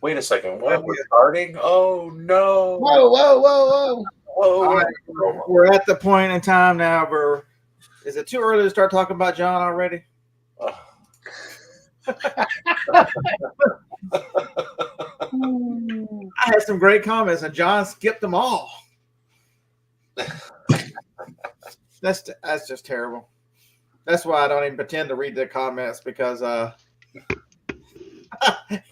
Wait a second. What? We're starting? Oh, no. Whoa, whoa, whoa, whoa. All right, we're at the point in time now where is it too early to start talking about John already? I had some great comments, and John skipped them all. That's just terrible. That's why I don't even pretend to read the comments because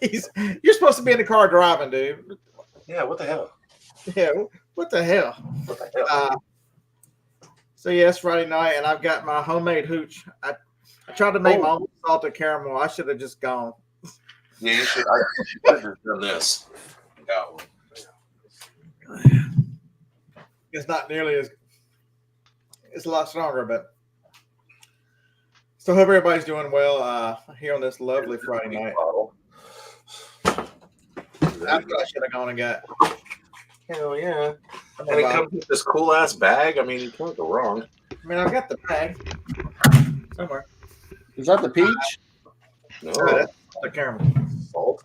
you're supposed to be in the car driving, dude. Yeah, what the hell? Yeah, what the hell? What the hell? So yeah, it's Friday night, and I've got my homemade hooch. I tried to make my own salted caramel. I should have just gone. Yeah, you should. I should have done this. Got one. It's not nearly as. It's a lot stronger, but. So hope everybody's doing well here on this lovely Friday night. That's what I should have gone and got. Hell yeah. And it comes with this cool ass bag. I mean, you can't go wrong. I mean, I've got the bag somewhere. Is that the peach? No, that's the caramel. Salt.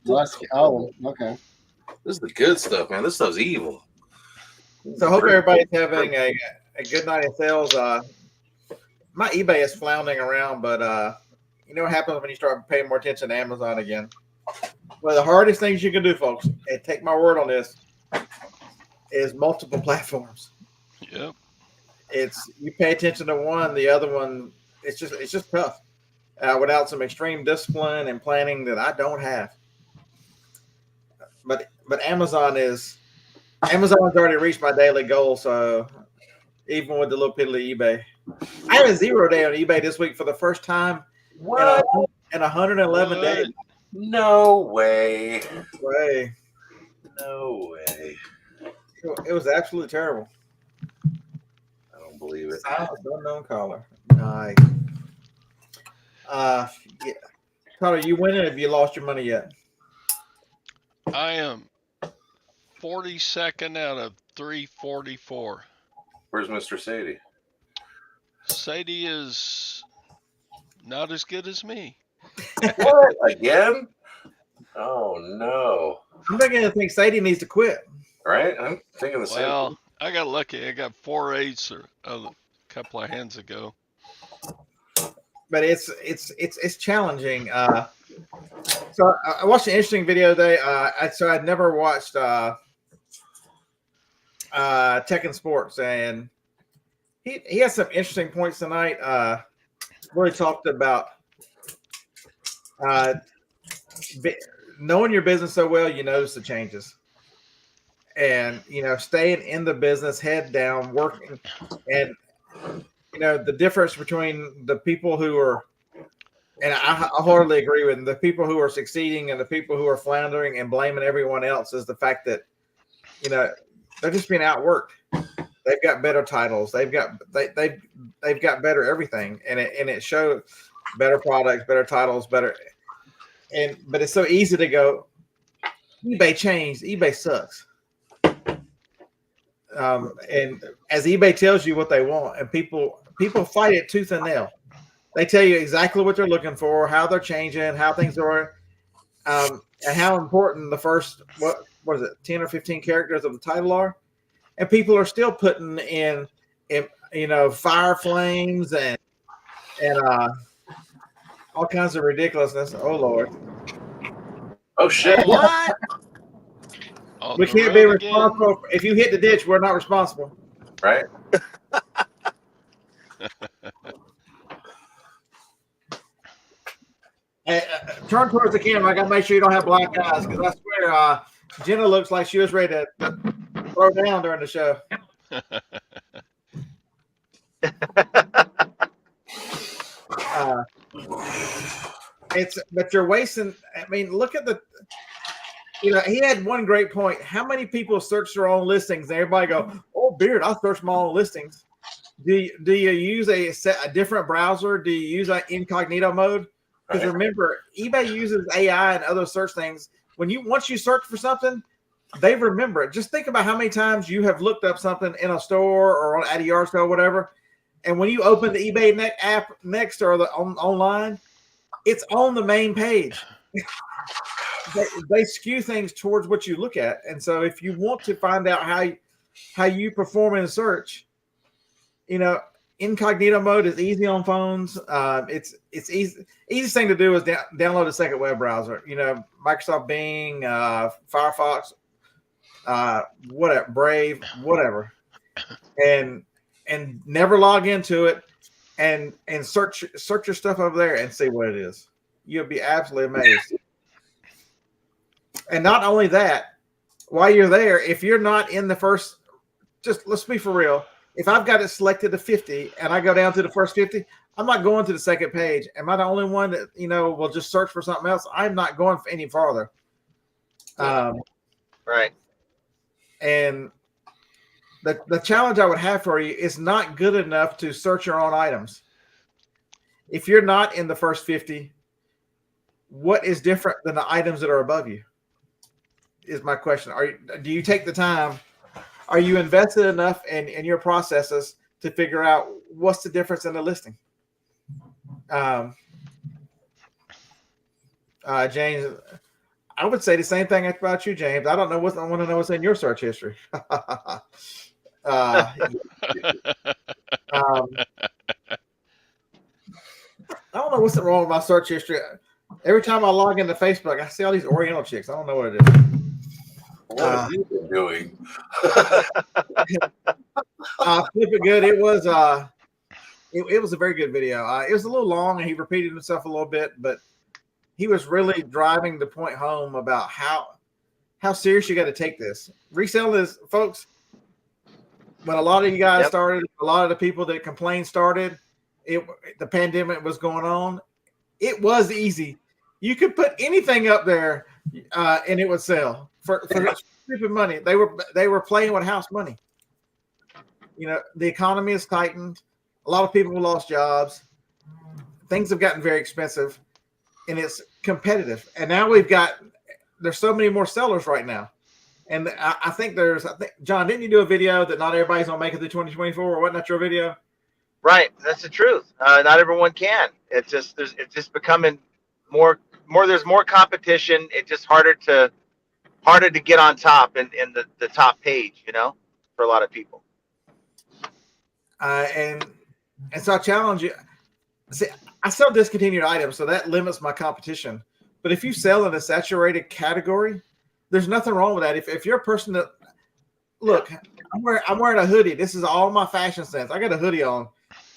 Okay. This is the good stuff, man. This stuff's evil. So I hope everybody's having a good night of sales. My eBay is floundering around, but you know what happens when you start paying more attention to Amazon again? Well, the hardest things you can do, folks, and take my word on this, is multiple platforms. Yep. It's you pay attention to one, the other one, it's just tough. Without some extreme discipline and planning that I don't have. But Amazon's already reached my daily goal, so even with the little piddly eBay. I had a 0 day on eBay this week for the first time in 111 days. No way. Way. No way. It was absolutely terrible. I don't believe it. Silence unknown caller. Nice. Yeah. Tyler, you winning? Have you lost your money yet? I am 42nd out of 344. Where's Mr. Sadie? Sadie is not as good as me. What? Again? Oh, no. I'm beginning to think Sadie needs to quit. Right? I'm thinking the same. Well, I got lucky. I got 4 8s a couple of hands ago. But it's challenging. So I watched an interesting video today. So I'd never watched Tech and Sports, and he has some interesting points tonight. Where he talked about knowing your business so well, you notice the changes, and staying in the business, head down, working, and the difference between the people who are, and I wholeheartedly agree with them, the people who are succeeding and the people who are floundering and blaming everyone else is the fact that, they're just being outworked. They've got better titles. They've got better everything, and it shows better products, better titles, better. But it's so easy to go, eBay changed. eBay sucks. And as eBay tells you what they want, and people fight it tooth and nail. They tell you exactly what they're looking for, how they're changing, how things are, and how important the first what is it, 10 or 15 characters of the title are, and people are still putting in fire flames and all kinds of ridiculousness. Oh Lord! Oh shit! What? We can't be responsible if you hit the ditch. We're not responsible, right? Hey, turn towards the camera. I gotta make sure you don't have black eyes, because I swear, Jenna looks like she was ready to throw down during the show. But you're wasting. I mean, look at the. He had one great point. How many people search their own listings and everybody go, "Oh, Beard, I search my own listings." Do you use a different browser? Do you use an incognito mode? Because remember, eBay uses AI and other search things. Once you search for something, they remember it. Just think about how many times you have looked up something in a store or at a yard sale or whatever, and when you open the eBay app next or online, it's on the main page. they skew things towards what you look at. And so if you want to find out how you perform in a search, incognito mode is easy on phones. It's easy. Easiest thing to do is download a second web browser. Microsoft Bing, Firefox, whatever, Brave, whatever, and never log into it, and search your stuff over there and see what it is. You'll be absolutely amazed. And not only that, while you're there, if you're not in the first, just let's be for real. If I've got it selected to 50 and I go down to the first 50, I'm not going to the second page. Am I the only one that, will just search for something else? I'm not going any farther. Right. And the challenge I would have for you is not good enough to search your own items. If you're not in the first 50, what is different than the items that are above you? Is my question. Do you take the time? Are you invested enough in your processes to figure out what's the difference in the listing? James, I would say the same thing about you, James. I don't know I want to know what's in your search history. I don't know what's wrong with my search history. Every time I log into Facebook, I see all these Oriental chicks. I don't know what it is. What have you been doing? Flip it good. It was it was a very good video. It was a little long and he repeated himself a little bit, but he was really driving the point home about how serious you got to take this. Reselling is, folks, when a lot of you guys started, a lot of the people that complained started, the pandemic was going on. It was easy. You could put anything up there and it would sell for stupid money. They were playing with house money. The economy is tightened. A lot of people lost jobs. Things have gotten very expensive, and it's competitive. And now there's so many more sellers right now. And I think John, didn't you do a video that not everybody's gonna make it to 2024, or wasn't that your video? Right, that's the truth. Not everyone can. It's just becoming more. There's more competition. It's just harder to get on top in the top page, for a lot of people. And so I challenge you. See, I sell discontinued items, so that limits my competition. But if you sell in a saturated category, there's nothing wrong with that. If you're a person that, look, I'm wearing a hoodie. This is all my fashion sense. I got a hoodie on,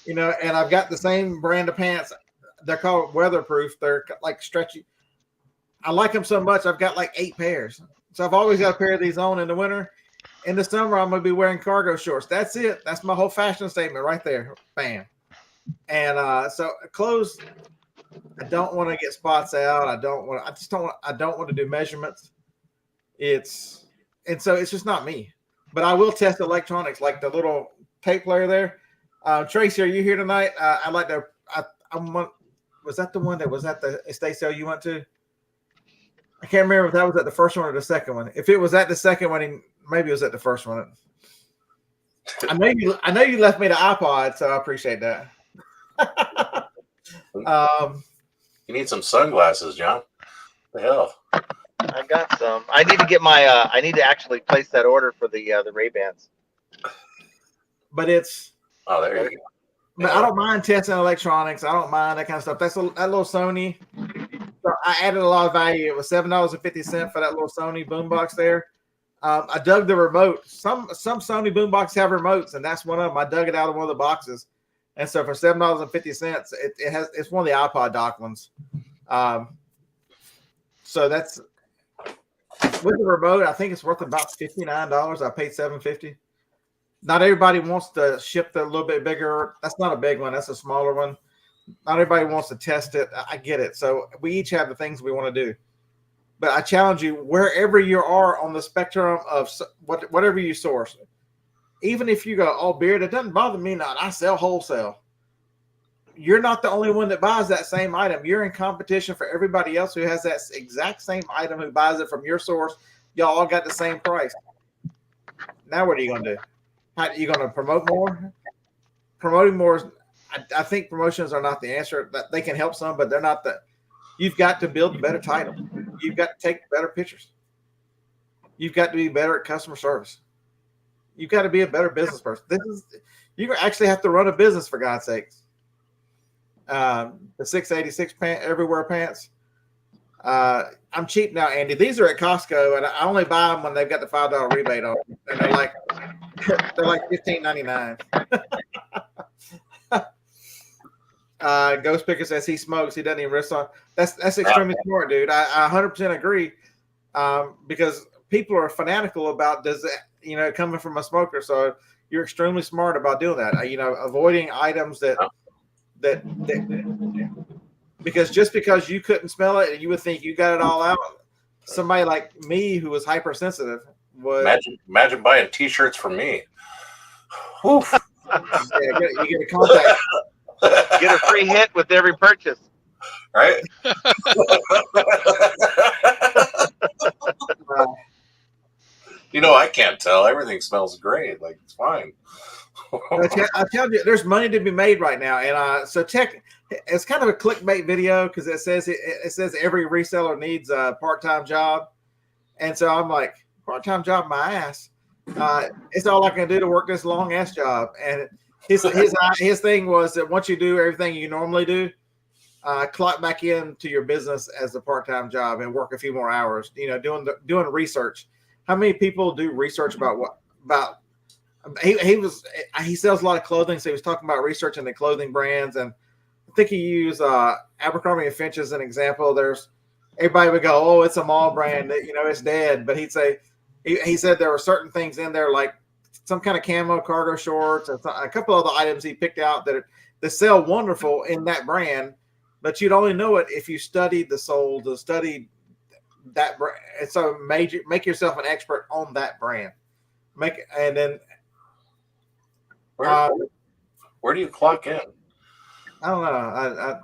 and I've got the same brand of pants. They're called weatherproof. They're like stretchy. I like them so much. I've got like 8 pairs. So I've always got a pair of these on in the winter. In the summer, I'm going to be wearing cargo shorts. That's it. That's my whole fashion statement right there. Bam. And so clothes, I don't want to get spots out. I don't want to do measurements. So it's just not me. But I will test electronics, like the little tape player there. Tracy, are you here tonight? I'd like to. Was that the one that was at the estate sale you went to? I can't remember if that was at the first one or the second one. If it was at the second one, maybe it was at the first one. I know you left me the iPod, so I appreciate that. You need some sunglasses, John. What the hell? I got some. I need to get my. I need to actually place that order for the Ray-Bans. But it's. Oh, there you go. But I don't mind testing electronics. I don't mind that kind of stuff. That little Sony. So I added a lot of value. It was $7.50 for that little Sony boombox there. I dug the remote. Some Sony boomboxes have remotes, and that's one of them. I dug it out of one of the boxes, and so for $7.50, it's one of the iPod dock ones. So that's with the remote. I think it's worth about $59. I paid $7.50. Not everybody wants to ship the little bit bigger. That's not a big one. That's a smaller one. Not everybody wants to test it. I get it. So we each have the things we want to do. But I challenge you, wherever you are on the spectrum of whatever you source, even if you go, oh, beard, it doesn't bother me not. I sell wholesale. You're not the only one that buys that same item. You're in competition for everybody else who has that exact same item who buys it from your source. Y'all all got the same price. Now what are you going to do? How are you going to promote more? Promoting more, I think promotions are not the answer. They can help some, but they're not the. You've got to build a better title. you've got to take better pictures. You've got to be better at customer service. You've got to be a better business person. You actually have to run a business, for God's sakes. The 686 everywhere pants. I'm cheap now, Andy. These are at Costco, and I only buy them when they've got the $5 rebate on them. And they're like $15.99. Ghost Picker says he smokes. He doesn't even risk on. That's extremely smart, dude. I 100% agree. Because people are fanatical about coming from a smoker. So you're extremely smart about doing that. Avoiding items that because just because you couldn't smell it and you would think you got it all out, somebody like me who was hypersensitive would imagine buying T-shirts from me. Oof. Yeah, you get a contact. Get a free hit with every purchase. Right? I can't tell. Everything smells great. Like, it's fine. I tell you, there's money to be made right now. And so it's kind of a clickbait video because it says every reseller needs a part-time job. And so I'm like, part-time job, my ass. It's all I can do to work this long-ass job. And his thing was that once you do everything you normally do, clock back into your business as a part-time job and work a few more hours, doing research. How many people do research about he sells a lot of clothing, so he was talking about researching the clothing brands, and I think he used Abercrombie and Fitch as an example. Everybody would go, "Oh, it's a mall brand, it's dead," but he said there were certain things in there like some kind of camo cargo shorts and a couple other items he picked out that sell wonderful in that brand, but you'd only know it if you studied the soul, to study that brand. And so make yourself an expert on that brand. And then where do you clock in? I don't know.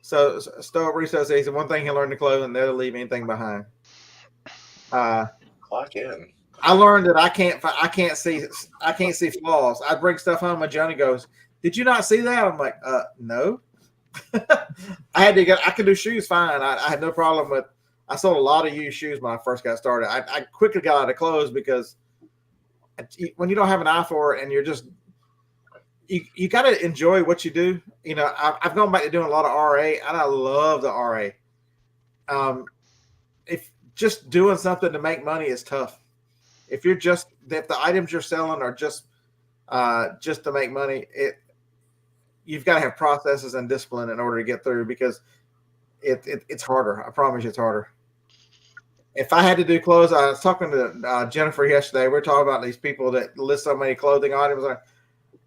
So Stoic Research says the one thing he learned to close and never leave anything behind. Clock in. I learned that I can't see flaws. I bring stuff home and Johnny goes, "Did you not see that?" I'm like, no. I could do shoes fine. I had no problem with. I sold a lot of used shoes when I first got started. I quickly got out of clothes because when you don't have an eye for it and you're just you got to enjoy what you do. I've gone back to doing a lot of RA, and I love the RA. If just doing something to make money is tough. If the items you're selling are just to make money, you've got to have processes and discipline in order to get through, because it's harder. I promise you, it's harder. If I had to do clothes, I was talking to Jennifer yesterday. We were talking about these people that list so many clothing items, and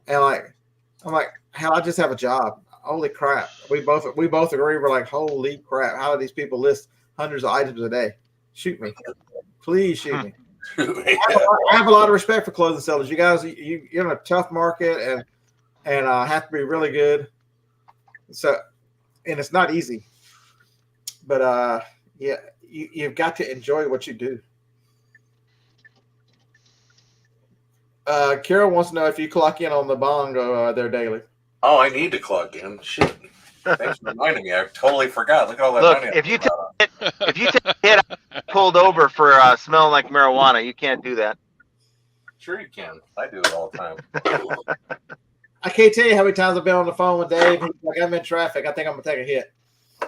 I'm like, hell, I just have a job. Holy crap! We both agree. We're like, holy crap! How do these people list hundreds of items a day? Shoot me, please shoot me. I have a lot of respect for clothing sellers. You guys, you're in a tough market and have to be really good. So, and it's not easy. But yeah, you've got to enjoy what you do. Carol wants to know if you clock in on the bongo there daily. Oh, I need to clock in. Shit. Thanks for reminding me. I totally forgot. Look at all that money. If you take a hit pulled over for smelling like marijuana, you can't do that. Sure you can. I do it all the time. I can't tell you how many times I've been on the phone with Dave. He's like, I'm in traffic. I think I'm going to take a hit.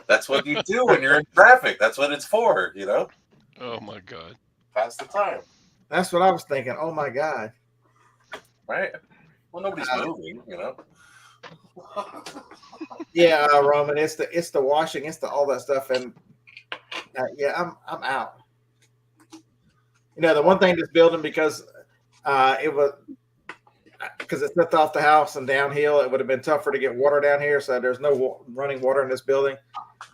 That's what you do when you're in traffic. That's what it's for, Oh, my God. Pass the time. That's what I was thinking. Oh, my God. Right? Well, nobody's moving, Yeah, Roman, it's the washing, it's the all that stuff, and yeah, I'm out. The one thing that's building because it's left off the house and downhill, it would have been tougher to get water down here. So there's no running water in this building.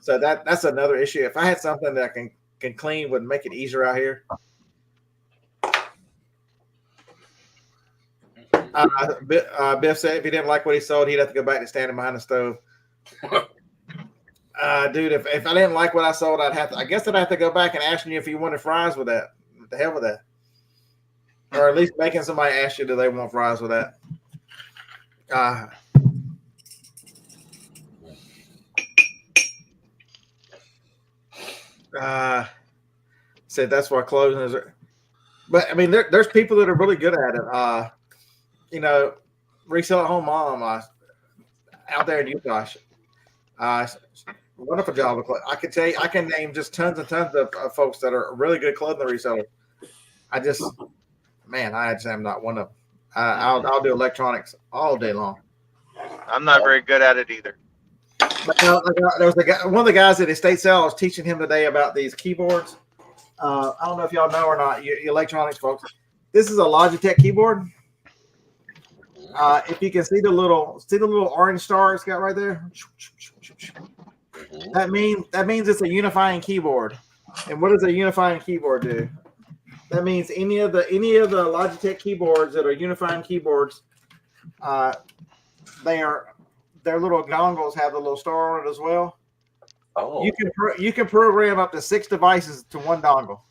So that's another issue. If I had something that I can clean, would make it easier out here. Biff said if he didn't like what he sold, he'd have to go back to standing behind the stove. Dude, if I didn't like what I sold, I guess I'd have to go back and ask you if you wanted fries with that. What the hell with that? Or at least making somebody ask you, do they want fries with that? Said that's why closing is. But I mean, there's people that are really good at it. Resell at home mom out there in Utah. Wonderful job. I can tell you, I can name just tons and tons of folks that are really good clothing resellers. I just am not one of them. I'll do electronics all day long. I'm not very good at it either. But there was one of the guys at Estate Sale. I was teaching him today about these keyboards. I don't know if y'all know or not, you electronics folks. This is a Logitech keyboard. If you can see the little orange star it's got right there, that means it's a unifying keyboard. And what does a unifying keyboard do? That means any of the Logitech keyboards that are unifying keyboards, their little dongles have the little star on it as well. Oh, you can program up to 6 devices to one dongle.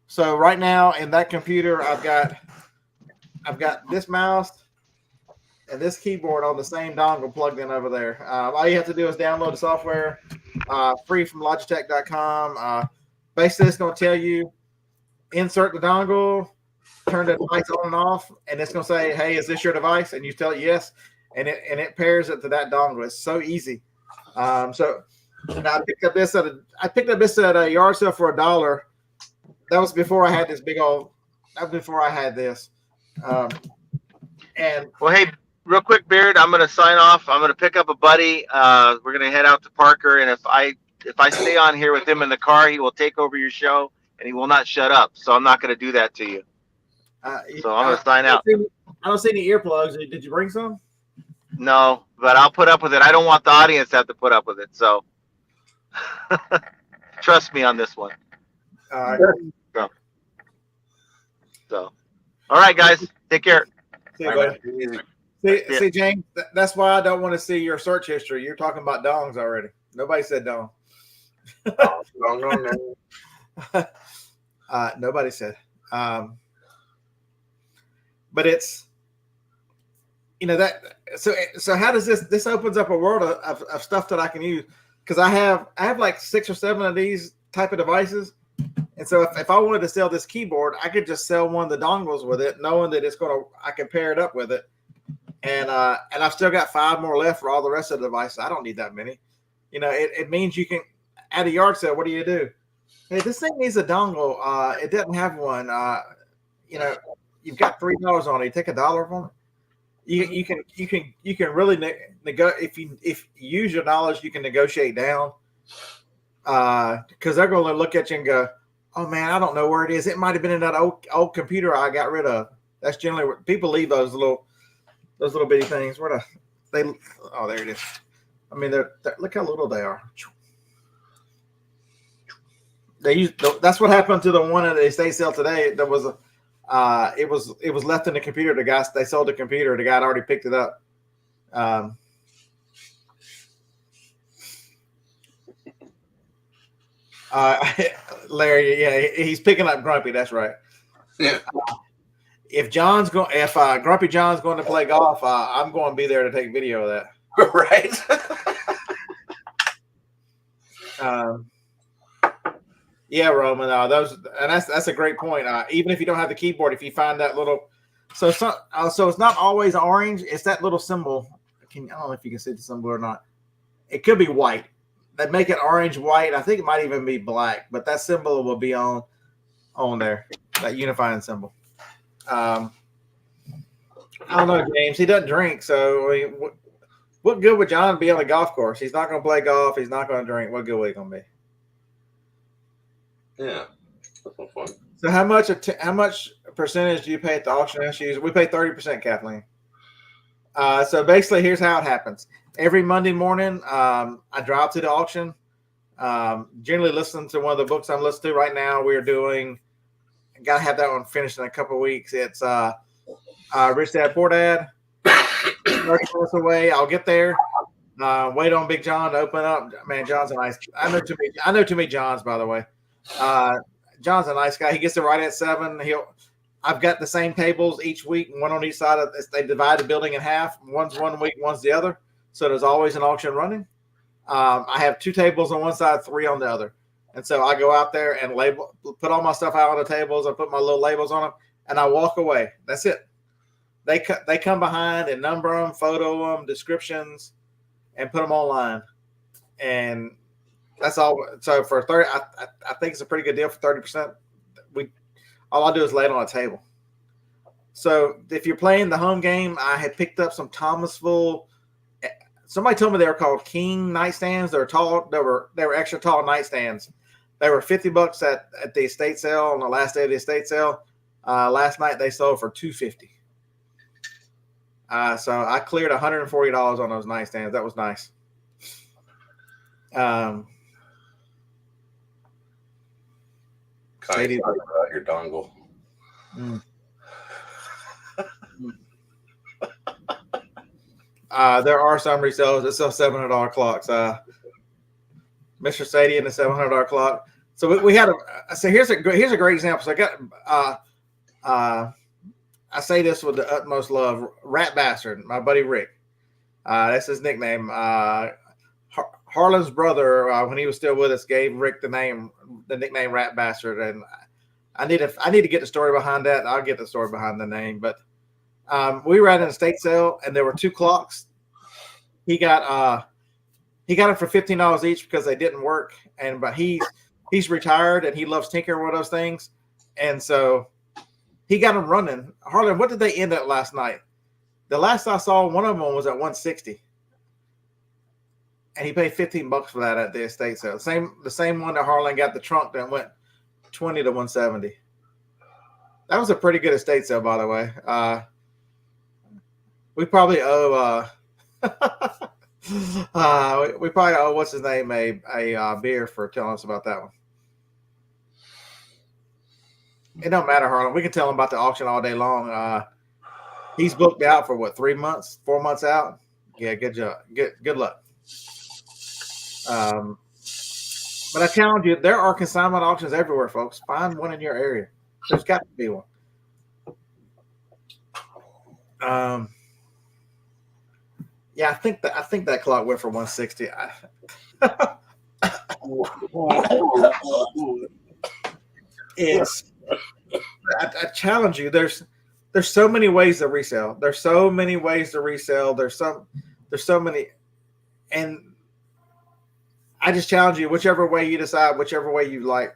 So right now in that computer, I've got this mouse and this keyboard on the same dongle plugged in over there. All you have to do is download the software, free from Logitech.com. Basically, it's going to tell you insert the dongle, turn the device on and off, and it's going to say, "Hey, is this your device?" And you tell it yes, and it pairs it to that dongle. It's so easy. So I picked up this at a yard sale for $1. That was before I had this big old. That was before I had this. And well, hey, real quick, Beard, I'm going to sign off. I'm going to pick up a buddy. We're going to head out to Parker, and if I stay on here with him in the car, he will take over your show, and he will not shut up. So I'm not going to do that to you. So I'm going to sign out. I don't see any earplugs. Did you bring some? No, but I'll put up with it. I don't want the audience to have to put up with it. So trust me on this one. So, all right, guys, take care. See you, buddy. See, James, that's why I don't want to see your search history. You're talking about dongs already. Nobody said dong. no. Nobody said. But it's, that. So how does this opens up a world of stuff that I can use? Because I have like 6 or 7 of these type of devices. And so if I wanted to sell this keyboard, I could just sell one of the dongles with it, knowing that I can pair it up with it. And I've still got 5 more left for all the rest of the devices. I don't need that many. It means you can, at a yard sale, what do you do? Hey, this thing needs a dongle. It doesn't have one. You've got $3 on it. You take $1 from it. You can really if you use your knowledge, you can negotiate down. Because they're going to look at you and go, "Oh man, I don't know where it is. It might have been in that old computer I got rid of." That's generally where people leave those little bitty things. Oh, there it is. I mean, look how little they are. That's what happened to the one at the estate sale today. There was it was left in the computer. They sold the computer. The guy had already picked it up. Larry, yeah, he's picking up Grumpy. That's right. Yeah. If Grumpy John's going to play golf, I'm going to be there to take video of that. Right. Yeah, Roman. That's a great point. Even if you don't have the keyboard, if you find that little, so it's not always orange. It's that little symbol. I don't know if you can see the symbol or not. It could be white. They make it orange, white. I think it might even be black, but that symbol will be on there. That unifying symbol. I don't know, James. He doesn't drink, so I mean, what good would John be on a golf course? He's not going to play golf. He's not going to drink. What good would he going to be? Yeah, that's no fun. So how much percentage do you pay at the auction house? We pay 30%, Kathleen. So basically, here's how it happens. Every Monday morning, I drive to the auction. Generally, listen to one of the books I'm listening to right now. We're doing. Got to have that one finished in a couple of weeks. It's Rich Dad Poor Dad. 30 minutes away. I'll get there. Wait on Big John to open up. Man, John's a nice. I know too many Johns, by the way. John's a nice guy. He gets it right at 7. I've got the same tables each week, one on each side of this. They divide the building in half. One's one week, one's the other. So there's always an auction running. I have 2 tables on one side, 3 on the other. And so I go out there and put all my stuff out on the tables. I put my little labels on them, and I walk away. That's it. They come behind and number them, photo them, descriptions, and put them online. And that's all. So for 30, I think it's a pretty good deal for 30%. All I do is lay it on a table. So if you're playing the home game, I had picked up some Thomasville. Somebody told me they were called King nightstands. They were tall. They were extra tall nightstands. They were $50 at the estate sale on the last day of the estate sale. Last night they sold for $250. So I cleared $140 on those nightstands. That was nice. Katie, talk about your dongle. There are some resellers that sell $700 clocks. Mr. Sadie and the $700 clock. So we had here's a great example. So I got I say this with the utmost love. Rat Bastard, my buddy Rick. That's his nickname. Harlan's brother, when he was still with us, gave Rick the nickname Rat Bastard, and I need to get the story behind that. I'll get the story behind the name. But we were at an estate sale, and there were 2 clocks. He got them for $15 each because they didn't work, but he's retired and he loves tinkering with those things, and so he got them running. Harlan, what did they end at last night? The last I saw, one of them was at $160. And he paid $15 for that at the estate sale. The same one that Harlan got the trunk that went $20 to $170. That was a pretty good estate sale, by the way. We probably owe we probably owe what's his name a beer for telling us about that one. It don't matter, Harlan. We can tell him about the auction all day long. He's booked out for what, 3 months, 4 months out. Yeah, good job. Good luck. But I challenge you, there are consignment auctions everywhere, folks. Find one in your area. There's got to be one. Yeah, I think that clock went for 160. I challenge you. There's so many ways to resell. There's so many ways to resell. There's so many, and I just challenge you, whichever way you decide, whichever way you like,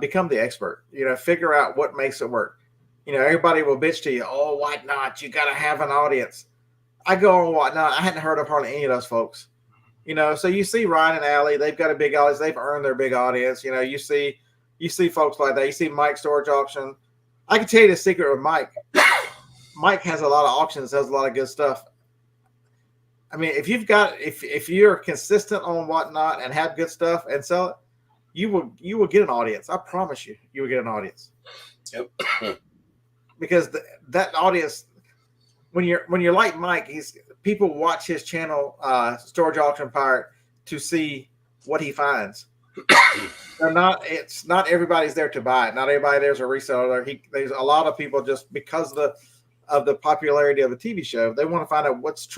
become the expert. Figure out what makes it work. Everybody will bitch to you. Oh, Whatnot, you got to have an audience. I go on Whatnot. I hadn't heard of hardly any of those folks. So you see Ryan and Allie, they've got a big audience. They've earned their big audience. You see folks like that. You see Mike Storage Auction. I can tell you the secret with Mike. Mike has a lot of auctions, has a lot of good stuff. I mean, if you're consistent on Whatnot and have good stuff and sell it, you will get an audience. I promise you will get an audience. Yep. Because that audience, when you're like Mike, people watch his channel, Storage Auction Pirate, to see what he finds. It's not everybody's there to buy it. Not everybody there's a reseller. There's a lot of people just because of the popularity of the TV show, they want to find out what's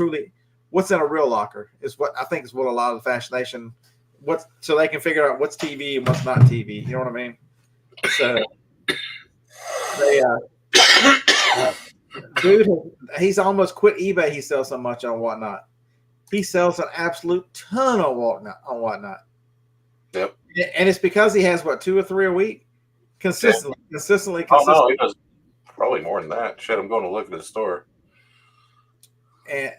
in a real locker is what I think is what a lot of the fascination, so they can figure out what's TV and what's not TV. You know what I mean? So dude, he's almost quit eBay. He sells so much on Whatnot. He sells an absolute ton on Whatnot. Yep. And it's because he has 2 or 3 a week consistently. Oh no, he does probably more than that. Shit, I'm going to look at the store. And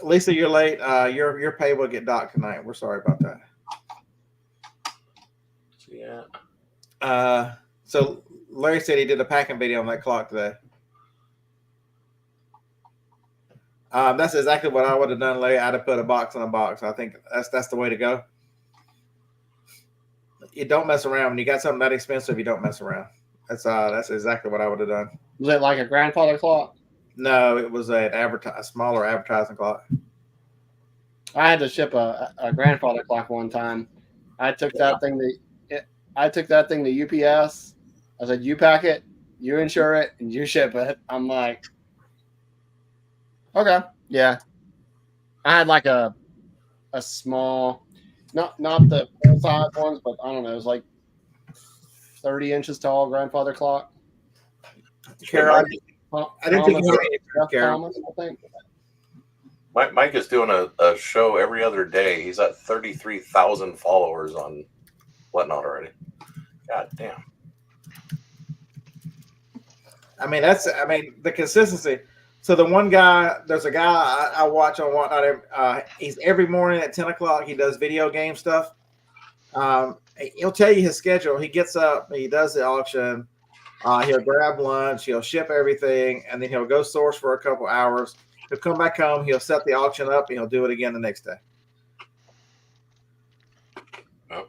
Lisa, you're late. Your pay will get docked tonight. We're sorry about that. Yeah. So Larry said he did a packing video on that clock today. That's exactly what I would have done, Larry. I'd have put a box on a box. I think that's the way to go. You don't mess around. When you got something that expensive, you don't mess around. That's exactly what I would have done. Was it like a grandfather clock? No, it was a smaller advertising clock. I had to ship a grandfather clock one time. I took that thing to UPS. I said, "You pack it, you insure it, and you ship it." I'm like, "Okay, yeah." I had like a small. not the full size ones, but I don't know. It's like 30 inches tall grandfather clock. Carol, I didn't think you had any, Jeff Carol. Thomas, I think. Mike is doing a show every other day. He's at 33,000 followers on whatnot already. God damn. I mean, the consistency. So the one guy, there's a guy I watch on whatnot. He's every morning at 10 o'clock. He does video game stuff. He'll tell you his schedule. He gets up, he does the auction. He'll grab lunch. He'll ship everything, and then he'll go source for a couple hours. He'll come back home. He'll set the auction up, and he'll do it again the next day. Oh.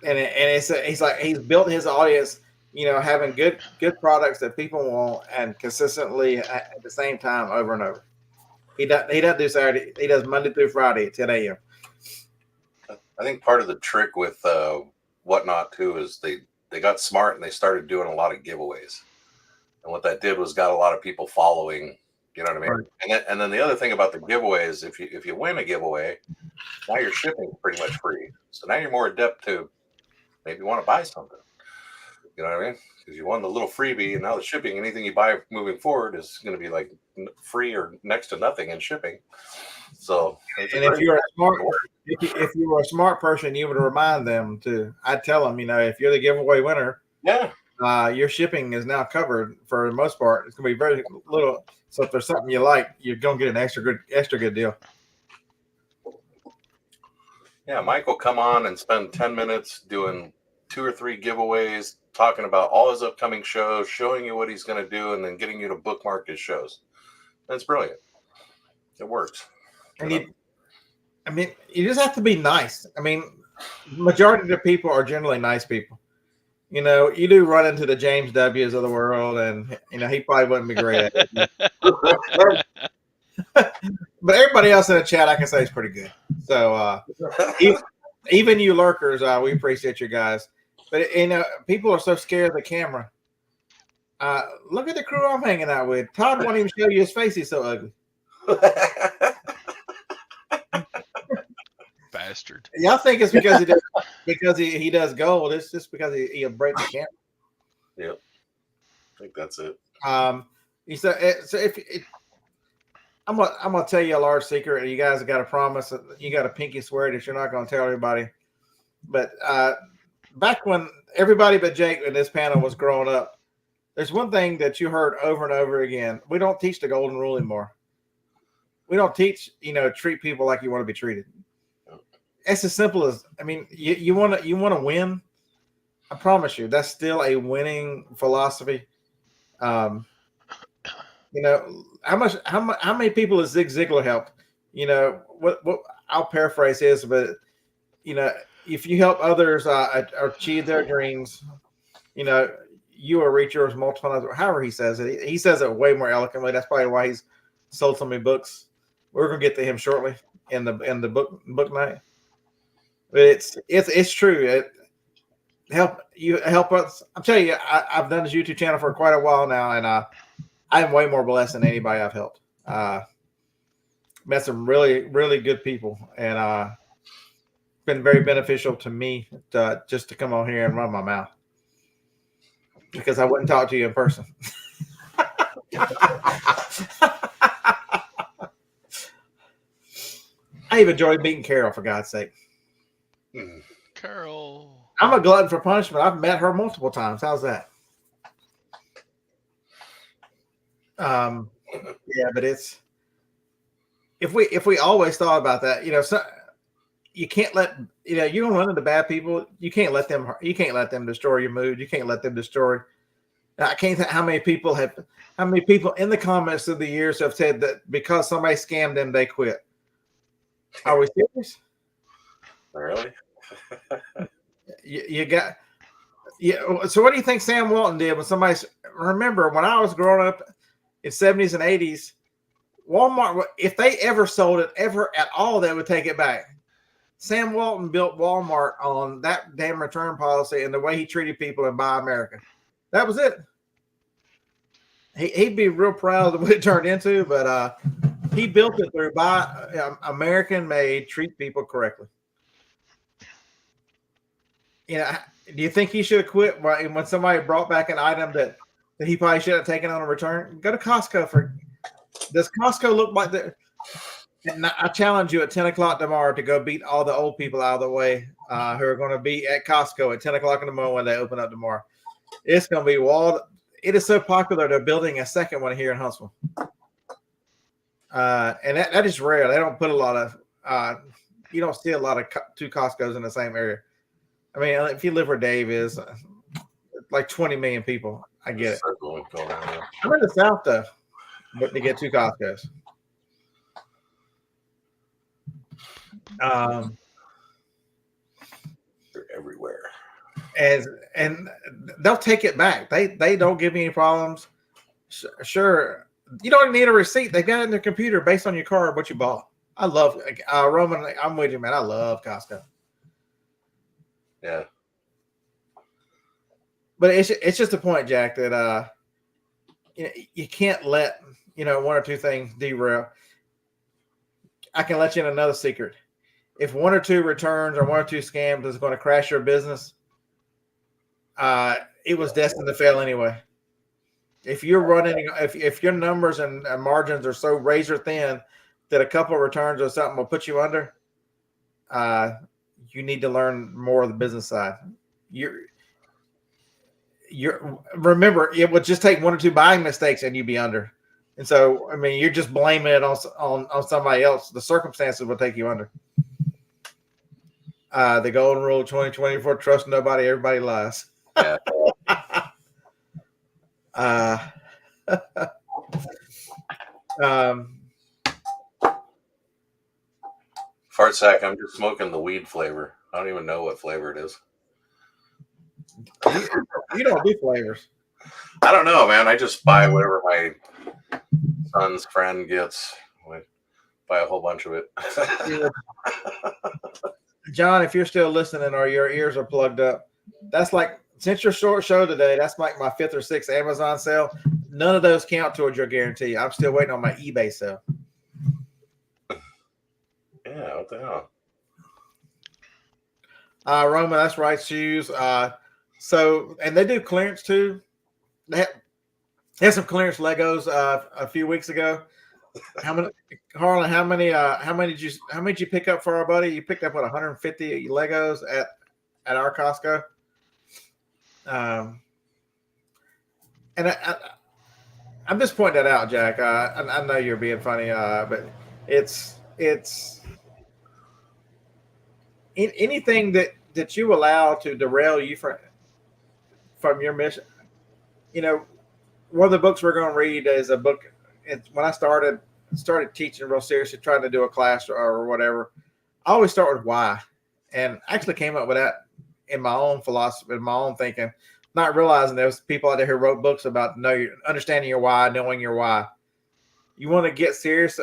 He's like he's built his audience, having good products that people want, and consistently at the same time over and over. He doesn't do Saturday. He does Monday through Friday at 10 a.m. I think part of the trick with whatnot too is they got smart and they started doing a lot of giveaways, and what that did was got a lot of people following. You know what I mean? Right. And then the other thing about the giveaways, if you win a giveaway, now your shipping is pretty much free. So now you're more adept to maybe want to buy something. You know what I mean? Because you won the little freebie, and now the shipping, anything you buy moving forward is going to be like free or next to nothing in shipping. So, and if you were a smart person, you would remind them to. I'd tell them, if you're the giveaway winner, your shipping is now covered for the most part. It's going to be very little. So if there's something you like, you're going to get an extra good deal. Yeah, Mike will come on and spend 10 minutes doing 2 or 3 giveaways, talking about all his upcoming shows, showing you what he's going to do, and then getting you to bookmark his shows. That's brilliant. It works. And you just have to be nice. I mean, majority of the people are generally nice people. You do run into the James W's of the world, and he probably wouldn't be great at it. But everybody else in the chat, I can say, is pretty good. So even you lurkers, we appreciate you guys. But people are so scared of the camera. Look at the crew I'm hanging out with. Todd won't even show you his face. He's so ugly. Bastard. Y'all think it's because he does gold. It's just because he'll break the camera. Yep. I think that's it. He said, so I'm gonna tell you a large secret, and you guys have got to promise. You got a pinky swear that you're not gonna tell everybody. But back when everybody but Jake in this panel was growing up, there's one thing that you heard over and over again. We don't teach the golden rule anymore. We don't teach, treat people like you want to be treated. It's as simple as, you want to win. I promise you, that's still a winning philosophy. How many people has Zig Ziglar helped? What I'll paraphrase his, but if you help others achieve their dreams, you will reach yours multiple times. However he says it, he says it way more eloquently. That's probably why he's sold so many books. We're gonna get to him shortly in the book night. But it's true. Help us. I'm telling you, I've done this YouTube channel for quite a while now, and I'm way more blessed than anybody I've helped. Met some really, really good people, and been very beneficial to me just to come on here and run my mouth, because I wouldn't talk to you in person. I even enjoyed meeting Carol, for God's sake. Carol. I'm a glutton for punishment. I've met her multiple times. How's that? Yeah, but it's if we always thought about that, you can't let you don't run into bad people. You can't let them destroy your mood. You can't let them destroy. I can't think how many people in the comments of the years have said that because somebody scammed them, they quit. Are we serious? Really? You got. Yeah. So what do you think Sam Walton did when somebody? Remember when I was growing up in 70s and 80s, Walmart, if they ever sold it ever at all, they would take it back. Sam Walton built Walmart on that damn return policy and the way he treated people in Buy America. That was it. He'd be real proud of what it turned into, but He built it through buy American made, treat people correctly. You know, do you think he should have quit when somebody brought back an item that he probably should have taken on a return? Go to Costco for. Does Costco look like the? And I challenge you at 10 o'clock tomorrow to go beat all the old people out of the way who are going to be at Costco at 10 o'clock in the morning when they open up tomorrow. It's going to be walled. It is so popular. They're building a second one here in Huntsville. And that is rare. They don't put a lot of, you don't see a lot of two Costcos in the same area. I mean, if you live where Dave is, like 20 million people, I get it. I'm in the South, though, but to get two Costcos. They're everywhere. And they'll take it back. They don't give me any problems. Sure, you don't need a receipt. They've got it in their computer based on your card what you bought. I love Roman. I'm with you, man. I love Costco. Yeah, but it's just a point, Jack, that you can't let one or two things derail. I can let you in another secret. If one or two returns or one or two scams is going to crash your business, it was destined to fail anyway. If you're running, if your numbers and margins are so razor thin that a couple of returns or something will put you under, you need to learn more of the business side. Remember, it would just take one or two buying mistakes and you'd be under. And so, I mean, you're just blaming it on somebody else. The circumstances will take you under. The golden rule 2024, trust nobody, everybody lies. Yeah. Fart sack, I'm just smoking the weed flavor. I don't even know what flavor it is. You don't do flavors. I don't know, man. I just buy whatever my son's friend gets. I buy a whole bunch of it. John, if you're still listening or your ears are plugged up, that's like, since your short show today, that's like my 5th or 6th Amazon sale. None of those count towards your guarantee. I'm still waiting on my eBay sale. Yeah, what the hell? Roma, that's right, shoes. So, and they do clearance too. They had some clearance Legos a few weeks ago. How many, Harlan? How many did you pick up for our buddy? You picked up 150 Legos at our Costco. And I'm just pointing that out, Jack. I know you're being funny, but it's anything that you allow to derail you from your mission. One of the books we're going to read is a book. When I started teaching real seriously, trying to do a class or whatever, I always start with why, and I actually came up with that in my own philosophy, in my own thinking, not realizing there's people out there who wrote books about understanding your why, knowing your why. You want to get serious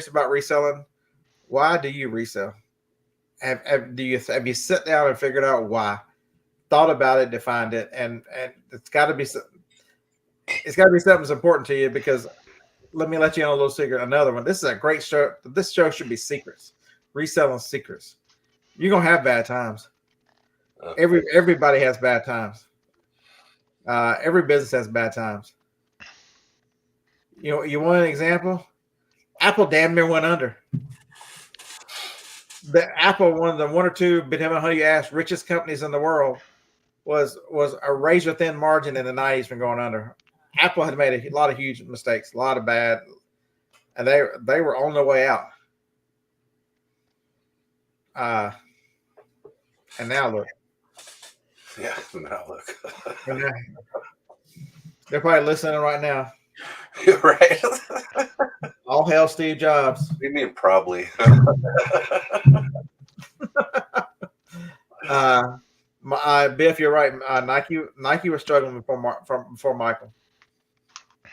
about reselling. Why do you resell? Have you sat down and figured out why? Thought about it, defined it, and it's got to be something that's important to you, because let me let you in a little secret. Another one. This is a great show. This show should be secrets. Reselling secrets. You're gonna have bad times. Everybody has bad times. Every business has bad times. You want an example? Apple damn near went under. The Apple, one of the one or two, depending on who you ask, richest companies in the world, was a razor thin margin in the 90s from going under. Apple had made a lot of huge mistakes, a lot of bad, and they were on their way out. And now look. Yeah, now look. They're probably listening right now. You're right. All hail Steve Jobs. What do you mean probably? Biff, you're right. Nike was struggling before Michael.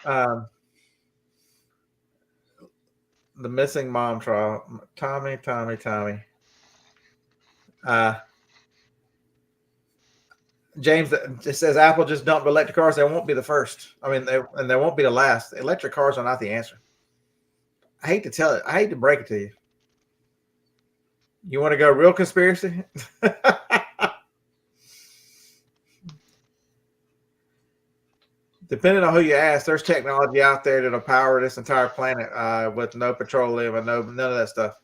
The missing mom trial. Tommy. James just says Apple just dumped electric cars. They won't be the first. I mean, they won't be the last. Electric cars are not the answer. I hate to tell it. I hate to break it to you. You want to go real conspiracy? Depending on who you ask, there's technology out there that'll power this entire planet with no petroleum and none of that stuff.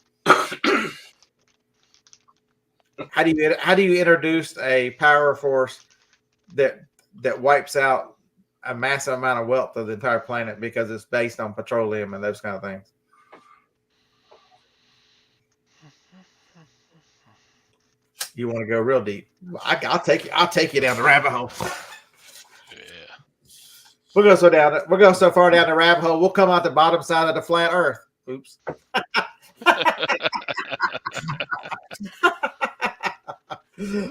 How do you introduce a power force that wipes out a massive amount of wealth of the entire planet because it's based on petroleum and those kind of things? You want to go real deep? I'll take you down the rabbit hole. Yeah. We'll go so far down the rabbit hole. We'll come out the bottom side of the flat Earth. Oops.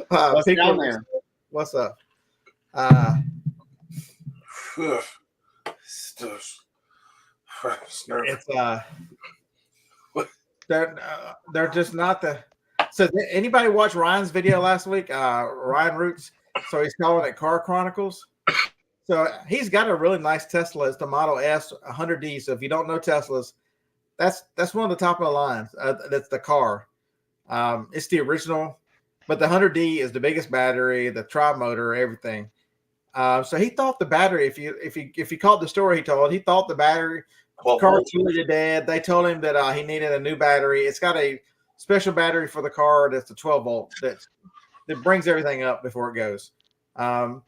What's down there? What's up? It's they're just not the. So did anybody watch Ryan's video last week? Ryan Roots. So he's calling it Car Chronicles. So he's got a really nice Tesla. It's the Model S 100D. So if you don't know Teslas, that's one of the top of the lines. That's the car. It's the original, but the 100D is the biggest battery, the tri-motor, everything. So he thought the battery. If you caught the story he told, he thought the battery. The car was really dead. They told him that he needed a new battery. It's got a special battery for the car that's a 12 volt that brings everything up before it goes. Well,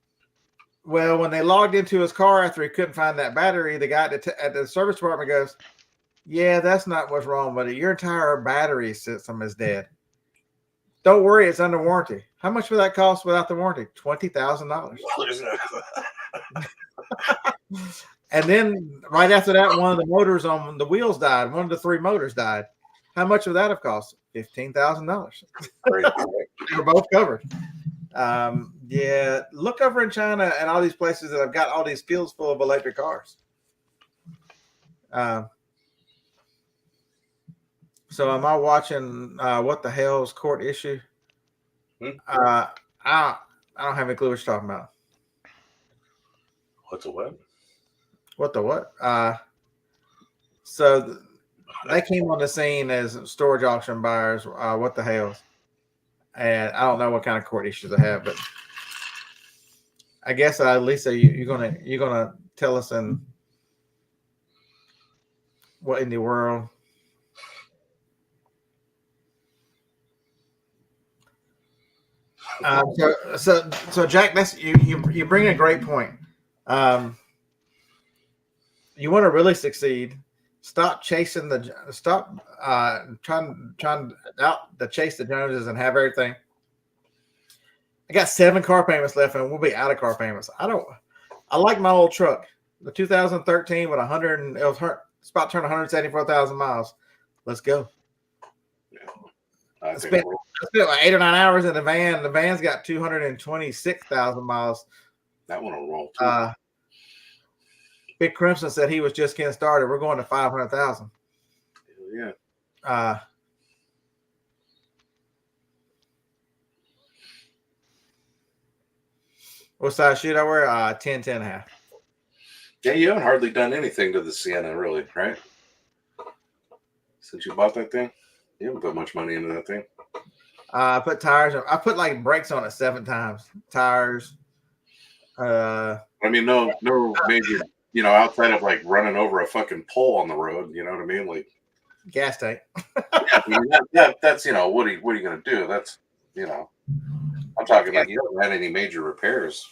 when they logged into his car after he couldn't find that battery, the guy at the service department goes, "Yeah, that's not what's wrong with it. Your entire battery system is dead. Don't worry, it's under warranty." How much would that cost without the warranty? $20,000. And then right after that, one of the motors on the wheels died. One of the 3 motors died. How much would that have cost? $15,000. They were both covered. Yeah, look over in China and all these places that have got all these fields full of electric cars. So am I watching What the Hell's Court Issue? I don't have any clue what you're talking about. What's a what? What the what? So they came on the scene as storage auction buyers. What the hell? And I don't know what kind of court issues they have, but I guess Lisa, you're gonna tell us in what in the world. So Jack, that's you bring a great point. You want to really succeed. Stop chasing trying out to chase the Joneses and have everything. I got 7 car payments left, and we'll be out of car payments. I like my old truck, the 2013 with it's about to turn 174,000 miles. Let's go. I spent like 8 or 9 hours in the van. The van's got 226,000 miles. That one will roll too. Big Crimson said he was just getting started. We're going to 500,000. Yeah. What size shoe I wear? 10, 10 and a half. Yeah, you haven't hardly done anything to the Sienna, really, right? Since you bought that thing, you haven't put much money into that thing. I put tires. I put like brakes on it 7 times. Tires. I mean, no major. Outside of like running over a fucking pole on the road, you know what I mean? Like gas tank. I mean, that's what are you gonna do? That's I'm talking like you haven't had any major repairs.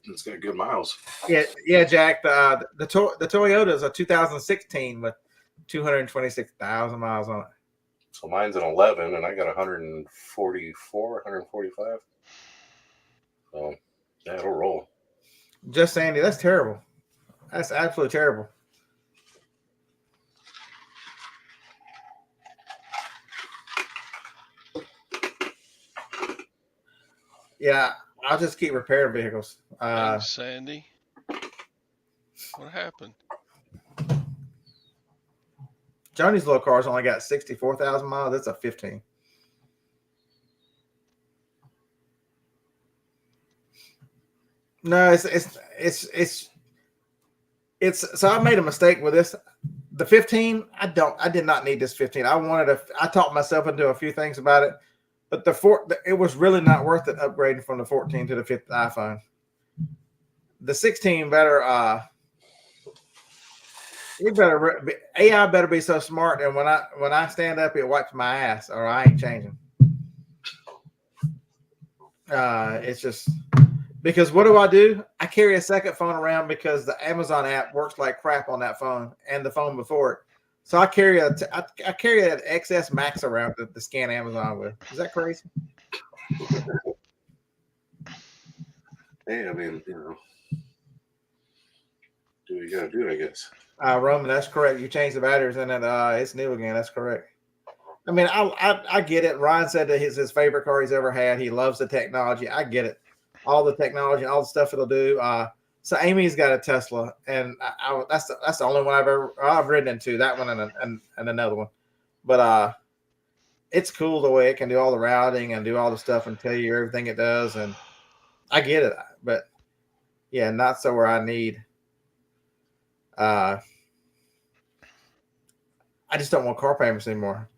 It's got good miles. Yeah, Jack. The Toyota is a 2016 with 226,000 miles on it. So mine's an 11, and I got 144, 145. So yeah, it'll roll. Just Sandy, that's terrible. That's absolutely terrible. Yeah, I'll just keep repairing vehicles. Thanks, Sandy. What happened? Johnny's little car's only got 64,000 miles. That's a 15. No, it's so I made a mistake with this. the 15, I did not need this 15. I talked myself into a few things about it, but it was really not worth it upgrading from the 14 to the 5th iPhone. The 16 better, AI better be so smart, and when I stand up, it wipes my ass, or I ain't changing. It's just because what do? I carry a second phone around because the Amazon app works like crap on that phone and the phone before it. So I carry an XS Max around to scan Amazon with. Is that crazy? Hey, I mean, do what you gotta do, I guess. Roman, that's correct. You changed the batteries and it's new again. That's correct. I mean, I get it. Ryan said that his favorite car he's ever had. He loves the technology. I get it. All the technology, all the stuff it'll do. So Amy's got a Tesla, and that's the only one I've ridden into, that one and another one. But it's cool the way it can do all the routing and do all the stuff and tell you everything it does. And I get it, but yeah, not so where I need. I just don't want car payments anymore.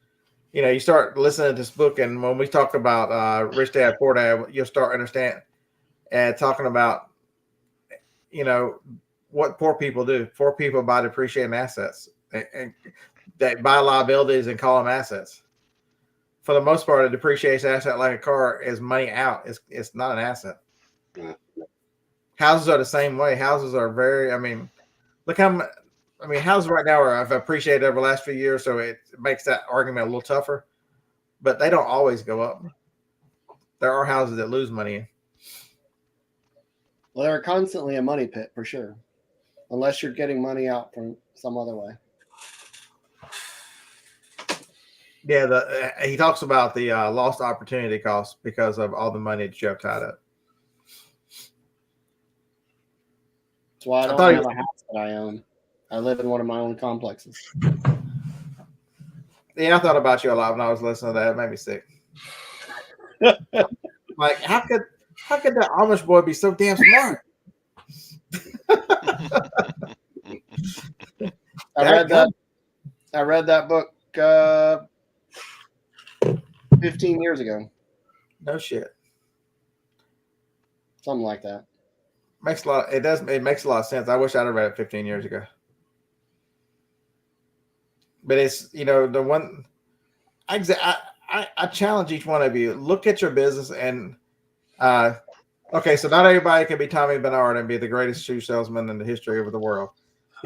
You start listening to this book, and when we talk about Rich Dad Poor Dad, you'll start understanding and talking about, what poor people do. Poor people buy depreciating assets, and they buy liabilities and call them assets. For the most part, a depreciating asset like a car is money out. It's not an asset. Yeah. Houses are the same way. Houses are houses right now have appreciated over the last few years, so it makes that argument a little tougher. But they don't always go up. There are houses that lose money. Well, they're constantly a money pit for sure, unless you're getting money out from some other way. Yeah, he talks about the lost opportunity cost because of all the money that you have tied up. That's why I don't have a house that I own. I live in one of my own complexes. Yeah, I thought about you a lot when I was listening to that. It made me sick. Like, how could that Amish boy be so damn smart? I read that book 15 years ago. No shit. Something like that. It makes a lot of sense. I wish I'd have read it 15 years ago. But it's, the one I challenge each one of you, look at your business and okay, so not everybody can be Tommy Bernard and be the greatest shoe salesman in the history of the world.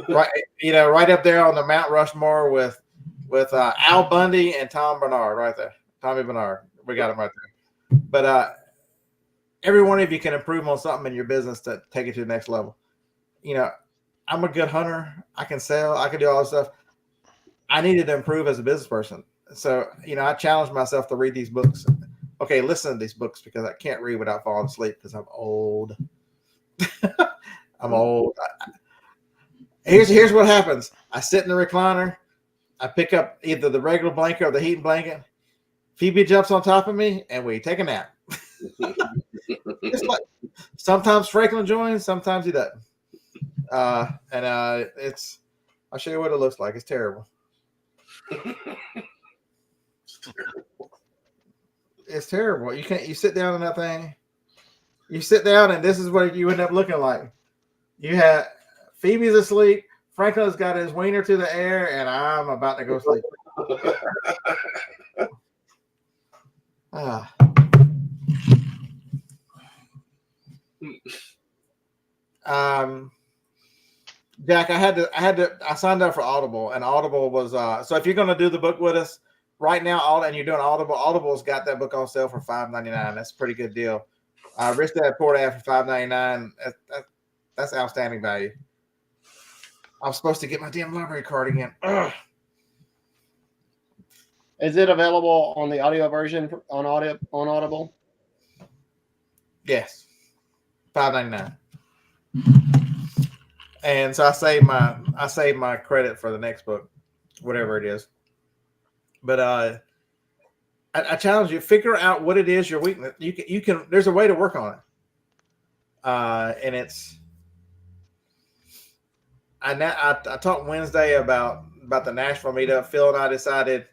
Right, right up there on the Mount Rushmore with Al Bundy and Tom Bernard right there. Tommy Bernard. We got him right there. But every one of you can improve on something in your business to take it to the next level. I'm a good hunter. I can sell. I can do all this stuff. I needed to improve as a business person. So, I challenged myself to read these books. Okay, listen to these books because I can't read without falling asleep because I'm old. I'm old. Here's what happens. I sit in the recliner. I pick up either the regular blanket or the heating blanket. Phoebe jumps on top of me, and we take a nap. It's like, sometimes Franklin joins, sometimes he doesn't. I'll show you what it looks like. It's terrible. It's terrible. You sit down in that thing. You sit down, and this is what you end up looking like. You have Phoebe's asleep. Franklin's got his wiener to the air, and I'm about to go sleep. Jack, I signed up for Audible, and Audible was so if you're going to do the book with us right now, and you're doing Audible's got that book on sale for $5.99. That's a pretty good deal. Rich Dad Poor Dad for $5.99. That's outstanding value. I'm supposed to get my damn library card again. Ugh. Is it available on the audio version on Audible? Yes, $5.99. And so I save my credit for the next book, whatever it is. But I challenge you, figure out what it is your weakness. You can. There's a way to work on it. And it's. I talked Wednesday about about the Nashville meetup, Phil and I decided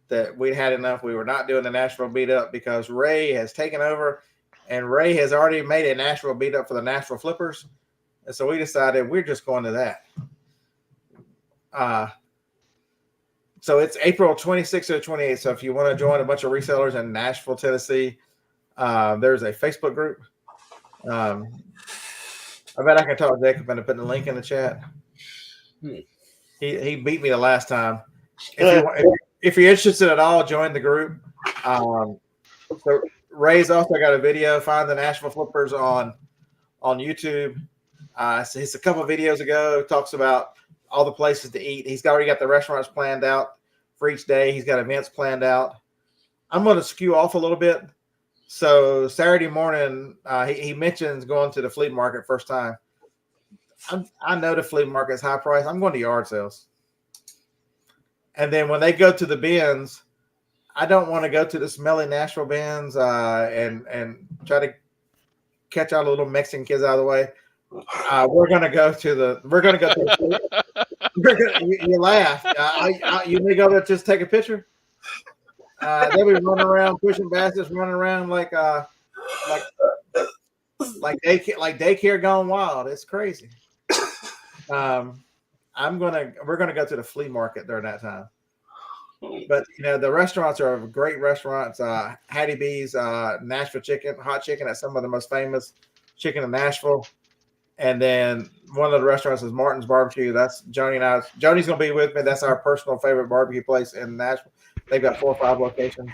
that we'd had enough. We were not doing the Nashville meetup because Ray has taken over, and Ray has already made a Nashville meetup for the Nashville Flippers. And so we decided we're just going to that. So it's April 26th or 28th. So if you want to join a bunch of resellers in Nashville, Tennessee, there's a Facebook group. I bet I can talk Jacob into putting the link in the chat. He beat me the last time. If you're interested at all, join the group. So Ray's also got a video. Find the Nashville Flippers on YouTube. So it's a couple of videos ago. Talks about all the places to eat. He's already got the restaurants planned out for each day. He's got events planned out. I'm going to skew off a little bit. So Saturday morning, he mentions going to the flea market first time. I know the flea market is high price. I'm going to yard sales. And then when they go to the bins, I don't want to go to the smelly Nashville bins and try to catch all the little Mexican kids out of the way. We're gonna go to the. You laugh. You may go to just take a picture. They'll be running around pushing baskets, running around like daycare gone wild. It's crazy. We're gonna go to the flea market during that time. But the restaurants are great restaurants. Hattie B's, Nashville chicken, hot chicken. That's some of the most famous chicken in Nashville. And then one of the restaurants is Martin's Barbecue. That's Joni and I. Joni's gonna be with me. That's our personal favorite barbecue place in Nashville. They've got 4 or 5 locations.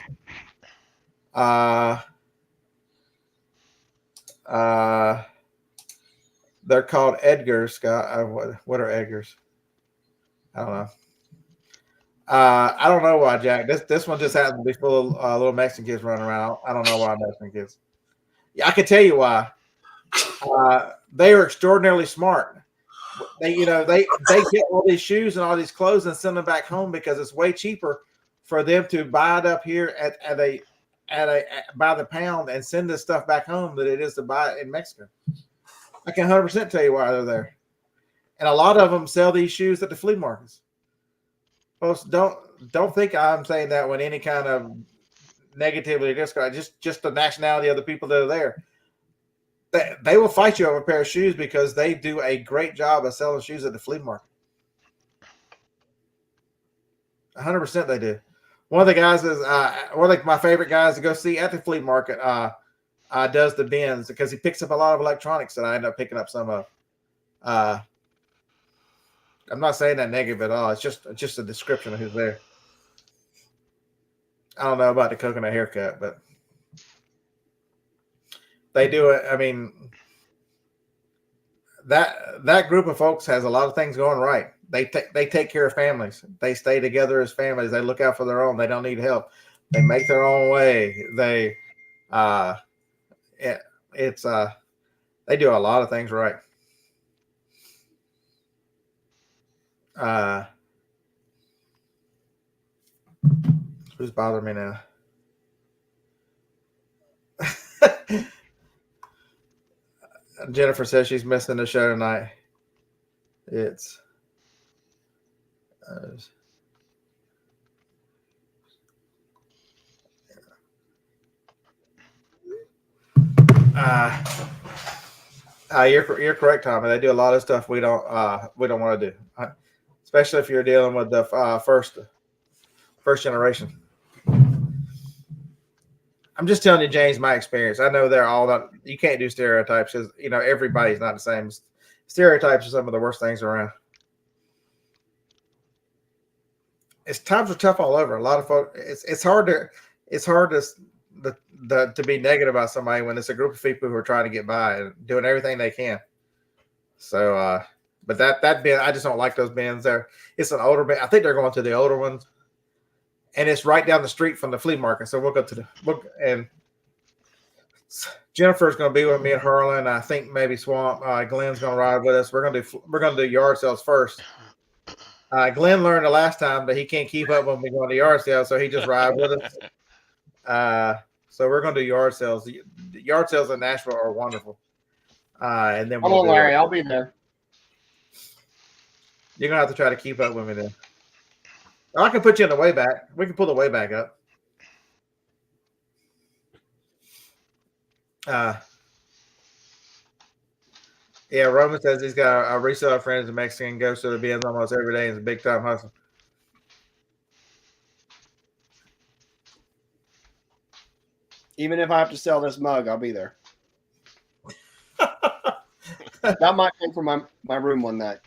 They're called Edgar's. Scott, what are Edgar's? I don't know. I don't know why, Jack. This one just happens to be full of little Mexican kids running around. I don't know why Mexican kids. Yeah, I can tell you why. They are extraordinarily smart. They get all these shoes and all these clothes and send them back home because it's way cheaper for them to buy it up here by the pound and send this stuff back home than it is to buy it in Mexico. I can 100% tell you why they're there. And a lot of them sell these shoes at the flea markets. Folks, don't think I'm saying that with any kind of negativity or discard. Just the nationality of the people that are there. They will fight you over a pair of shoes because they do a great job of selling shoes at the flea market. 100% they do. One of the guys is one of my favorite guys to go see at the flea market does the bins because he picks up a lot of electronics that I end up picking up some of. I'm not saying that negative at all. It's just a description of who's there. I don't know about the coconut haircut, but they do it. I mean, that group of folks has a lot of things going right. They take care of families. They stay together as families. They look out for their own. They don't need help. They make their own way. They do a lot of things right. Who's bothering me now? Jennifer says she's missing the show tonight. It's you're correct, Tommy. They do a lot of stuff we don't want to do, especially if you're dealing with the first generation. I'm just telling you, James, my experience. I know they're all not. You can't do stereotypes because everybody's not the same. Stereotypes are some of the worst things around. Times are tough all over. A lot of folks. It's hard to be negative about somebody when it's a group of people who are trying to get by and doing everything they can. So, but that bin, I just don't like those bins there. It's an older bin. I think they're going to the older ones. And it's right down the street from the flea market. So we'll go to and Jennifer's going to be with me at Harlan. I think maybe Swamp. Glenn's going to ride with us. We're going to do yard sales first. Glenn learned the last time that he can't keep up when we go to yard sales, so he just ride with us. So we're going to do yard sales. The yard sales in Nashville are wonderful. And then Larry. I'll be there. You're going to have to try to keep up with me then. I can put you in the way back. We can pull the way back up. Yeah, Roman says he's got a reseller friend who's a Mexican, goes to the BNs almost every day, and it's a big time hustle. Even if I have to sell this mug, I'll be there. That might come from my room one night.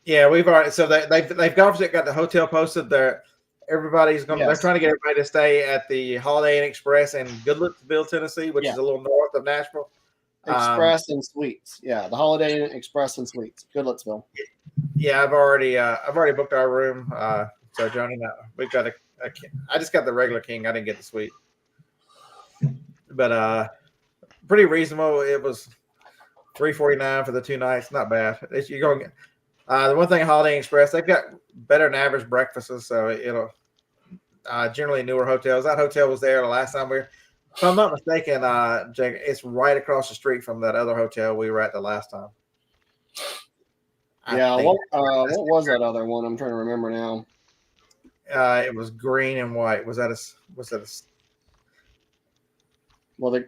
Yeah, we've already. So they've obviously got the hotel posted there. Everybody's going. Yes. They're trying to get everybody to stay at the Holiday Inn Express in Goodlettsville, Tennessee, which is a little north of Nashville. Express and Suites. Yeah, the Holiday Inn Express and Suites, Goodlettsville. Yeah, I've already booked our room. So Johnny, we've got I just got the regular king. I didn't get the suite, but pretty reasonable. It was $349 for the 2 nights. Not bad. You're going. The one thing at Holiday Inn Express, they've got better than average breakfasts, so it'll generally newer hotels. That hotel was there the last time we were. If I'm not mistaken, Jake, it's right across the street from that other hotel we were at the last time. Yeah, what was that other one? I'm trying to remember now. It was green and white. Was that a? Well, I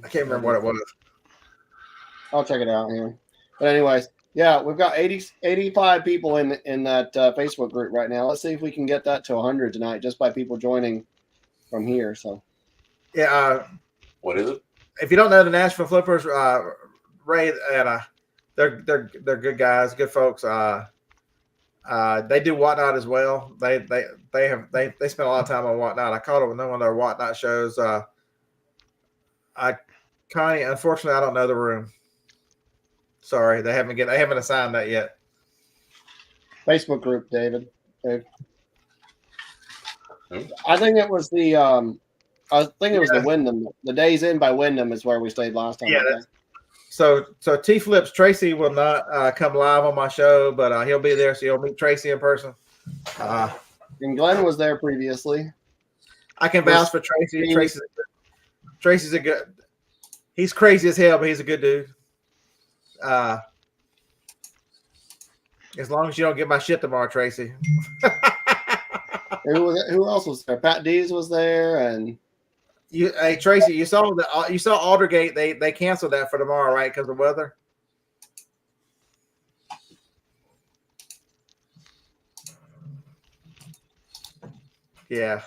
can't remember what it was. I'll check it out here. But anyways, yeah, we've got 85 people in that Facebook group right now. Let's see if we can get that to 100 tonight, just by people joining from here. So, yeah. What is it? If you don't know the Nashville Flippers, Ray, they're good guys, good folks. They do Whatnot as well. They spend a lot of time on Whatnot. I caught them on one of their Whatnot shows. Connie, unfortunately, I don't know the room. Sorry, they haven't assigned that yet. Facebook group, David. I think it was the the Wyndham. The Days Inn by Wyndham is where we stayed last time. Yeah. So T Flips Tracy will not come live on my show, but he'll be there, so you'll meet Tracy in person. And Glenn was there previously. I can vouch for Tracy. Tracy's a good. He's crazy as hell, but he's a good dude. As long as you don't get my shit tomorrow, Tracy. Who else was there? Pat Dees was there, and hey Tracy, you saw Aldergate. They canceled that for tomorrow, right? Because of weather. Yeah.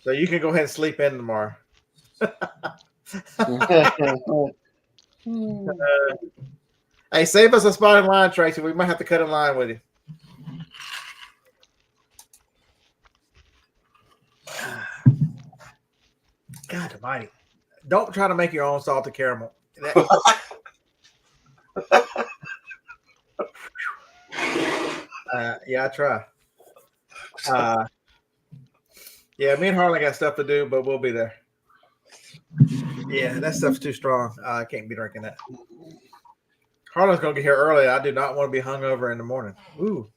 So you can go ahead and sleep in tomorrow. Hey, save us a spot in line, Tracy. We might have to cut in line with you. God almighty. Don't try to make your own salted caramel. Yeah, I try. Yeah, me and Harlan got stuff to do, but we'll be there. Yeah, that stuff's too strong. I can't be drinking that. Harlan's going to get here early. I do not want to be hungover in the morning. Ooh.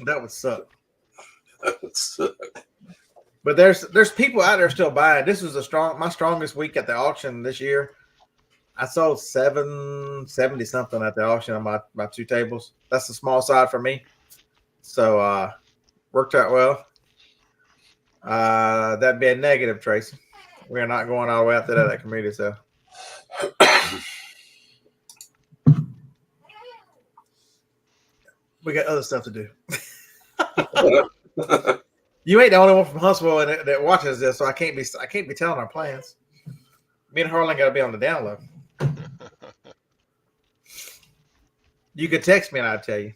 That would suck. But there's people out there still buying. This was my strongest week at the auction this year. I sold 770 something at the auction on my 2 tables. That's the small side for me. So worked out well. That'd be a negative, Tracy. We are not going all the way out to that community, so. We got other stuff to do. You ain't the only one from Huntsville that watches this, so I can't be telling our plans. Me and Harlan got to be on the down low. You could text me and I'd tell you.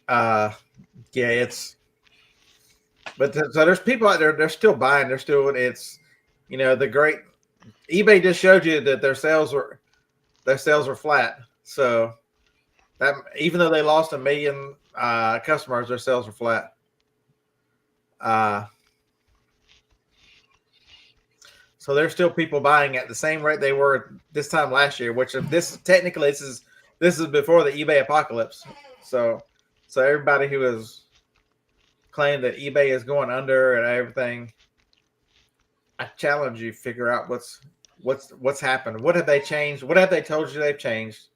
Yeah, it's. But so there's people out there. They're still buying. They're still. It's, the great. eBay just showed you that their sales were flat. So that even though they lost 1 million customers, their sales were flat. So there's still people buying at the same rate they were this time last year. Which this is before the eBay apocalypse. So everybody who is claiming that eBay is going under and everything, I challenge you to figure out what's happened. What have they changed? What have they told you they've changed?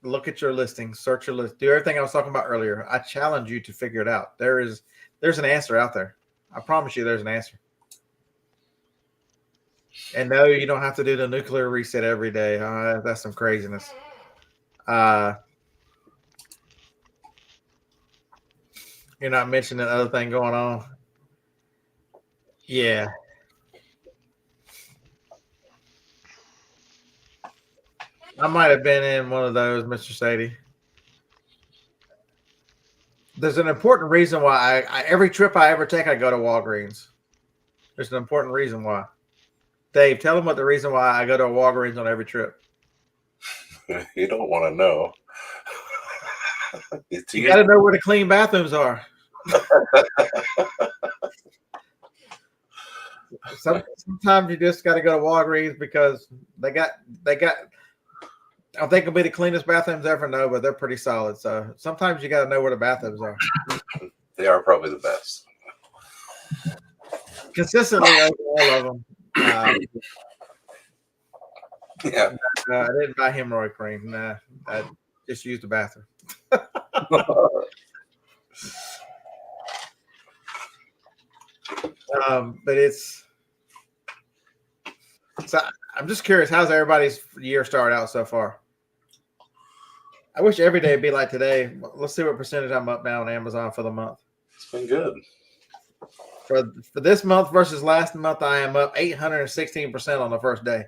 Look at your listings, search your list, do everything I was talking about earlier. I challenge you to figure it out. There's an answer out there. I promise you there's an answer. And no, you don't have to do the nuclear reset every day. That's some craziness. You're not mentioning the other thing going on. Yeah. I might have been in one of those, Mr. Sadie. There's an important reason why every trip I ever take, I go to Walgreens. There's an important reason why. Dave, tell them what the reason why I go to a Walgreens on every trip. You don't want to know. You got to know where the clean bathrooms are. Sometimes you just got to go to Walgreens because they got. I think it'll be the cleanest bathrooms ever. No, but they're pretty solid. So sometimes you got to know where the bathrooms are. They are probably the best. Consistently over all of them. Yeah. I didn't buy hemorrhoid cream. Nah, I just used the bathroom. But it's. So I'm just curious, how's everybody's year started out so far? I wish every day would be like today. Let's see what percentage I'm up now on Amazon for the month. It's been good. For this month versus last month, I am up 816% on the first day.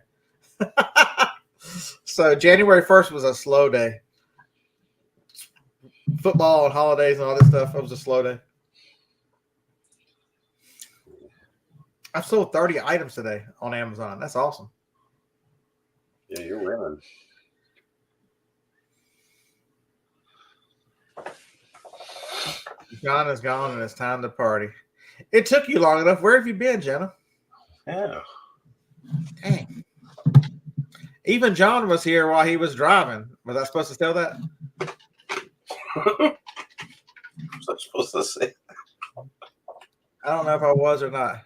So January 1st was a slow day. Football and holidays and all this stuff, it was a slow day. I've sold 30 items today on Amazon. That's awesome. Yeah, you're winning. John is gone and it's time to party. It took you long enough. Where have you been, Jenna? Yeah. Dang. Even John was here while he was driving. Was I supposed to tell that? Was I supposed to say? I don't know if I was or not.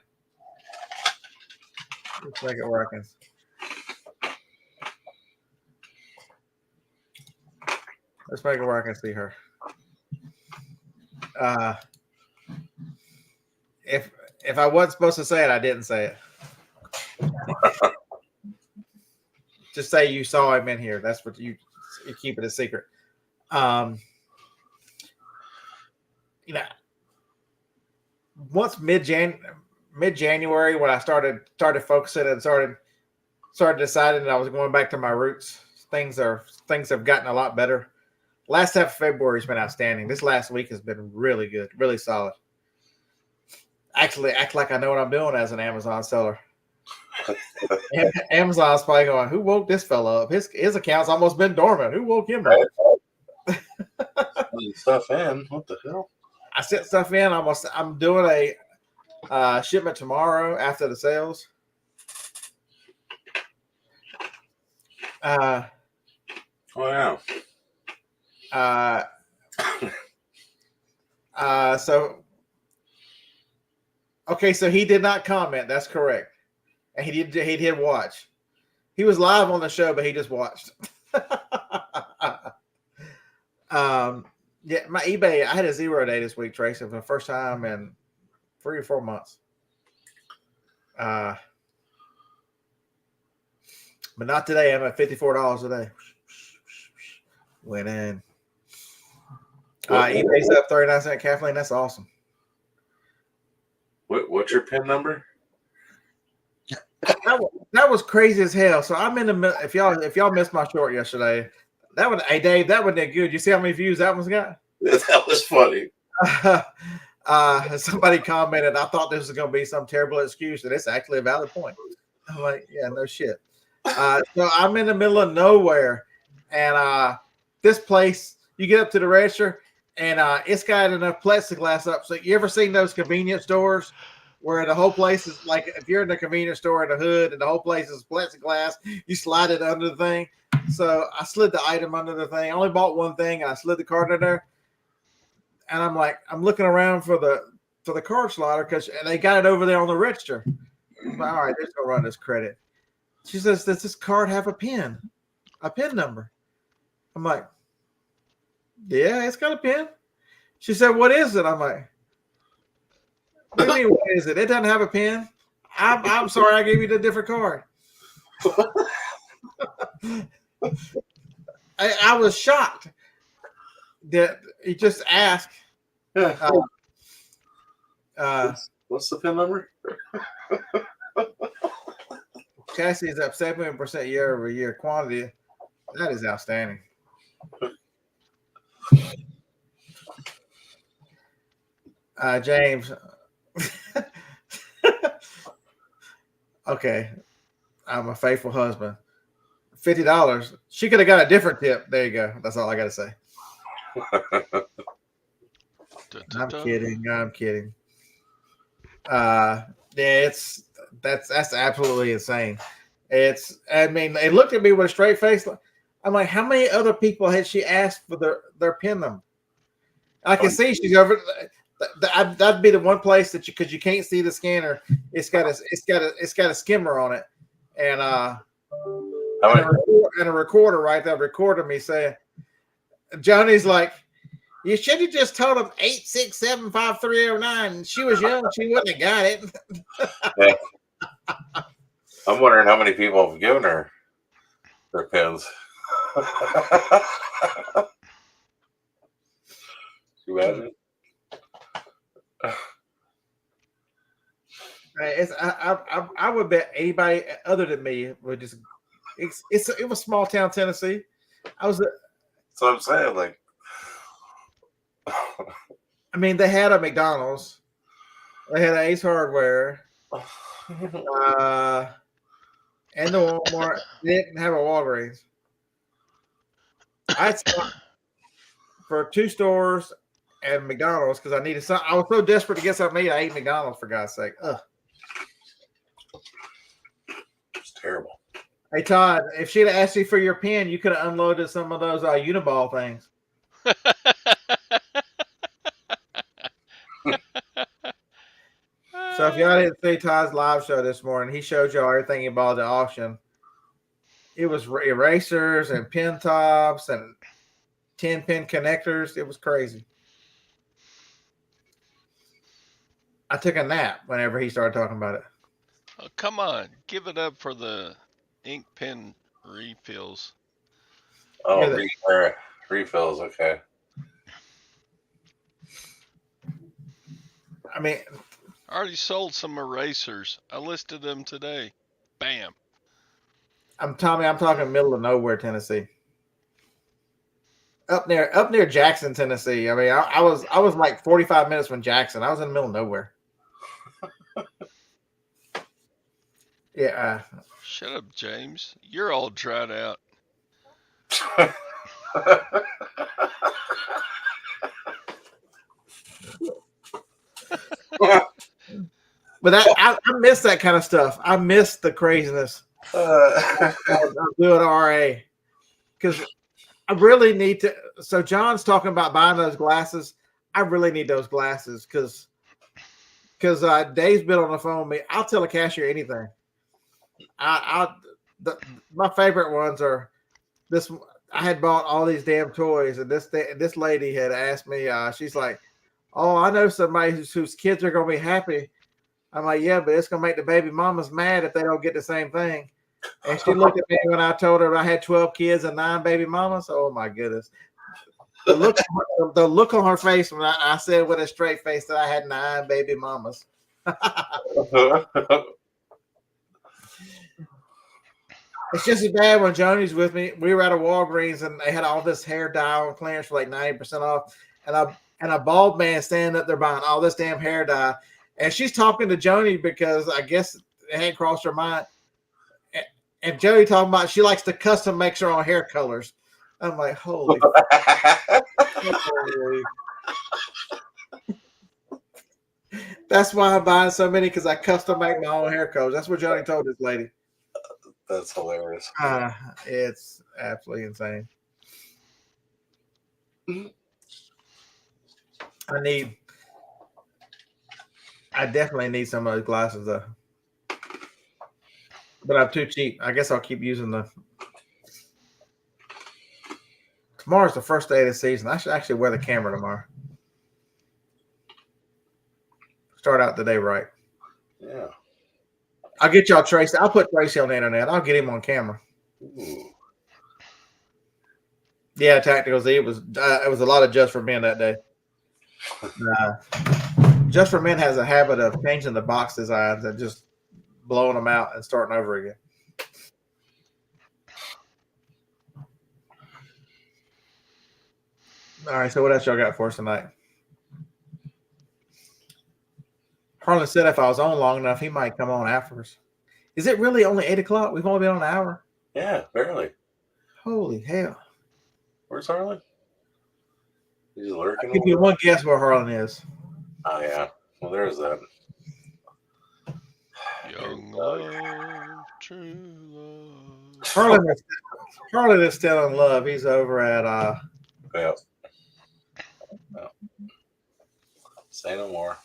Let's make it working. Let's make it work and see her. If I wasn't supposed to say it, I didn't say it. Just say you saw him in here. That's what you keep it a secret. You know, once mid January when I started focusing and started deciding that I was going back to my roots, things have gotten a lot better. Last half of February has been outstanding. This last week has been really good, really solid. Actually, act like I know what I'm doing as an Amazon seller. Amazon's probably going, who woke this fella up? His account's almost been dormant. Who woke him up? Stuff in. What the hell? I sent stuff in. I'm doing a shipment tomorrow after the sales. Oh yeah. So he did not comment. That's correct. And he did watch. He was live on the show, but he just watched. Yeah, my eBay, I had a 0 day this week, Tracy, for the first time in 3 or 4 months. But not today. I'm at $54 a day. Went in. eBay's up 39 cents, Kathleen. That's awesome. What's your PIN number? That was crazy as hell. So I'm in the middle. If y'all missed my short yesterday, hey Dave, that wasn't that good. You see how many views that one's got? That was funny. Somebody commented, I thought this was going to be some terrible excuse, and it's actually a valid point. I'm like, yeah, no shit. So I'm in the middle of nowhere, and this place, you get up to the register, and it's got enough plexiglass up. So you ever seen those convenience stores where the whole place is like, if you're in the convenience store in the hood and the whole place is plexiglass, you slide it under the thing. So I slid the item under the thing. I only bought one thing, and I slid the card in there. And I'm like, I'm looking around for the card slider and they got it over there on the register. I'm like, all right, they're just gonna run this credit. She says, does this card have a PIN number? I'm like, yeah, it's got a pen. She said, what is it? I'm like, what do you mean, what is it? It doesn't have a pen. I'm sorry, I gave you the different card. I was shocked that he just asked. What's the PIN number? Chassis is up 7% year over year. Quantity, that is outstanding. James. Okay, I'm a faithful husband. $50. She could have got a different tip. There you go. That's all I got to say. I'm kidding. I'm kidding. Yeah, that's absolutely insane. I mean, they looked at me with a straight face. I'm like, how many other people had she asked for their PIN number? I can see she's over. That'd be the one place that because you can't see the scanner. It's got a skimmer on it, and a recorder right there recording me saying, Johnny's like, you should have just told him 8675309. She was young, she wouldn't have got it. Yeah. I'm wondering how many people have given her their pins. You imagine? I would bet anybody other than me would just. It was small town Tennessee. That's what I'm saying. Like, I mean, they had a McDonald's, they had Ace Hardware, and the Walmart. They didn't have a Walgreens. I stopped for 2 stores and McDonald's because I needed something. I was so desperate to get something to eat. I ate McDonald's for God's sake. Ugh. it's terrible. Hey Todd, if she'd have asked you for your pen, you could have unloaded some of those Uniball things. So if y'all didn't see Todd's live show this morning, he showed y'all everything he bought at the auction. It was erasers and pen tops and 10-pin connectors. It was crazy. I took a nap whenever he started talking about it. Oh, come on. Give it up for the ink pen refills. Oh, refills. Okay. I mean, I already sold some erasers. I listed them today. Bam. I'm talking middle of nowhere, Tennessee. Up near Jackson, Tennessee. I mean, I was like 45 minutes from Jackson. I was in the middle of nowhere. Yeah. Shut up, James. You're all dried out. But I miss that kind of stuff. I miss the craziness of doing RA because I really need to. So John's talking about buying those glasses. I really need those glasses because Dave's been on the phone with me. I'll tell a cashier anything. My favorite ones are this. I had bought all these damn toys, and this lady had asked me. She's like, "Oh, I know somebody whose kids are gonna be happy." I'm like, "Yeah, but it's gonna make the baby mamas mad if they don't get the same thing." And she looked at me when I told her I had 12 kids and 9 baby mamas. Oh my goodness! The look on her face when I said with a straight face that I had 9 baby mamas. It's just as bad when Joni's with me. We were at a Walgreens and they had all this hair dye on clearance for like 90% off. And a bald man standing up there buying all this damn hair dye. And she's talking to Joni because I guess it hadn't crossed her mind. And Joni talking about she likes to custom make her own hair colors. I'm like, holy. That's why I'm buying so many because I custom make my own hair colors. That's what Joni told this lady. That's hilarious. It's absolutely insane. I definitely need some of those glasses though. But I'm too cheap. I guess I'll keep using Tomorrow's the first day of the season. I should actually wear the camera tomorrow. Start out the day right. Yeah. I'll get y'all Tracy. I'll put Tracy on the internet. I'll get him on camera. Ooh. Yeah, Tactical Z. It was a lot of Just for Men that day. Just for Men has a habit of changing the box designs and just blowing them out and starting over again. All right, so what else y'all got for us tonight? Harlan said if I was on long enough, he might come on afterwards. Is it really only 8 o'clock? We've only been on an hour. Yeah, barely. Holy hell. Where's Harlan? He's lurking. I'll give you one guess where Harlan is. Oh, yeah. Well, there's that. Young love, true love. Harlan is still in love. He's over at Yeah. Say no more.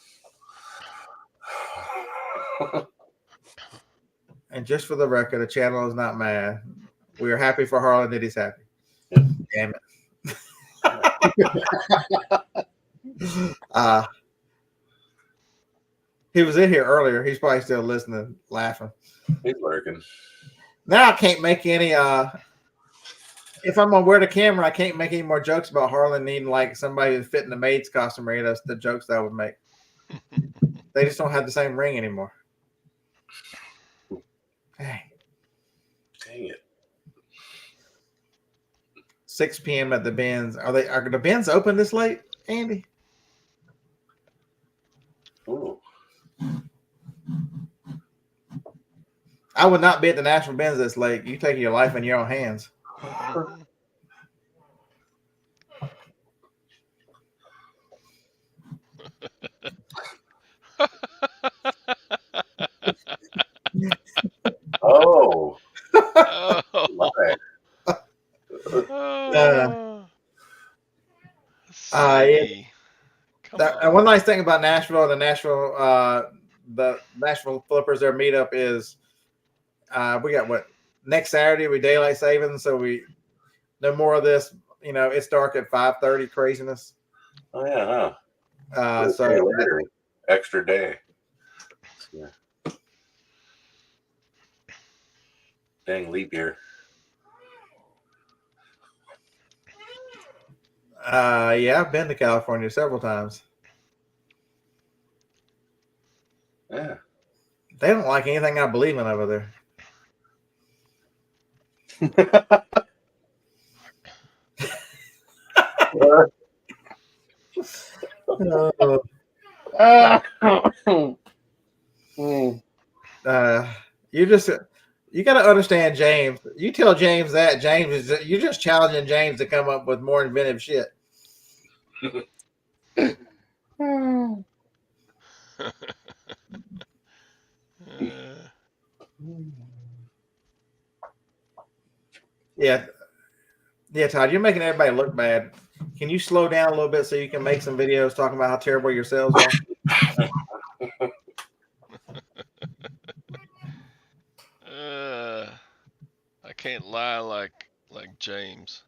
and just for the record, the channel is not mad. We are happy for Harlan that he's happy. Yep. Damn it. He was in here earlier. He's probably still listening, laughing. He's lurking. Now I can't make any if I'm gonna wear the camera, I can't make any more jokes about Harlan needing like somebody to fit in the maid's costume or any of the jokes that I would make. They just don't have the same ring anymore. Dang. Dang it. 6 p.m. at the Benz. Are the Benz open this late, Andy? Ooh. I would not be at the Nashville Benz this late. You taking your life in your own hands. Oh. Oh. My. See. Come on. One nice thing about Nashville, the Nashville Flippers, their meetup is we got what next Saturday we daylight savings, so we no more of this. You know, it's dark at 5:30 craziness. Oh, yeah, huh? So later, extra day. Yeah. Dang leap year. yeah, I've been to California several times. Yeah. They don't like anything I believe in over there. You got to understand James. You tell James that you're just challenging James to come up with more inventive shit. Yeah, Todd, you're making everybody look bad. Can you slow down a little bit so you can make some videos talking about how terrible your sales are? I can't lie like James.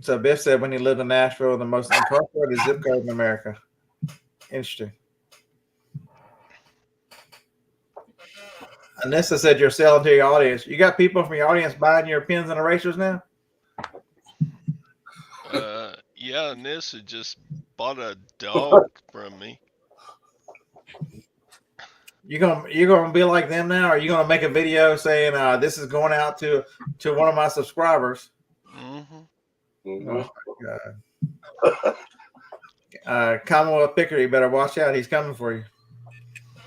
So Biff said when he lived in Nashville, the most incarcerated zip code in America. Interesting. Anissa said you're selling to your audience. You got people from your audience buying your pens and erasers now? Yeah, Anissa just bought a dog from me. You gonna be like them now? Or are you gonna make a video saying this is going out to one of my subscribers? Mm-hmm. Oh my God. Commonwealth Picker, you better watch out. He's coming for you.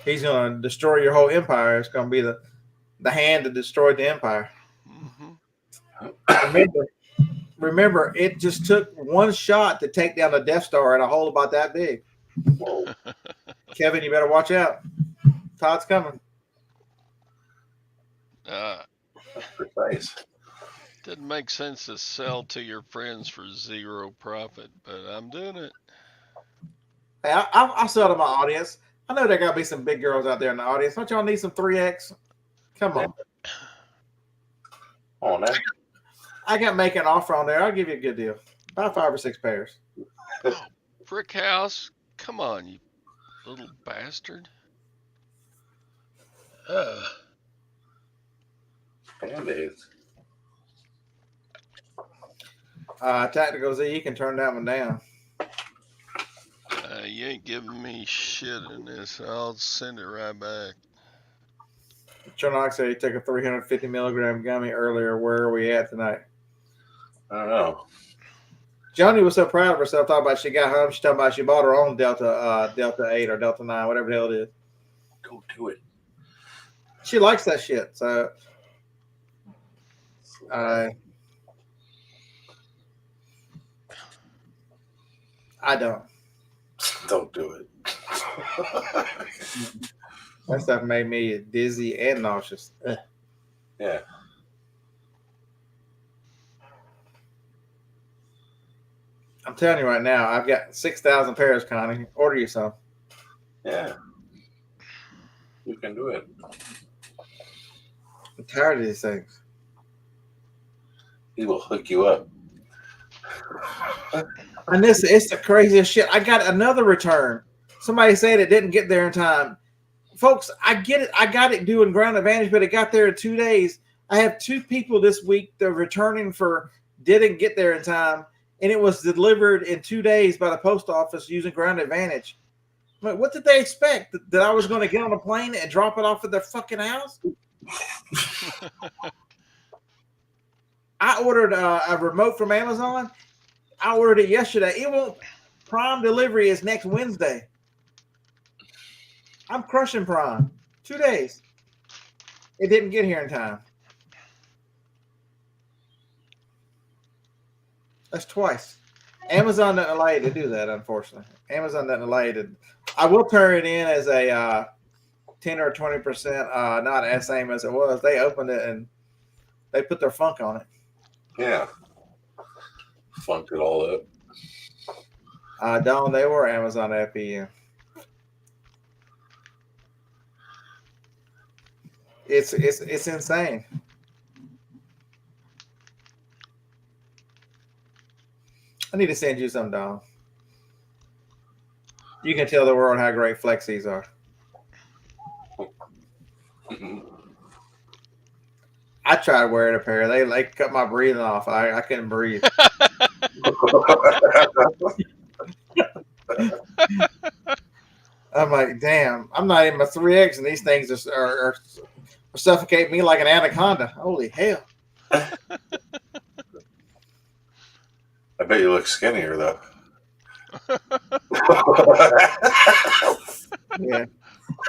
He's gonna destroy your whole empire. It's gonna be the hand that destroyed the empire. Mm-hmm. Remember, it just took one shot to take down the Death Star in a hole about that big. Kevin, you better watch out. Todd's coming. Precise. Didn't make sense to sell to your friends for zero profit, but I'm doing it. Hey, I'll sell to my audience. I know there got to be some big girls out there in the audience. Don't y'all need some 3X? Come on. Oh, man. I got make an offer on there. I'll give you a good deal. About 5 or 6 pairs. Oh, brick house. Come on, you little bastard. Band-Aids. Tactical Z, you can turn that one down. You ain't giving me shit in this. I'll send it right back. Chernock said he took a 350 milligram gummy earlier. Where are we at tonight? I don't know. Johnny was so proud of herself. Talking about she got home. She talking about she bought her own Delta 8 or Delta 9, whatever the hell it is. Go do it. She likes that shit. So, I don't. Don't do it. That stuff made me dizzy and nauseous. Ugh. Yeah. I'm telling you right now, I've got 6,000 pairs, Connie. Order you some. Yeah. You can do it. I'm tired of these things. He will hook you up. And it's the craziest shit. I got another return. Somebody said it didn't get there in time. Folks, I get it. I got it doing Ground Advantage, but it got there in 2 days. I have 2 people this week that are returning for didn't get there in time, and it was delivered in 2 days by the post office using Ground Advantage. I'm like, what did they expect? That I was going to get on a plane and drop it off at their fucking house? I ordered a remote from Amazon. I ordered it yesterday. It won't. Prime delivery is next Wednesday. I'm crushing Prime. 2 days. It didn't get here in time. That's twice. Amazon doesn't allow you to do that, unfortunately. Amazon doesn't allow you to. I will turn it in as a 10 or 20%, not as same as it was. They opened it and they put their funk on it. Yeah. Funked it all up. Don't they were Amazon FBM. It's insane. I need to send you some, Don. You can tell the world how great Flexies are. I tried wearing a pair. They cut my breathing off. I couldn't breathe. I'm like, damn, I'm not even a 3X, and these things are suffocating me like an anaconda. Holy hell. I bet you look skinnier, though. Yeah.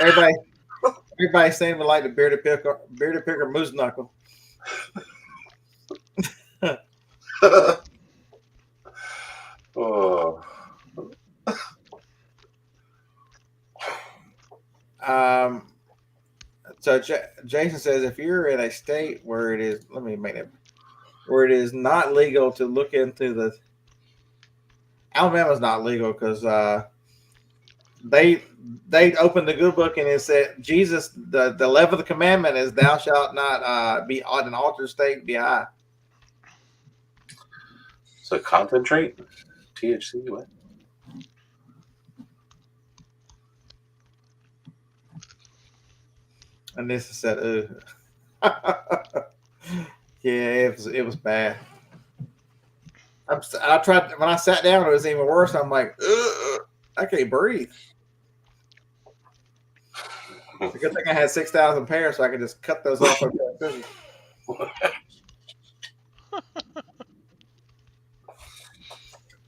Everybody's saying we like the bearded picker moose knuckle. Oh. So Jason says if you're in a state where it is, let me make it, where it is not legal to look into the, Alabama's not legal because they opened the good book and it said Jesus, the 11th commandment is thou shalt not be on an altered state be high. So concentrate? THC? What? And this said, ooh. Yeah, it was bad. I tried when I sat down, it was even worse. I'm like, ugh, I can't breathe. It's a good thing I had 6,000 pairs, so I could just cut those off.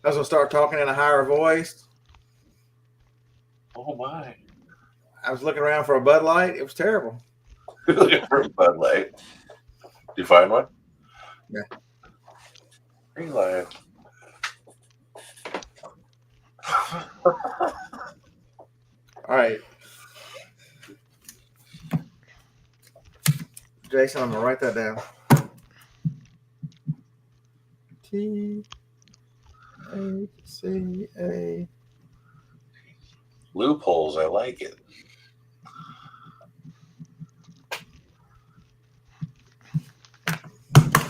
I was gonna start talking in a higher voice. Oh my! I was looking around for a Bud Light. It was terrible. Looking for a Bud Light. Did you find one? Yeah. Green light. All right, Jason, I'm gonna write that down. THCA. Loopholes. I like it.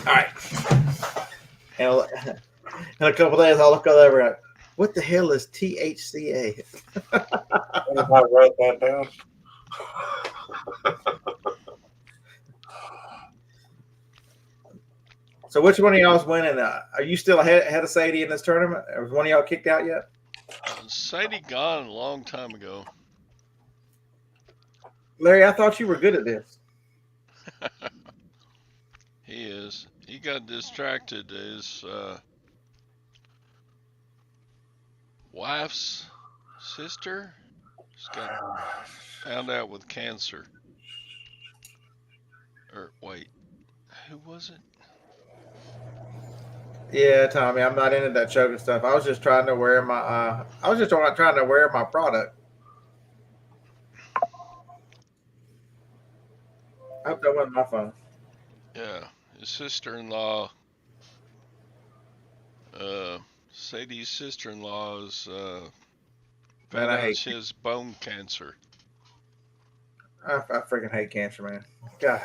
All right. And in a couple of days, I'll look over and what the hell is THCA? I wrote that down. So which one of y'all's winning? Are you still ahead of Sadie in this tournament? Or was one of y'all kicked out yet? Sadie gone a long time ago. Larry, I thought you were good at this. He is. He got distracted. His wife's sister just got found out with cancer. Or wait, who was it? Yeah, Tommy, I'm not into that choking stuff. I was just trying to wear my. I was just trying to wear my product. I hope that wasn't my phone. Yeah, his sister-in-law. Sadie's sister-in-law is Man, found I out hate. she has bone cancer. I freaking hate cancer, man. God.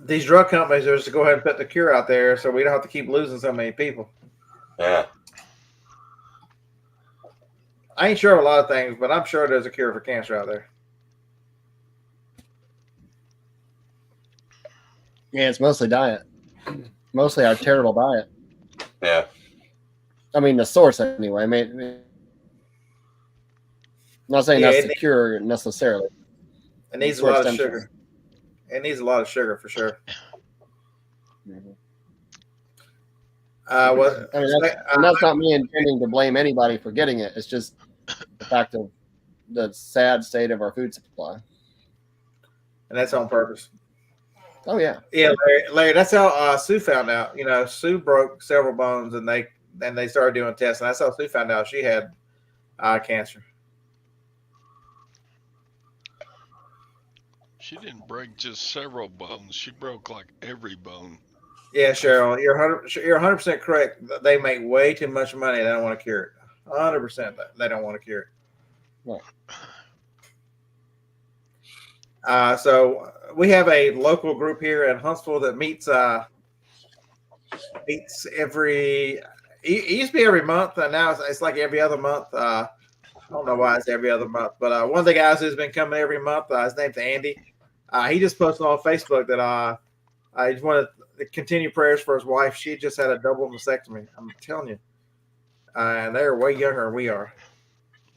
These drug companies are just to go ahead and put the cure out there so we don't have to keep losing so many people. Yeah. I ain't sure of a lot of things, but I'm sure there's a cure for cancer out there. Yeah, it's mostly diet. Mostly our terrible diet. Yeah. I mean, the source anyway. I mean, I'm not saying Yeah, that's the cure necessarily. It needs a Source lot of stem cells. sugar. It needs a lot of sugar for sure. Mhm. What? I mean, that's not me intending to blame anybody for getting it. It's just the fact of the sad state of our food supply. And that's on purpose. Oh yeah, Yeah, Larry, that's how Sue found out. You know, Sue broke several bones, and they started doing tests, and that's how Sue found out she had cancer. She didn't break just several bones. She broke like every bone. Yeah, Cheryl, you're 100% correct. They make way too much money. They don't want to cure it. 100%. They don't want to cure it. Right. So we have a local group here in Huntsville that meets every. It used to be every month, and now it's like every other month. I don't know why it's every other month, but one of the guys who's been coming every month, his name's Andy. He just posted on Facebook that I just want to continue prayers for his wife. She just had a double mastectomy. I'm telling you, and they're way younger than we are.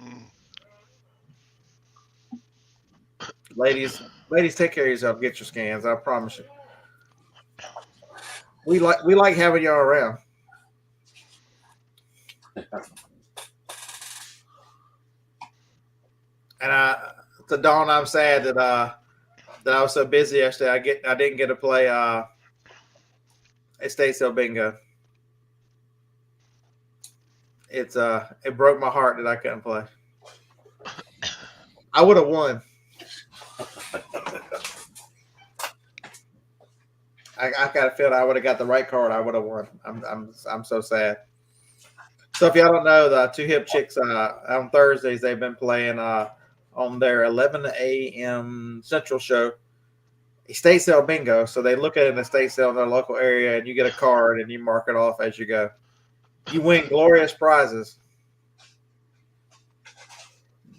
Mm. Ladies, take care of yourself. Get your scans. I promise you. We like having y'all around. And to Dawn, I'm sad that I was so busy yesterday. I didn't get to play estate sale bingo. It broke my heart that I couldn't play. I would have won. I got a feeling I would have got the right card. I would have won. I'm so sad. So if y'all don't know, the Two Hip Chicks on Thursdays they've been playing on their 11 a.m. Central show estate sale bingo. So they look at an estate sale in their local area, and you get a card and you mark it off as you go. You win glorious prizes.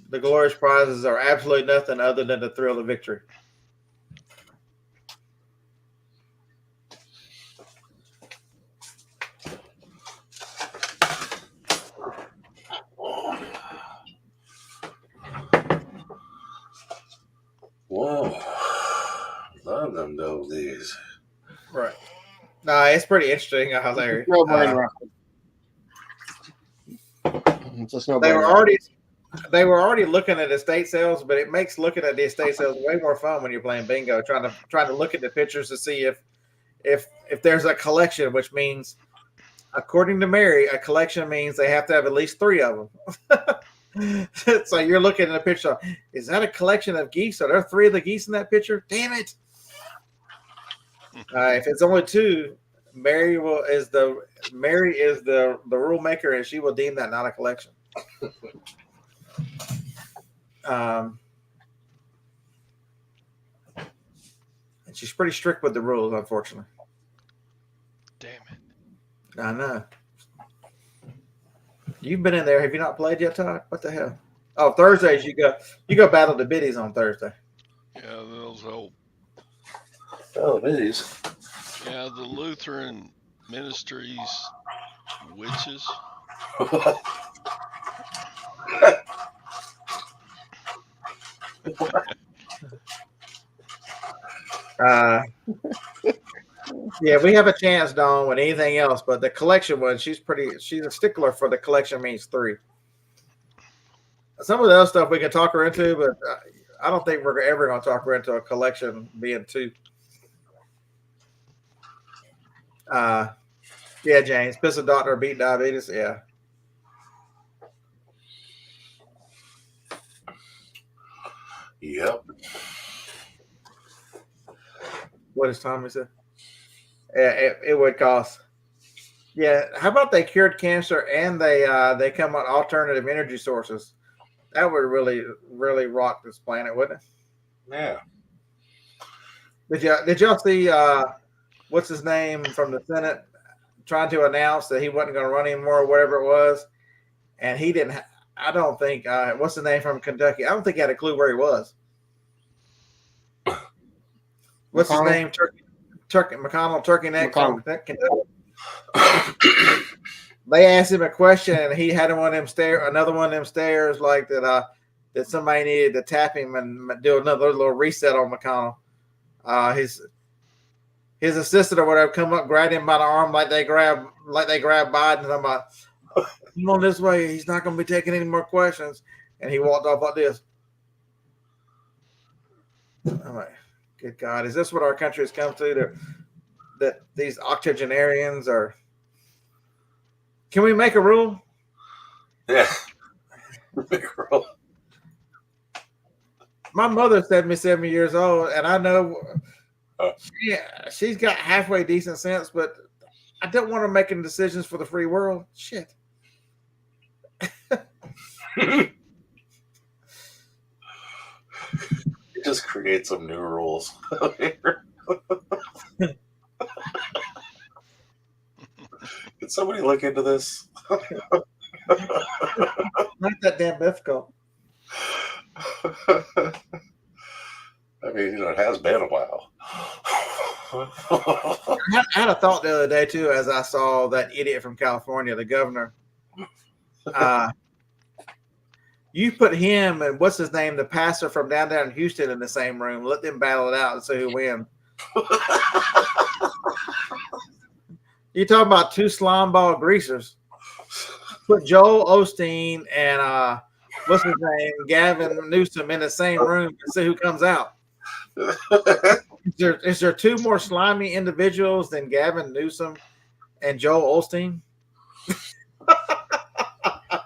The glorious prizes are absolutely nothing other than the thrill of victory. Whoa. Love them these. Right. Nah, it's pretty interesting, Larry. No brain rock. It's just no They brain were rock. already looking at estate sales, but it makes looking at the estate sales way more fun when you're playing bingo, trying to look at the pictures to see if there's a collection, which means, according to Mary, a collection means they have to have at least 3 of them. So you're looking at a picture. Is that a collection of geese? Are there 3 of the geese in that picture? Damn it! If it's only 2, Mary is the rule maker, and she will deem that not a collection. And she's pretty strict with the rules, unfortunately. Damn it. I know. You've been in there. Have you not played yet, Todd? What the hell? Oh, Thursdays you go battle the biddies on Thursday. Yeah, those old. Oh, it is. Yeah, the Lutheran Ministries witches. Yeah, we have a chance, Dawn, with anything else, but the collection one, she's a stickler for the collection means 3. Some of the other stuff we can talk her into, but I don't think we're ever going to talk her into a collection being 2. Yeah, James, piss a doctor, beat diabetes. Yeah. Yep. What does Tommy say? Yeah, it would cost. Yeah, how about they cured cancer and they come on alternative energy sources? That would really, really rock this planet, wouldn't it? Yeah. Did y'all see what's his name from the Senate trying to announce that he wasn't going to run anymore or whatever it was, and he didn't. I don't think what's the name from Kentucky? I don't think he had a clue where he was. What's his name? McConnell, Turkey Neck from Kentucky. They asked him a question, and he had another one of them stairs like that. That somebody needed to tap him and do another little reset on McConnell. His assistant or whatever come up, grab him by the arm like they grab Biden. And I'm like, come on this way. He's not going to be taking any more questions. And he walked off like this. I'm like, good God, is this what our country has come to? That these octogenarians are. Can we make a rule? Yeah. Make a rule. My mother said me 70 years old, and I know she's got halfway decent sense, but I don't want her making decisions for the free world. Shit. Just create some new rules. Can somebody look into this? Not that damn difficult. I mean, it has been a while. I had a thought the other day, too, as I saw that idiot from California, the governor. You put him and what's his name, the pastor from down in Houston in the same room. Let them battle it out and see who wins. You're talking about 2 slime ball greasers. Put Joel Osteen and what's his name, Gavin Newsom in the same room and see who comes out. Is there 2 more slimy individuals than Gavin Newsom and Joel Osteen?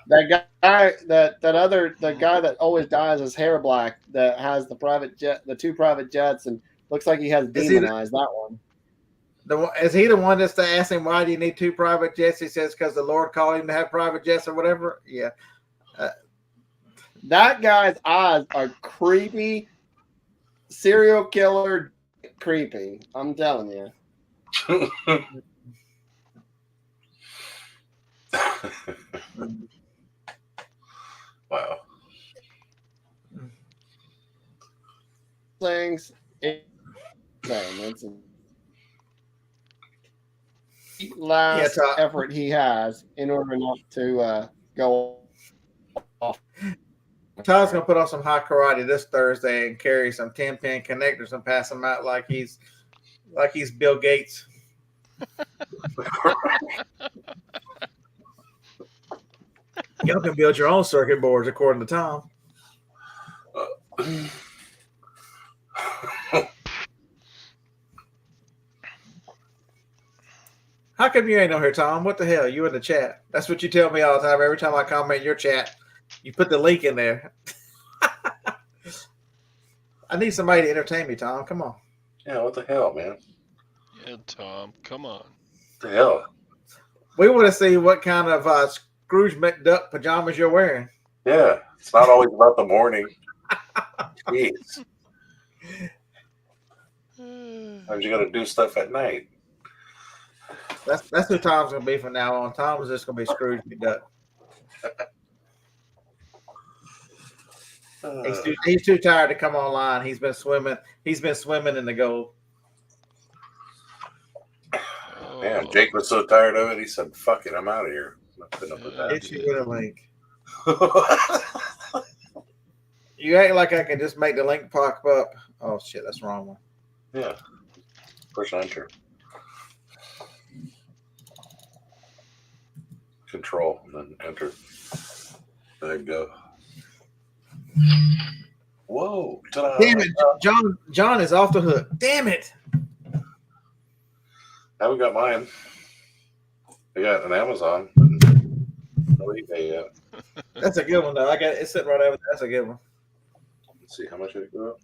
That guy, the guy that always dyes his hair black, that has the 2 private jets, and looks like he has demon eyes. That one. Is he the one that's asking why do you need 2 private jets? He says because the Lord called him to have private jets or whatever. Yeah. That guy's eyes are creepy, serial killer creepy. I'm telling you. Wow. Things. Last effort he has in order not to go off. Todd's gonna put on some hot karate this Thursday and carry some 10-pin connectors and pass them out like he's Bill Gates. Y'all can build your own circuit boards according to Tom. How come you ain't on here, Tom? What the hell? You in the chat. That's what you tell me all the time. Every time I comment in your chat, you put the link in there. I need somebody to entertain me, Tom. Come on. Yeah, what the hell, man? Yeah, Tom, come on. What the hell? We want to see what kind of Scrooge McDuck pajamas you're wearing. Yeah, it's not always about the morning. Jeez. Sometimes you got to do stuff at night. That's who Tom's gonna be from now on. Tom's just gonna be Scrooge McDuck. He's too tired to come online. He's been swimming. He's been swimming in the gold. Man, Jake was so tired of it. He said, "Fuck it, I'm out of here." I'm not putting up with that. Hit you with a link. You act like I can just make the link pop up. Oh shit, that's the wrong one. Yeah. Push enter. Control and then enter. There you go. Whoa! Ta-da. Damn it, John is off the hook. Damn it! Now we got mine. I got an Amazon. No eBay yet. That's a good one though. I got it's sitting right over there. That's a good one. Let's see how much did it go up.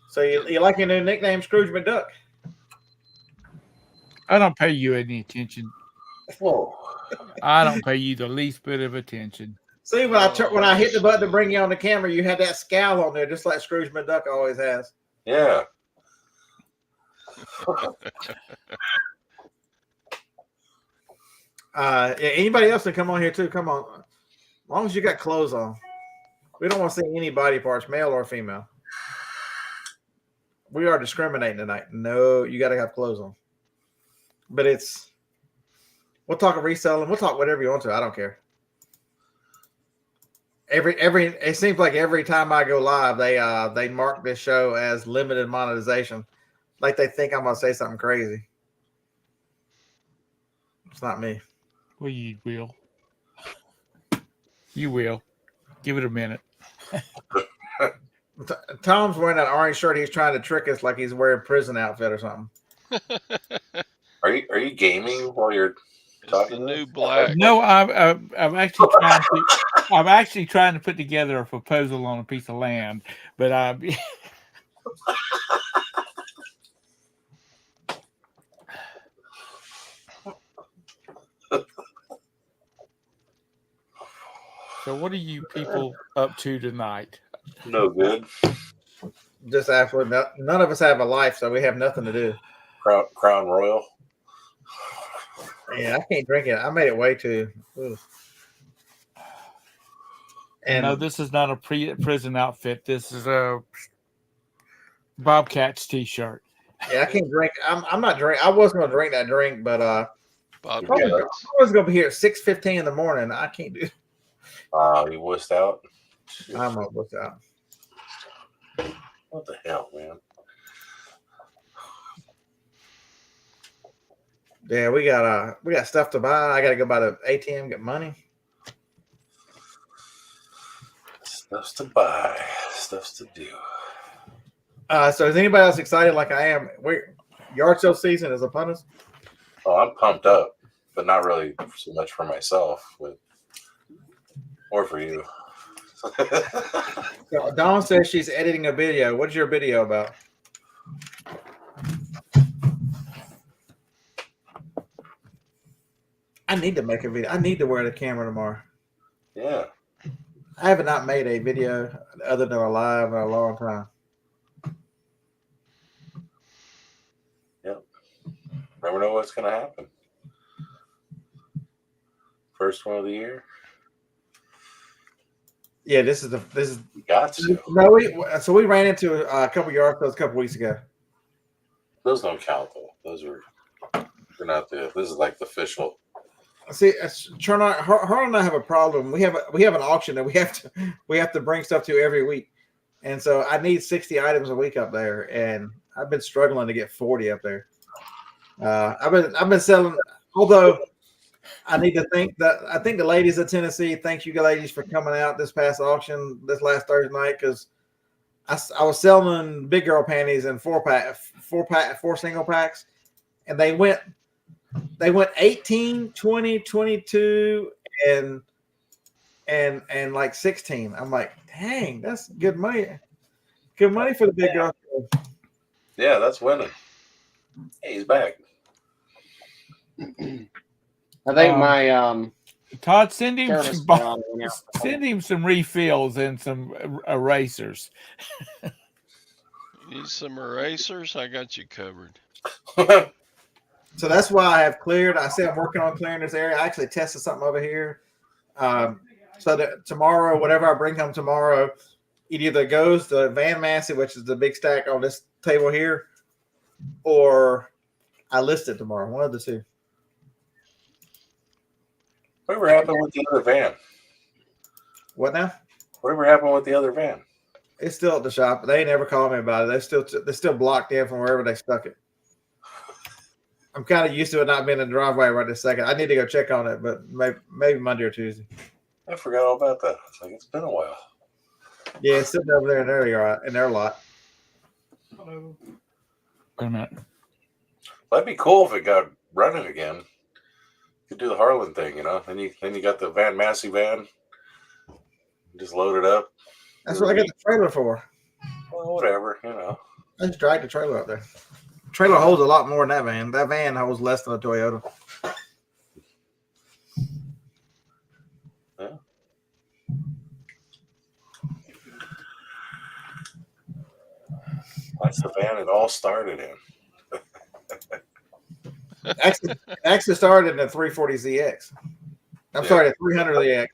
So you like your new nickname, Scrooge McDuck? I don't pay you any attention. Whoa! I don't pay you the least bit of attention. See, when I hit the button to bring you on the camera, you had that scowl on there, just like Scrooge McDuck always has. Yeah. Yeah, anybody else can come on here too. Come on, as long as you got clothes on. We don't want to see any body parts, male or female. We are discriminating tonight. No, you got to have clothes on. But we'll talk reselling. We'll talk whatever you want to. I don't care. It seems like every time I go live, they mark this show as limited monetization, like they think I'm gonna say something crazy. It's not me. Well, you will. You will. Give it a minute. Tom's wearing that orange shirt. He's trying to trick us like he's wearing a prison outfit or something. Are you gaming while you're talking? The new black. No, I'm actually trying to. I'm actually trying to put together a proposal on a piece of land, but So what are you people up to tonight? No good. Just absolutely none of us have a life, so we have nothing to do. Crown Royal. Yeah, I can't drink it. I made it way too. Ugh. And No, this is not a prison outfit. This is a Bobcats t-shirt. yeah, I can't drink. I'm not drink. I was going to drink that drink, but I Bobcats. was going to be here at 6:15 in the morning. I can't do. You wussed out. I'm up with that. What the hell, man? Yeah, we got stuff to buy. I got to go by the ATM, get money. Stuffs to buy, stuffs to do. So is anybody else excited like I am? Yard sale season is upon us. Oh, I'm pumped up, but not really so much for myself, but more for you. So Dawn says she's editing a video. What's your video about? I need to make a video. I need to wear the camera tomorrow. Yeah. I have not made a video other than a live in a long time. Yep. Never know what's going to happen. First one of the year. Yeah, this is You got to. no. We ran into a couple yard sales a couple weeks ago. Those don't count though. They're not this is like the official. See, her and I have a problem. We have an auction that we have to bring stuff to every week, and so I need 60 items a week up there, and I've been struggling to get 40 up there. I've been selling, although I need to think the ladies of Tennessee, thank you ladies for coming out this past auction this last Thursday night, because I was selling big girl panties in four single packs, and they went 18, 20, 22, and like 16. I'm like, dang, that's good money. Good money for the big girl. Yeah, that's winning. Hey, he's back. I think my Todd, send him service some, bond went out. send him some refills and some erasers. Need some erasers? I got you covered. So that's why I have cleared. I said I'm working on clearing this area. I actually tested something over here. So that tomorrow, whatever I bring home tomorrow, it either goes to Van Massey, which is the big stack on this table here, or I list it tomorrow. One of the two. Whatever happened with the other van? What now? Whatever happened with the other van? It's still at the shop. They ain't never called me about it. They're still blocked in from wherever they stuck it. I'm kind of used to it not being in the driveway right this second. I need to go check on it, but maybe Monday or Tuesday. I forgot all about that. It's like it's been a while. Yeah, it's sitting over there in their lot. Wait a minute. That'd be cool if it got running again. You could do the Harlan thing, you know. Then you got the Van Massey van. Just load it up. That's what I got the trailer for. Well, whatever, you know. I just dragged the trailer up there. Trailer holds a lot more than that van. That van holds less than a Toyota. Yeah. That's the van it all started in. Actually started in a 340ZX. I'm sorry, the 300ZX.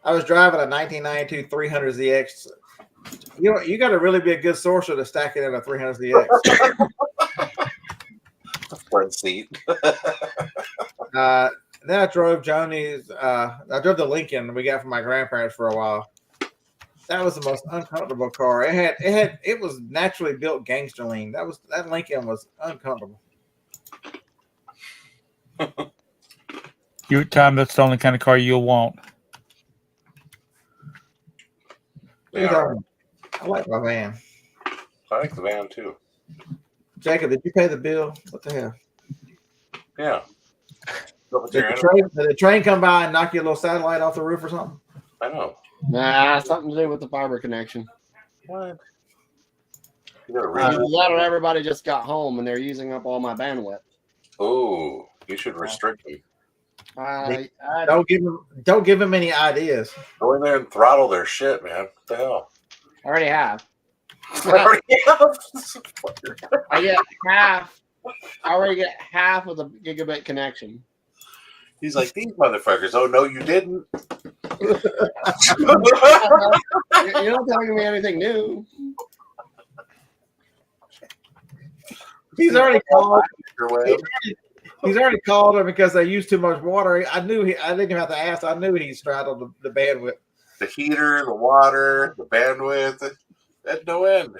I was driving a 1992 300ZX. You got to really be a good sourcer to stack it in a 300ZX. Front seat. Then I drove Joni's. I drove the Lincoln we got from my grandparents for a while. That was the most uncomfortable car. It was naturally built gangster lean. That Lincoln was uncomfortable. Tom, that's the only kind of car you'll want. Yeah, I like my van. I like the van too. Jacob, did you pay the bill? What the hell? Yeah. Did the train come by and knock your little satellite off the roof or something? I know. Nah, something to do with the fiber connection. What? You gotta Either read that or everybody just got home and they're using up all my bandwidth. Oh, you should restrict them. Don't give them any ideas. Go in there and throttle their shit, man. What the hell? I already have. I already have. I get half. I already get half of the gigabit connection. He's like, these motherfuckers. Oh, no, you didn't. You're not telling me anything new. He's already called. He's already called her because they used too much water. I didn't even have to ask. I knew he straddled the bandwidth. The heater, the water, the bandwidth. At no end.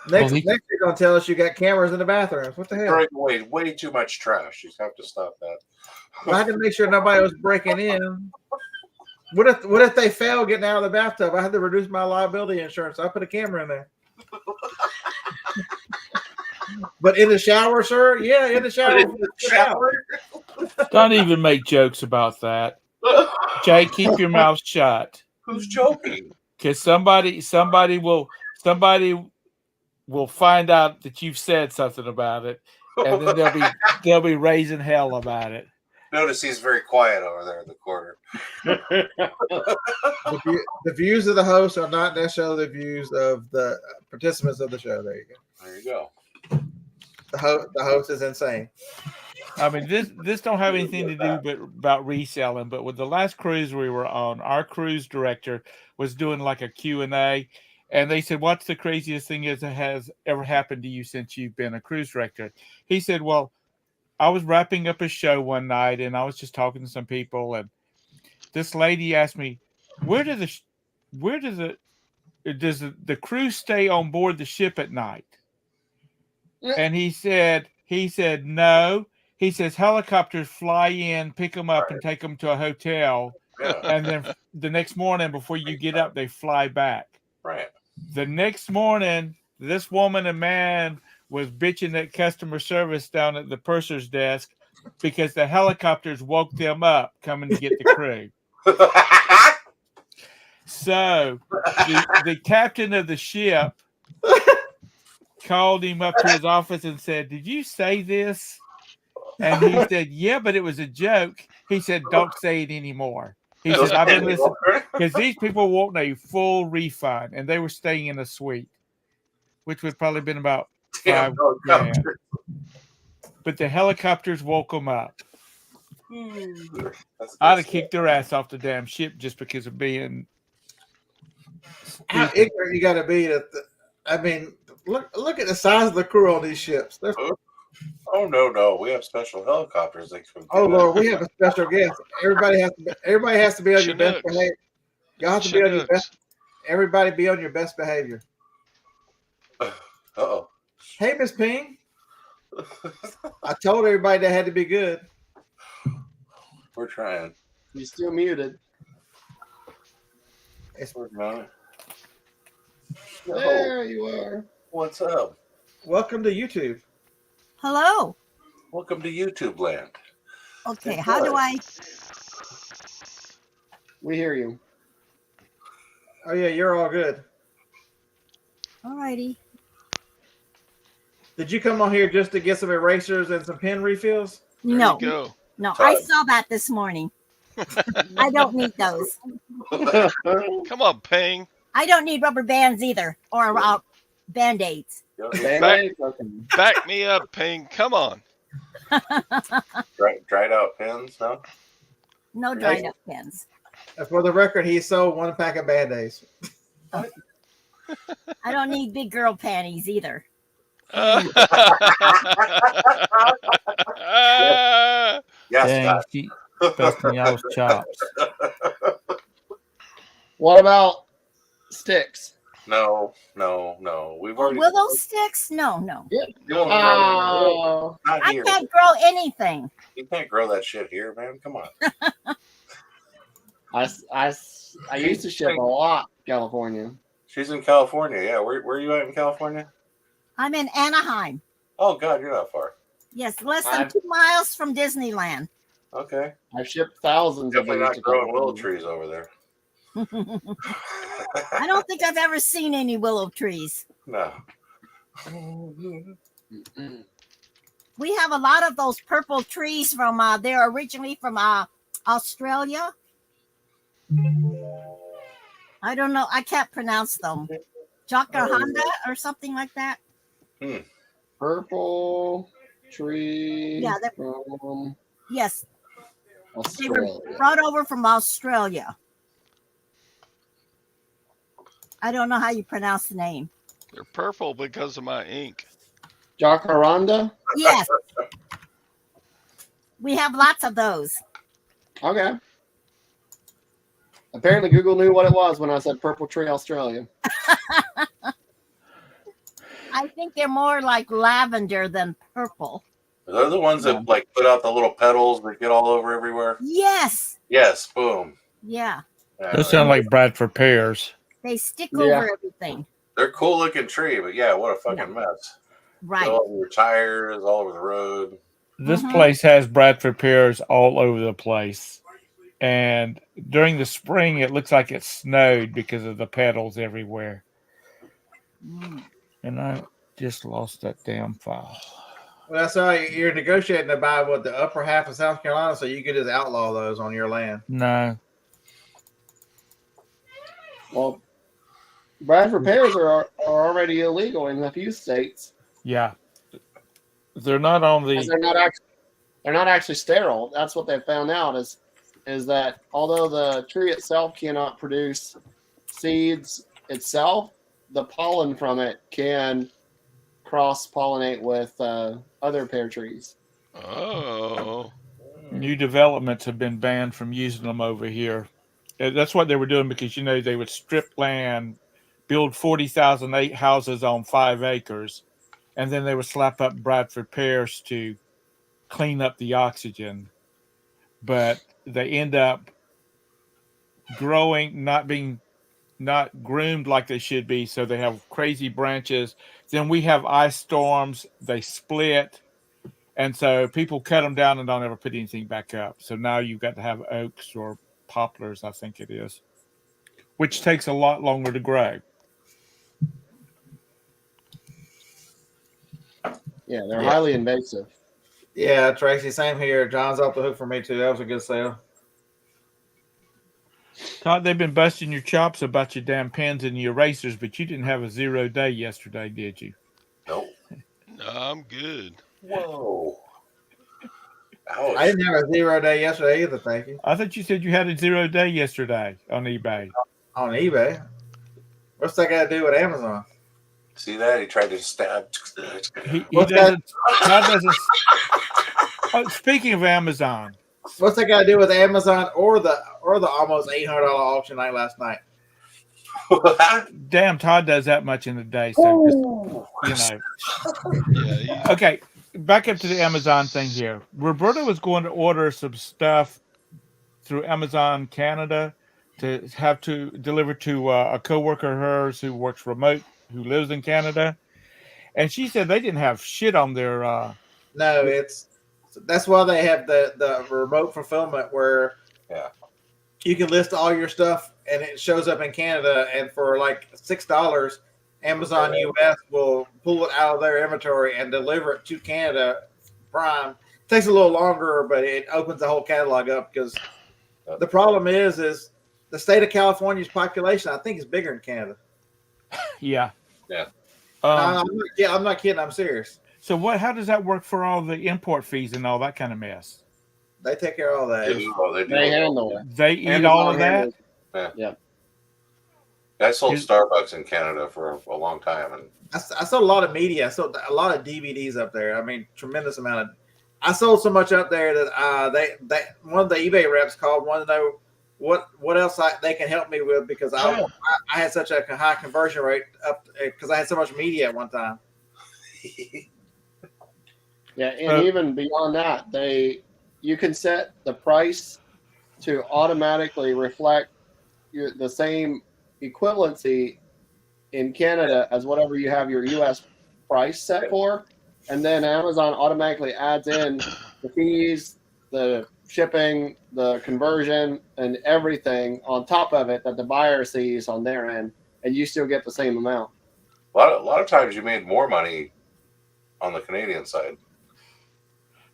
Next, you're gonna tell us you got cameras in the bathrooms. What the hell? Throwing away way too much trash. You have to stop that. Well, I had to make sure nobody was breaking in. What if they fail getting out of the bathtub? I had to reduce my liability insurance. So I put a camera in there. But in the shower, sir? Yeah, in the shower. Don't even make jokes about that. Jay, keep your mouth shut. Who's joking? Because somebody will find out that you've said something about it, and then they'll be raising hell about it. Notice he's very quiet over there in the corner. The views of the host are not necessarily the views of the participants of the show. There you go. There you go. The host is insane. I mean, this don't have anything to do about reselling, but with the last cruise we were on, our cruise director was doing like a Q&A, and they said, what's the craziest thing that has ever happened to you since you've been a cruise director? He said, well, I was wrapping up a show one night, and I was just talking to some people, and this lady asked me, does the crew stay on board the ship at night? And he said, no. He says helicopters fly in, pick them up, and take them to a hotel. Yeah. And then the next morning, before you get up, they fly back. Right. The next morning, this woman and man was bitching at customer service down at the purser's desk because the helicopters woke them up coming to get the crew. So the captain of the ship called him up to his office and said, did you say this? And he said, yeah, but it was a joke. He said, don't say it anymore. He said, I've been listening because these people want a full refund, and they were staying in a suite, which would probably been about Damn $5,000. helicopter. But the helicopters woke them up. That's I'd good have kicked their ass off the damn ship just because of being How stupid. ignorant you got to be I mean, look at the size of the crew on these ships. stuff. Oh no, we have special helicopters that can Oh do Lord, we have a special guest. Everybody has to be on your best Chinooks. behavior. You have to be on your best. Chinooks. Everybody be on your best behavior. that. Uh-oh. Hey, Miss Ping. I told everybody they had to be good. We're trying. You're still muted. It's, Working on it. There you are. What's up? welcome to YouTube. Hello. Welcome to YouTube land. Okay, Good how do boy. I? We hear you. Oh yeah, you're all good. Alrighty. Did you come on here just to get some erasers and some pen refills? There No, you go. no, Todd. I saw that this morning. I don't need those. Come on, Ping. I don't need rubber bands either, or band-aids. Band-Aids? Okay. Back me up, Ping. Come on. Dried out pins, no? No dried up pens. For the record, he sold 1 pack of Band-Aids. I don't need big girl panties either. Yes, Dang, Scott. she busting y'all's chops. What about sticks? No. We've already. Willow sticks? No. You won't grow- Oh, not I here. can't grow anything. You can't grow that shit here, man. Come on. I used to ship a lot, California. She's in California. Yeah, where are you at in California? I'm in Anaheim. Oh God, you're not far. Yes, less than I've- 2 miles from Disneyland. Okay. I've shipped thousands Definitely of not these to growing willow California. trees over there. I don't think I've ever seen any willow trees. No. Mm-mm. We have a lot of those purple trees from they're originally from Australia. I don't know. I can't pronounce them. Jacaranda or something like that. Purple tree Yeah, they're- from Yes, they were Australia. brought over from Australia. I don't know how you pronounce the name. They're purple because of my ink. Jacaranda? Yes. We have lots of those. Okay. Apparently Google knew what it was when I said purple tree Australia. I think they're more like lavender than purple. They're the ones that like put out the little petals that get all over everywhere. Yes. Yes, boom. Yeah. Yeah, Those sound like Bradford pears. They stick Yeah. over everything. they're a cool looking tree, but yeah, what a fucking mess. Right. All over your tires, all over the road. This Mhm. place has Bradford pears all over the place. And during the spring, it looks like it snowed because of the petals everywhere. Mm. And I just lost that damn file. Well, that's all you're negotiating to buy what the upper half of South Carolina, so you could just outlaw those on your land. No. Well, Bradford pears are already illegal in a few states. Yeah. They're not on 'Cause the. they're not actually sterile. That's what they found out is that although the tree itself cannot produce seeds itself, the pollen from it can cross-pollinate with other pear trees. Oh. New developments have been banned from using them over here. That's what they were doing because, they would strip land, build 40,000 houses on 5 acres, and then they would slap up Bradford pears to clean up the oxygen. But they end up growing, not groomed like they should be, so they have crazy branches. Then we have ice storms, they split, and so people cut them down and don't ever put anything back up. So now you've got to have oaks or poplars, I think it is, which takes a lot longer to grow. Yeah, they're highly invasive. Yeah, Tracy, same here. John's off the hook for me too. That was a good sale. Todd, they've been busting your chops about your damn pens and your erasers, but you didn't have a 0 day yesterday, did you? Nope. No, I'm good. Whoa. I Ouch. didn't have a 0 day yesterday either. Thank you. I thought you said you had a 0 day yesterday on eBay. On eBay. What's that got to do with Amazon? See that? He tried to stab. He What's doesn't. Todd doesn't. Oh, speaking of Amazon, What's that got to do with Amazon or the almost $800 auction night last night? damn, Todd does that much in a day. So just, Yeah, Okay, back up to the Amazon thing here. Roberta was going to order some stuff through Amazon Canada to have to deliver to a coworker of hers who works remote, who lives in Canada, and she said they didn't have shit on their. No, that's why they have the remote fulfillment where you can list all your stuff and it shows up in Canada, and for like $6, Amazon US will pull it out of their inventory and deliver it to Canada Prime. It takes a little longer, but it opens the whole catalog up because the problem is the state of California's population, I think, is bigger than Canada. Yeah. I'm not kidding. I'm serious. So what? How does that work for all the import fees and all that kind of mess? They take care of all that. They handle it. They eat all of that. Yeah. I sold Starbucks in Canada for a long time, and I sold a lot of media. I sold a lot of DVDs up there. I mean, tremendous amount of. I sold so much up there that they one of the eBay reps called, wanted to know what else they can help me with, because I had such a high conversion rate up because I had so much media at one time. Yeah, and even beyond that, you can set the price to automatically reflect the same equivalency in Canada as whatever you have your U.S. price set for, and then Amazon automatically adds in the fees, the shipping, the conversion, and everything on top of it that the buyer sees on their end, and you still get the same amount. a lot of times you made more money on the Canadian side.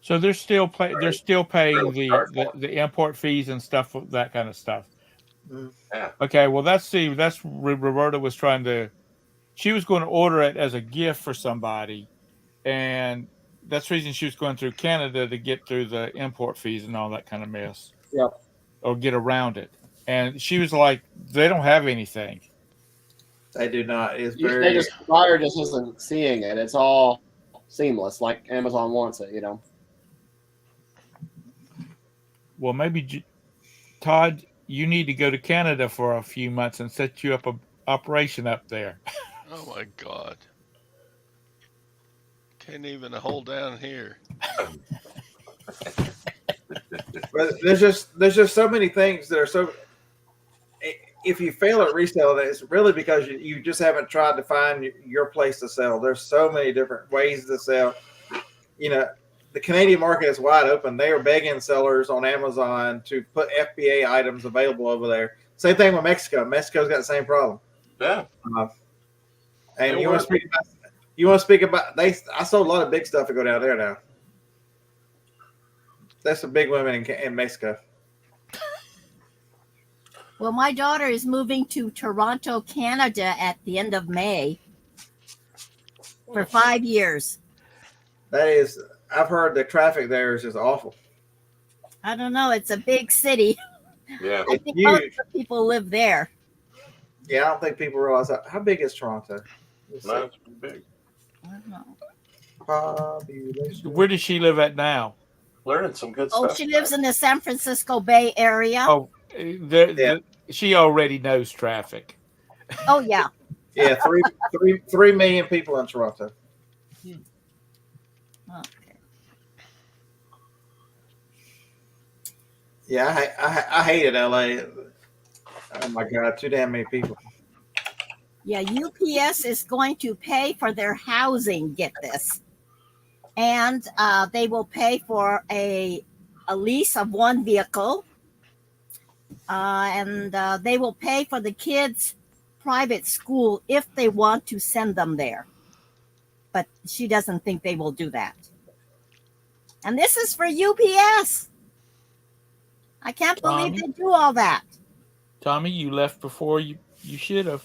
So they're still paying the import fees and stuff, that kind of stuff. Yeah. Okay, well that's Roberta was trying to. She was going to order it as a gift for somebody, and that's the reason she was going through Canada to get through the import fees and all that kind of mess. Yep. Or get around it. And she was like, they don't have anything. They do not. It's The buyer just isn't seeing it. It's all seamless, like Amazon wants it, Well, maybe, Todd, you need to go to Canada for a few months and set you up an operation up there. Oh my God. Can't even hold down here. But there's just so many things that are so. If you fail at reselling, it's really because you just haven't tried to find your place to sell. There's so many different ways to sell. The Canadian market is wide open. They are begging sellers on Amazon to put FBA items available over there. Same thing with Mexico. Mexico's got the same problem. Yeah. And you want to speak about I sold a lot of big stuff to go down there now. That's some big women in Mexico. Well, my daughter is moving to Toronto, Canada at the end of May for 5 years. I've heard the traffic there is just awful. I don't know. It's a big city. Yeah. I think most of the people live there. Yeah, I don't think people realize how big is Toronto. Not big. I don't know. Where does she live at now? Learning some good Oh, stuff. she lives in the San Francisco Bay Area. Oh, she already knows traffic. Oh, yeah. Yeah, 3 million people in Toronto. Okay. Yeah, I hated LA. Oh my God, too damn many people. Yeah, UPS is going to pay for their housing, get this. And they will pay for a lease of one vehicle. And they will pay for the kids' private school if they want to send them there. But she doesn't think they will do that. And this is for UPS. I can't believe they do all that. Tommy, you left before you should have.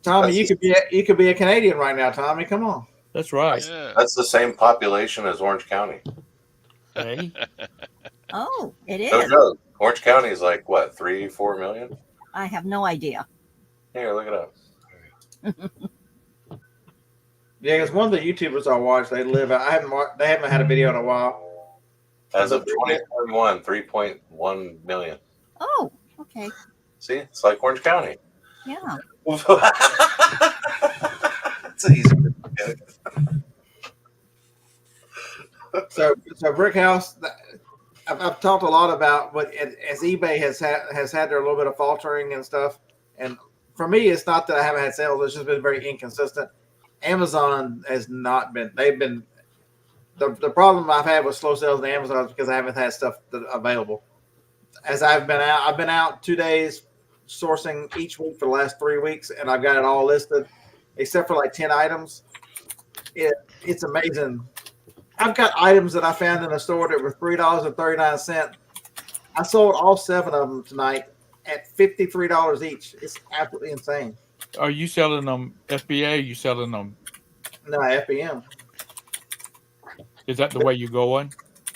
Tommy, That's you could be a Canadian right now. Tommy, come on. That's right. Yeah. That's the same population as Orange County. Hey, Oh, it No is. joke. Orange County is like what, 3-4 million? I have no idea. Here, look it up. Yeah, because one of the YouTubers I watch, they live. They haven't had a video in a while. As of 2021, 3.1 million. Oh, okay. See, it's like Orange County. Yeah. It's easy to forget. So Brick House, I've talked a lot about what as eBay has had their little bit of faltering and stuff. And for me, it's not that I haven't had sales; it's just been very inconsistent. Amazon has not been. They've been the problem I've had with slow sales on Amazon is because I haven't had stuff available. As I've been out 2 days sourcing each week for the last 3 weeks, and I've got it all listed, except for like 10 items. It's amazing. I've got items that I found in the store that were $3.39. I sold all 7 of them tonight at $53 each. It's absolutely insane. are you selling them FBA? Are you selling them? No, FBM. Is that the way you're going?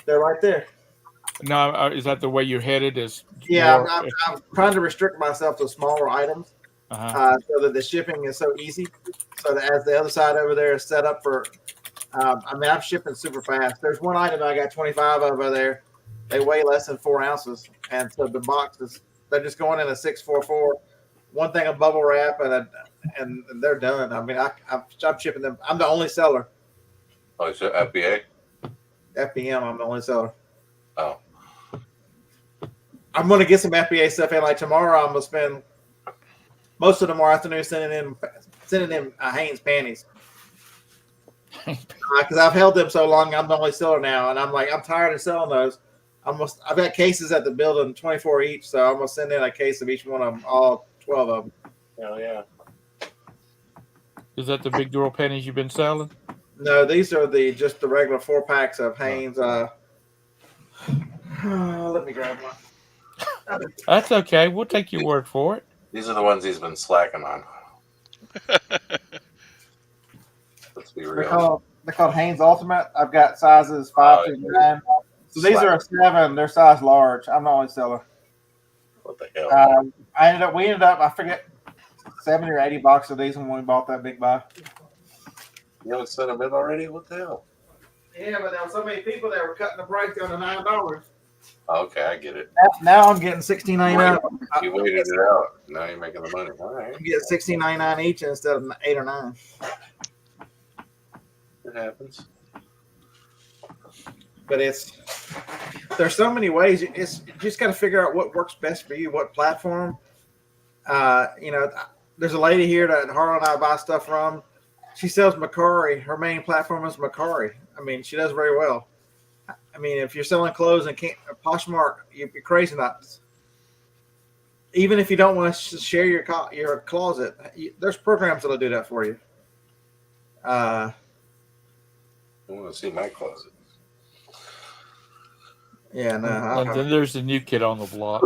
They're right there. No, is that the way you're headed? Is Yeah, more- I'm trying to restrict myself to smaller items so that the shipping is so easy. So that as the other side over there is set up for, I'm shipping super fast. There's one item I got 25 over there. They weigh less than 4 ounces, and so the boxes they're just going in a 644. One thing of bubble wrap, and they're done. I mean, I'm shipping them. I'm the only seller. Oh, it's FBA? FBM. I'm the only seller. Oh. I'm going to get some FBA stuff in. Like tomorrow, I'm going to spend most of tomorrow afternoon sending in Hanes panties because I've held them so long. I'm the only seller now, and I'm tired of selling those. I've got cases at the building, 24 each, so I'm going to send in a case of each one of them, all 12 of them. Hell yeah. Is that the big girl pennies you've been selling? No, these are just the regular 4-packs of Hanes. Let me grab one. That's okay. We'll take your word for it. These are the ones he's been slacking on. Let's be real. They're called Hanes Ultimate. I've got sizes 5 through 9. So these are a 7. They're size large. I'm the only seller. What the hell? We ended up, I forget, 70 or 80 boxes of these when we bought that big buy. You haven't sent them in already? What the hell? Yeah, but there were so many people that were cutting the price down to $9. Okay, I get it. Now I'm getting $16.99. You waited it out. Now you're making the money. All right. I'm getting $16.99 each instead of 8 or 9. It happens. But there's so many ways. You just got to figure out what works best for you, what platform. There's a lady here that Harlan and I buy stuff from. She sells Macari. Her main platform is Macari. I mean, she does very well. I mean, if you're selling clothes and can't Poshmark, you're crazy nuts. Even if you don't want to share your closet, there's programs that'll do that for you. I want to see my closet. Yeah, no. And then there's the new kid on the block.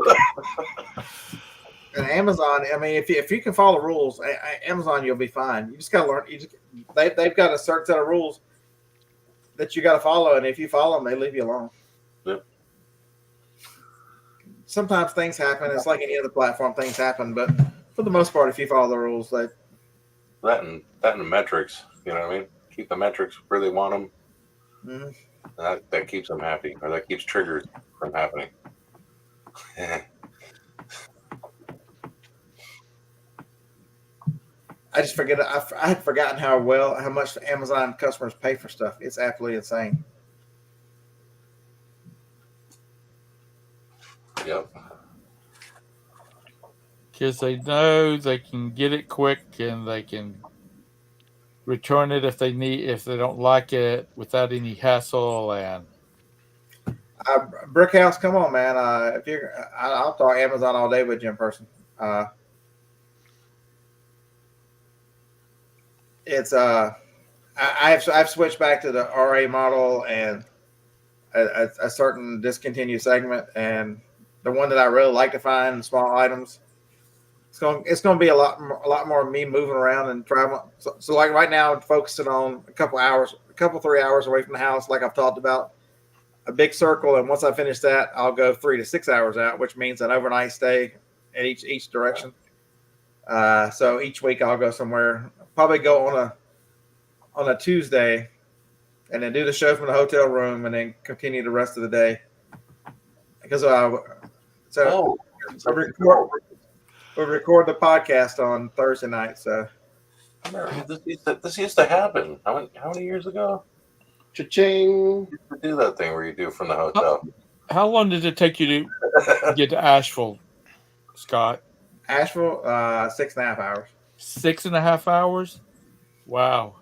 And Amazon, I mean, if you can follow rules, Amazon, you'll be fine. You just got to learn. They've got a certain set of rules that you got to follow, and if you follow them, they leave you alone. Yep. Sometimes things happen. It's like any other platform, things happen, but for the most part, if you follow the rules, that and the metrics, you know what I mean? Keep the metrics where they want them. Mm-hmm. That keeps them happy, or that keeps triggers from happening. I just forget. I had forgotten how much Amazon customers pay for stuff. It's absolutely insane. Yep. Because they know they can get it quick and they can return it if they don't like it without any hassle. And Brickhouse, come on, man. I'll talk Amazon all day with you in person. I've switched back to the RA model and a certain discontinued segment, and the one that I really like to find, small items. It's going to be a lot more of me moving around and traveling. So like right now, I'm focusing on a couple 3 hours away from the house, like I've talked about, a big circle. And once I finish that, I'll go 3 to 6 hours out, which means an overnight stay in each direction. So each week I'll go somewhere. Probably go on a Tuesday, and then do the show from the hotel room, and then continue the rest of the day. Because we record the podcast on Thursday night. So this used to happen. How many years ago? Cha-ching. You used to do that thing where you do from the hotel. How long did it take you to get to Asheville, Scott? Asheville, 6.5 hours. 6.5 hours? Wow.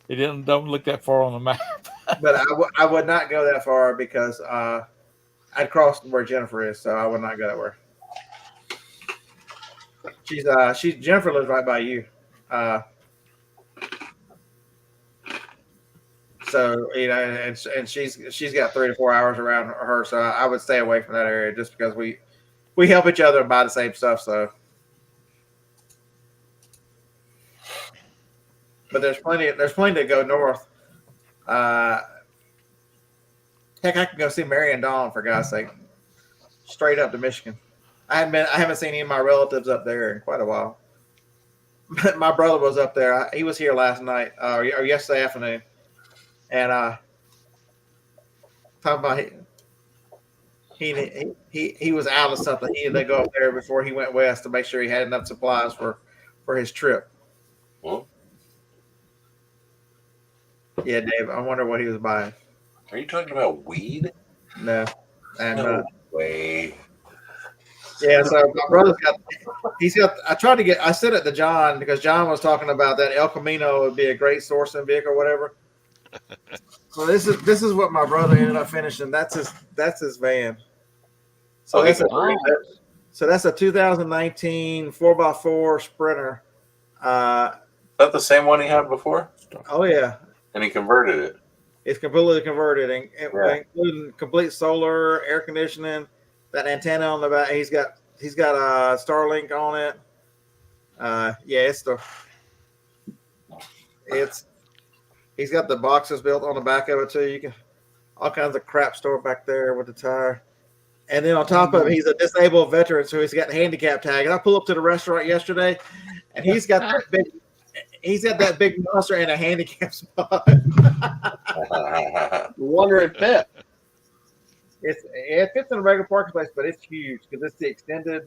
It don't look that far on the map. But I would not go that far because I'd cross where Jennifer is, so I would not go that way. Jennifer lives right by you. So and she's got 3 to 4 hours around her, so I would stay away from that area just because we help each other and buy the same stuff. So, but there's plenty to go north. Heck, I can go see Mary and Dawn, for God's sake, straight up to Michigan. I haven't seen any of my relatives up there in quite a while. My brother was up there. He was here last night or yesterday afternoon, and talking about he was out of something. He had to go up there before he went west to make sure he had enough supplies for his trip. Well, yeah, Dave. I wonder what he was buying. are you talking about weed? No, and No way. yeah. So my brother's got. I said it to John because John was talking about that El Camino would be a great sourcing vehicle or whatever. So this is what my brother ended up finishing. That's his van. So that's a 2019 4x4 Sprinter. Is that the same one he had before? Oh yeah, And he converted it. it's completely converted, including complete solar, air conditioning, that antenna on the back. He's got Starlink on it. He's got the boxes built on the back of it too. You can all kinds of crap stored back there with the tire. And then on top of it, he's a disabled veteran, so he's got a handicap tag. And I pulled up to the restaurant yesterday, and he's got that big monster in a handicap spot. Wonder it fit. It fits in a regular parking space, but it's huge because it's the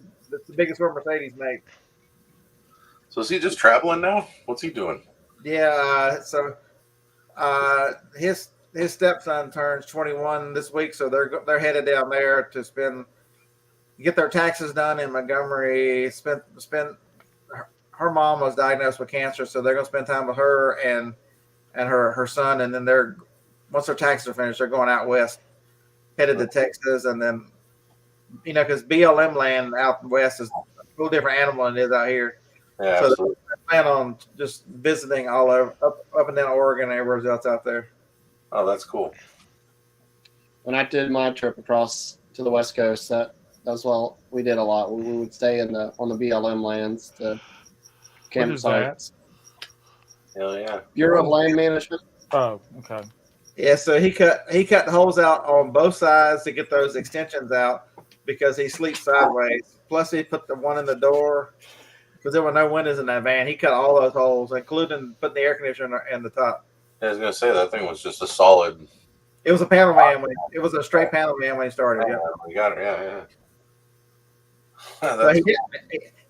biggest one Mercedes made. So is he just traveling now? What's he doing? Yeah, so his stepson turns 21 this week, so they're headed down there to get their taxes done in Montgomery. Her mom was diagnosed with cancer, so they're going to spend time with her and her son, and then once their taxes are finished, they're going out west, headed to Texas, and then because BLM land out west is a little different animal than it is out here. Yeah, so absolutely. they plan on just visiting all over up and down Oregon and everywhere else out there. Oh, that's cool. When I did my trip across to the West Coast, we did a lot. We would stay on the BLM lands to campsites. Hell yeah. Bureau of Land Management. Oh, okay. Yeah, so he cut the holes out on both sides to get those extensions out because he sleeps sideways. Plus, he put the one in the door because there were no windows in that van. He cut all those holes, including putting the air conditioner in the top. I was going to say that thing was just a solid. It was a panel van. It was a straight panel van when he started. Yeah, We got it. Yeah. So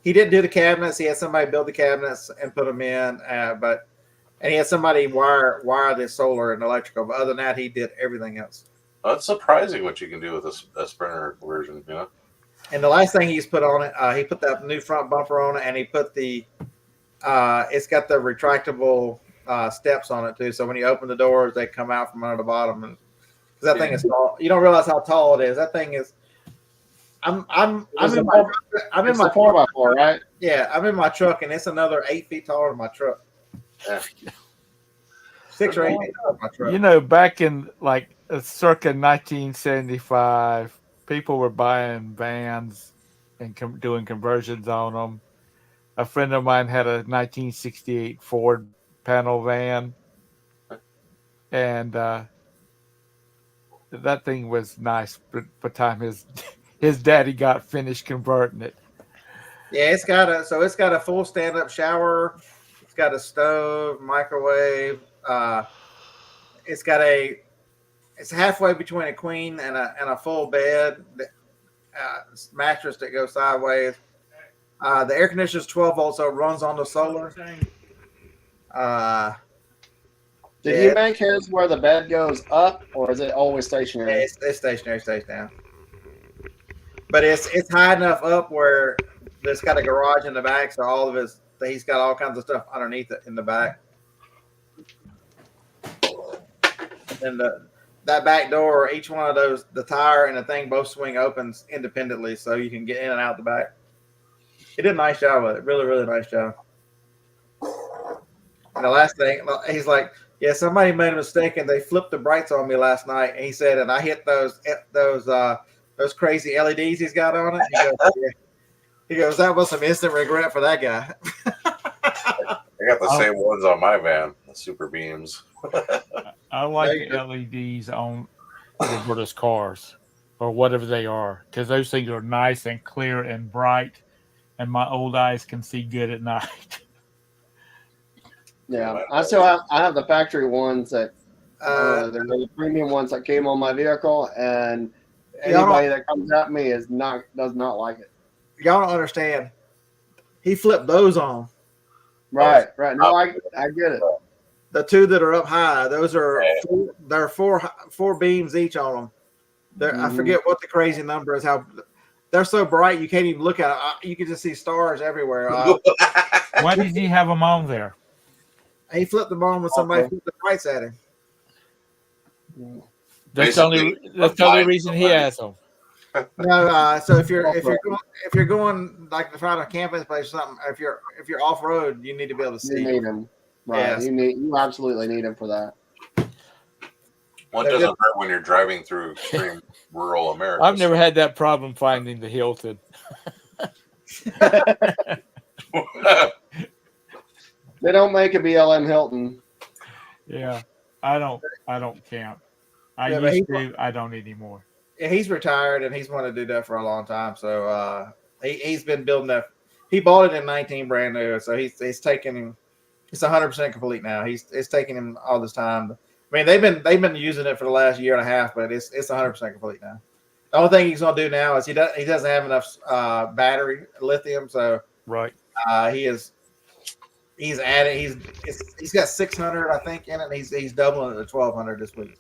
he didn't do the cabinets. He had somebody build the cabinets and put them in, and he had somebody wire the solar and electrical. But other than that, he did everything else. Well, it's surprising what you can do with a Sprinter version, you know? And the last thing he's put on it, he put that new front bumper on it, and he put it's got the retractable steps on it too. So when you open the doors, they come out from under the bottom, and because that thing is tall, you don't realize how tall it is. That thing is. I'm in my 4x4, right? Yeah, I'm in my truck, and it's another 8 feet taller than my truck. Yeah. 6 or 8 feet taller than my truck. Back in like circa 1975, people were buying vans and doing conversions on them. A friend of mine had a 1968 Ford panel van, and that thing was nice. But by the time his daddy got finished converting it, Yeah, it's got a full stand up shower. It's got a stove, microwave. It's got it's halfway between a queen and a full bed. Mattress that goes sideways. The air conditioner is 12 volts, so it runs on the solar. Did you make his where the bed goes up, or is it always stationary? Yeah, it's stationary, stays down. But it's high enough up where there's got a garage in the back, so all of he's got all kinds of stuff underneath it in the back. And that back door, each one of those, the tire and the thing both swing opens independently, so you can get in and out the back. He did a nice job with it. Really, really nice job. And the last thing, he's like, yeah, somebody made a mistake and they flipped the brights on me last night. And he said, and I hit those crazy LEDs he's got on it. He goes, that was some instant regret for that guy. I got the same ones on my van, the super beams. I like LEDs on Roberta's cars or whatever they are, because those things are nice and clear and bright, and my old eyes can see good at night. Yeah, I have the factory ones that they're the premium ones that came on my vehicle, and anybody that comes at me does not like it. Y'all don't understand. He flipped those on. Right. No, I get it. The two that are up high, those are they're four beams each on them. I forget what the crazy number is. How they're so bright you can't even look at it. You can just see stars everywhere. Why did he have them on there? He flipped them on when somebody flipped the brights at him. That's the only reason he has them. No, so if you're going like to find a camping place or something, if you're off road, you need to be able to see. You need them, right? Yes. You absolutely need them for that. Well, it doesn't hurt when you're driving through extreme rural America. I've never had that problem finding the Hilton. They don't make a BLM Hilton. Yeah, I don't camp. I used to. I don't anymore. Yeah, he's retired and he's wanted to do that for a long time. So he's been building that. He bought it in 19 brand new. So he's taken him. It's 100% complete now. It's taking him all this time. I mean, they've been using it for the last year and a half, but it's 100% complete now. The only thing he's gonna do now is he doesn't have enough battery lithium. So right, he's added. He's got 600 I think in it. And he's doubling it to 1,200 this week.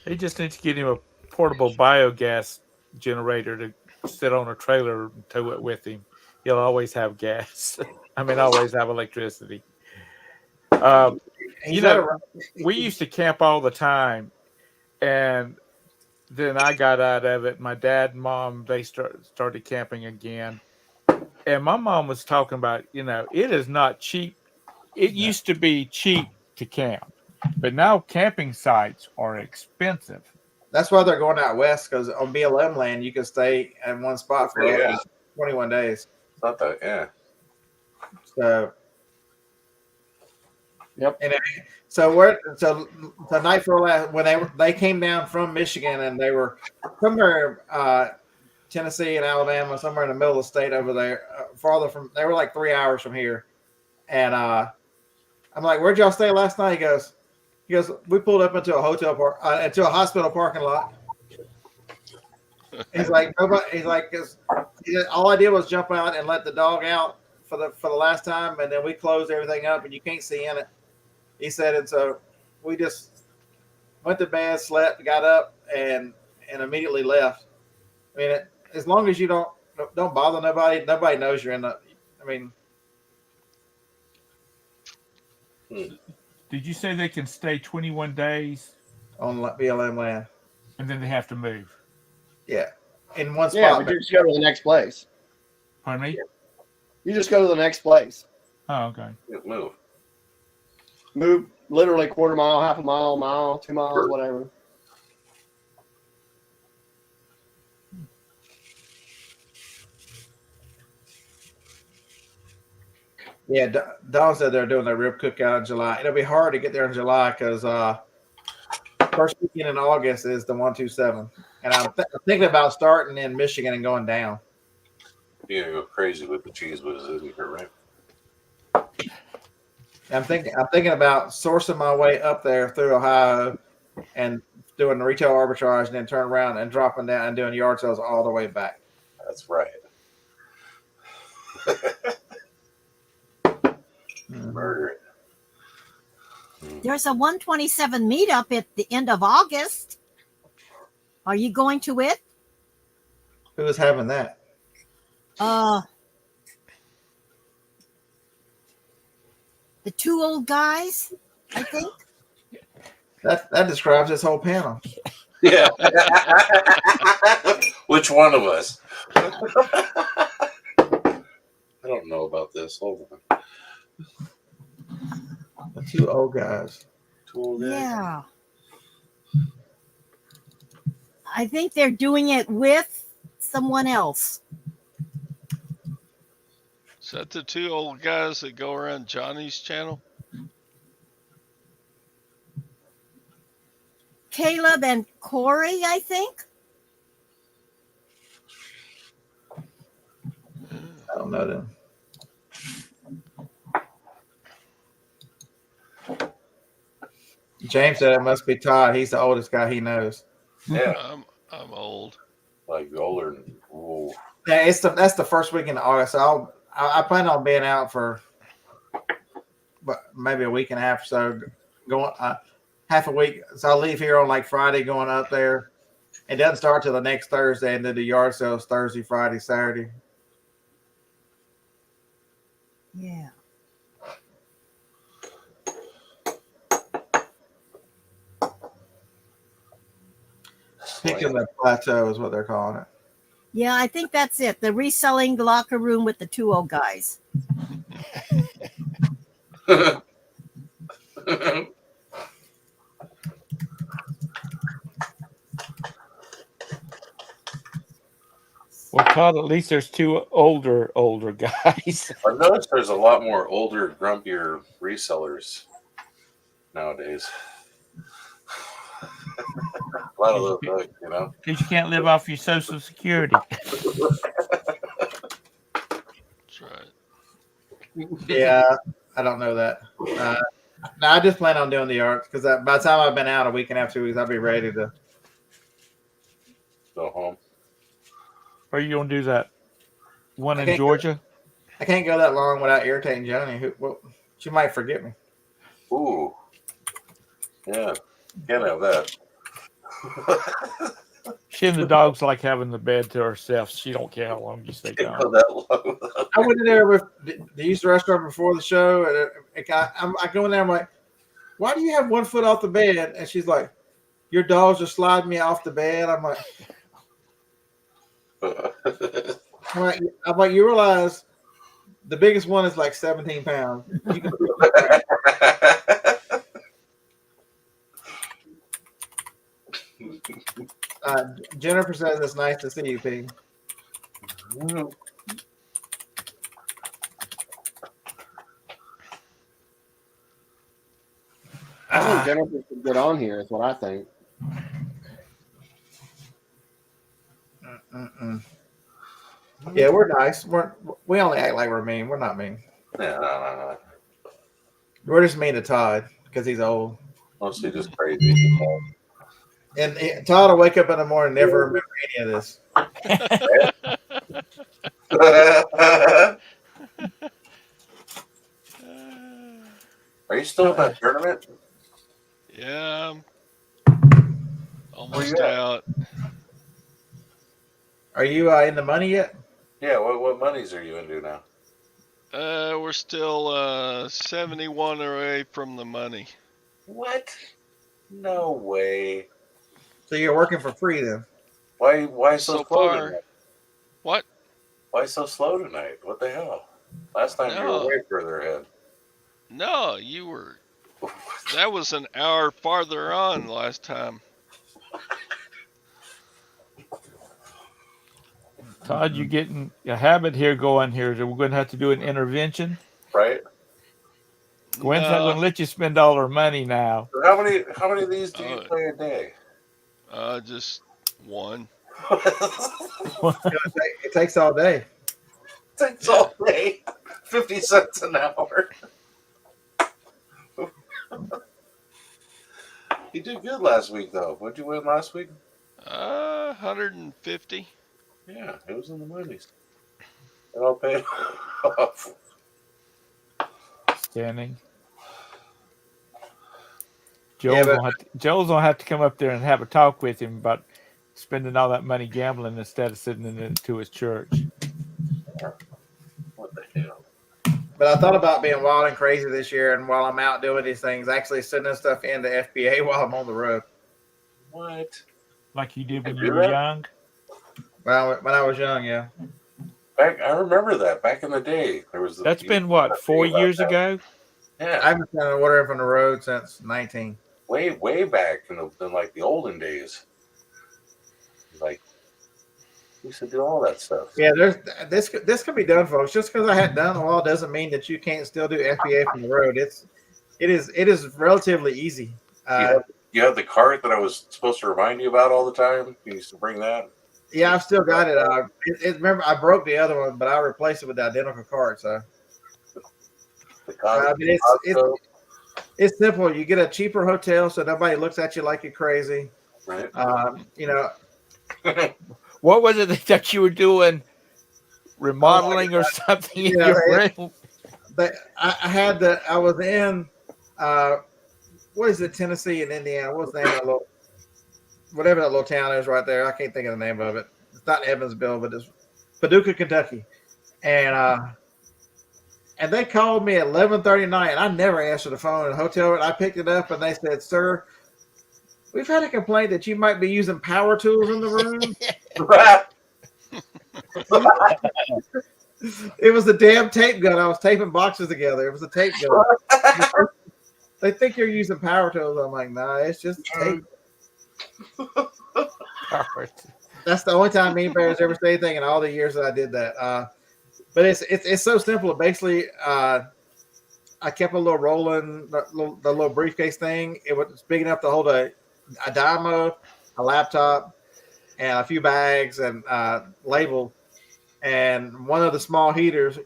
He just needs to get him a portable biogas generator to sit on a trailer and tow it with him. He'll always have gas. Always have electricity. We used to camp all the time, and then I got out of it. My dad and mom, they started camping again. And my mom was talking about, it is not cheap. It used to be cheap to camp. But now camping sites are expensive. That's why they're going out west, because on BLM land you can stay in one spot for 21 days. It's not that, yeah. So, yep. And so the night before last, when they came down from Michigan and they were somewhere Tennessee and Alabama, somewhere in the middle of the state over there, farther from. They were like 3 hours from here, and I'm like, "Where'd y'all stay last night?" He goes, we pulled up into a hotel into a hospital parking lot. He's like, nobody. He's like, all I did was jump out and let the dog out for the last time, and then we closed everything up, and you can't see in it. He said, and so we just went to bed, slept, got up, and immediately left. I mean, as long as you don't bother nobody knows you're in the. I mean. Did you say they can stay 21 days on BLM land, and then they have to move? Yeah, in one spot. Yeah, but you just go to the next place. Pardon me? You just go to the next place. Oh, okay. Move literally quarter mile, half a mile, 2 miles, whatever. Yeah, Dawn said they're doing their rib cookout in July. It'll be hard to get there in July because first weekend in August is the 127, and I'm thinking about starting in Michigan and going down. You're gonna go crazy with the cheese whiz in here, right? I'm thinking about sourcing my way up there through Ohio and doing the retail arbitrage and then turn around and dropping down and doing yard sales all the way back. That's right. Murder it. There's a 127 meetup at the end of August. Are you going to it? Who is having that? The two old guys, I think. That describes this whole panel. Yeah. Which one of us? I don't know about this. Hold on. The two old guys. Two old guys. Yeah. I think they're doing it with someone else. Is that the two old guys that go around Johnny's channel? Caleb and Corey, I think. I don't know them. James said it must be Todd. He's the oldest guy he knows. Yeah. I'm old. Like older. Ooh. Yeah, that's the first week in August. So I plan on being out for maybe a week and a half or so, going half a week. So I'll leave here on like Friday, going up there. It doesn't start till the next Thursday, and then the yard sales Thursday, Friday, Saturday. Yeah. Picking the plateau is what they're calling it. Yeah, I think that's it. The reselling the locker room with the two old guys. Well, Todd, at least there's two older guys. I noticed there's a lot more older, grumpier resellers nowadays. A lot of those, you know. Because you can't live off your Social Security. That's right. Yeah, I don't know that. No, I just plan on doing the arts because by the time I've been out a week and a half, 2 weeks, I'll be ready to Go home. Or are you going to do that one I in can't Georgia? I can't go that long without irritating Joni. She might forget me. Ooh. Yeah. Can't have that. She and the dogs like having the bed to herself. She don't care how long you stay Can't gone. go that low. I went in there with the East restaurant before the show, and I go in there. I'm like, "Why do you have 1 foot off the bed?" And she's like, "Your dogs are sliding me off the bed." I'm like, you realize the biggest one is like 17 pounds. You can Jennifer says it's nice to see you, P. I think Jennifer should get on here, is what I think. Yeah, we're nice. We only act like we're mean. We're not mean. Yeah, no. We're just mean to Todd because he's old. Mostly just crazy. And Todd will wake up in the morning and never remember any of this. Are you still at that tournament? Yeah, I'm almost you at? out. Are you in the money yet? Yeah, what monies are you into now? We're still 71 away from the money. What? No way. So you're working for free then? Why so So slow far. tonight? What? Why so slow tonight? What the hell? Last time you No. were way further ahead. No, you were. That was an hour farther on last time. Todd, you're getting a habit here going here. So we're going to have to do an intervention. right? Gwen's not going to let you spend all her money now. So how many of these do you play a day? Just one. It takes all day. Takes all day. 50 cents an hour. You did good last week, though. What'd you win last week? 150. Yeah, it was in the movies. It all paid off. Standing. Yeah, Joel's gonna have to come up there and have a talk with him about spending all that money gambling instead of sitting in it to his church. What the hell? But I thought about being wild and crazy this year, and while I'm out doing these things, actually sending stuff into FBA while I'm on the road. What? Like you did when I you do were that? young? When I was young, yeah. I remember that back in the day. There was. That's been what, 4 years ago? Yeah, I've been sending ordering from the road since 19. way back in like the olden days. Like we used to do all that stuff. Yeah, this can be done, folks. Just because I hadn't done it all doesn't mean that you can't still do FBA from the road. It is relatively easy. You had the cart that I was supposed to remind you about all the time. You used to bring that. Yeah, I've still got it. Remember, I broke the other one, but I replaced it with the identical card. So The Costco. It's simple. You get a cheaper hotel, so nobody looks at you like you're crazy. right. What was it that you were doing? Remodeling or something in your room? I was in what is it, Tennessee and Indiana? What's the name of that whatever that little town is right there? I can't think of the name of it. It's not Evansville, but it's Paducah, Kentucky. And they called me at 11:30 at night, and I never answered the phone in the hotel. And I picked it up, and they said, "Sir, we've had a complaint that you might be using power tools in the room." It was the damn tape gun. I was taping boxes together. It was a tape gun. They think you're using power tools. I'm like, nah, it's just tape. That's the only time anybody has ever said anything in all the years that I did that. But it's so simple. Basically, I kept a little rolling, the little briefcase thing. It was big enough to hold a Dymo, a laptop, and a few bags and label, and one of the small heaters,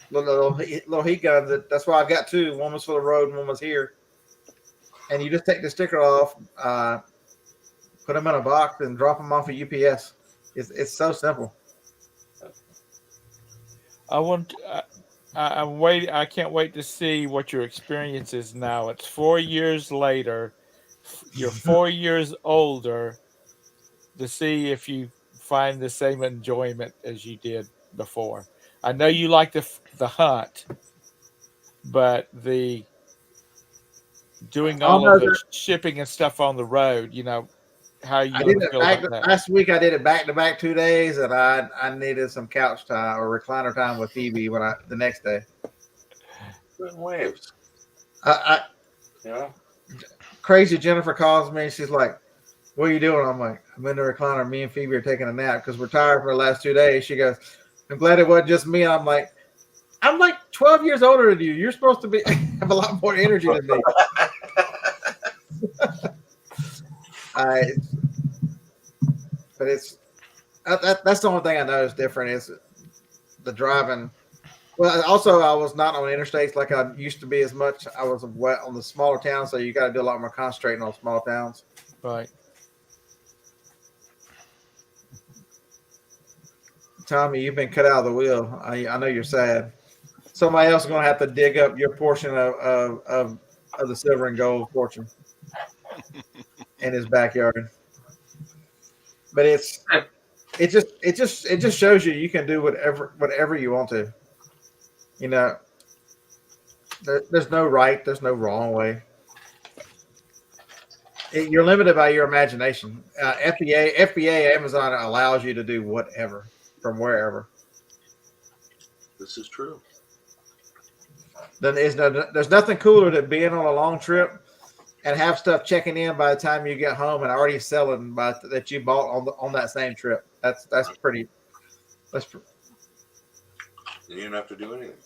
little heat guns. That's why I've got two. One was for the road, and one was here. And you just take the sticker off, put them in a box, and drop them off at UPS. It's so simple. I can't wait to see what your experience is now. It's 4 years later. You're 4 years older, to see if you find the same enjoyment as you did before. I know you like the hunt, but the doing all of the shipping and stuff on the road, how you feel about that? Last week I did it back to back 2 days, and I needed some couch time or recliner time with Phoebe the next day. Good waves. Crazy Jennifer calls me. She's like, "What are you doing?" I'm like, "I'm in the recliner. Me and Phoebe are taking a nap because we're tired for the last 2 days." She goes, "I'm glad it wasn't just me." I'm like 12 years older than you. You're supposed to have a lot more energy than me. But that's the only thing I know is different is the driving. Well, also I was not on interstates like I used to be as much. I was on the smaller towns, so you got to do a lot more concentrating on small towns. Right. Tommy, you've been cut out of the wheel. I know you're sad. Somebody else is going to have to dig up your portion of the silver and gold fortune in his backyard. But it just shows you can do whatever you want to. There's no right, there's no wrong way. You're limited by your imagination. FBA, Amazon allows you to do whatever from wherever. This is true. Then there's nothing cooler than being on a long trip and have stuff checking in by the time you get home and already selling that you bought on that same trip. That's pretty. You didn't have to do anything.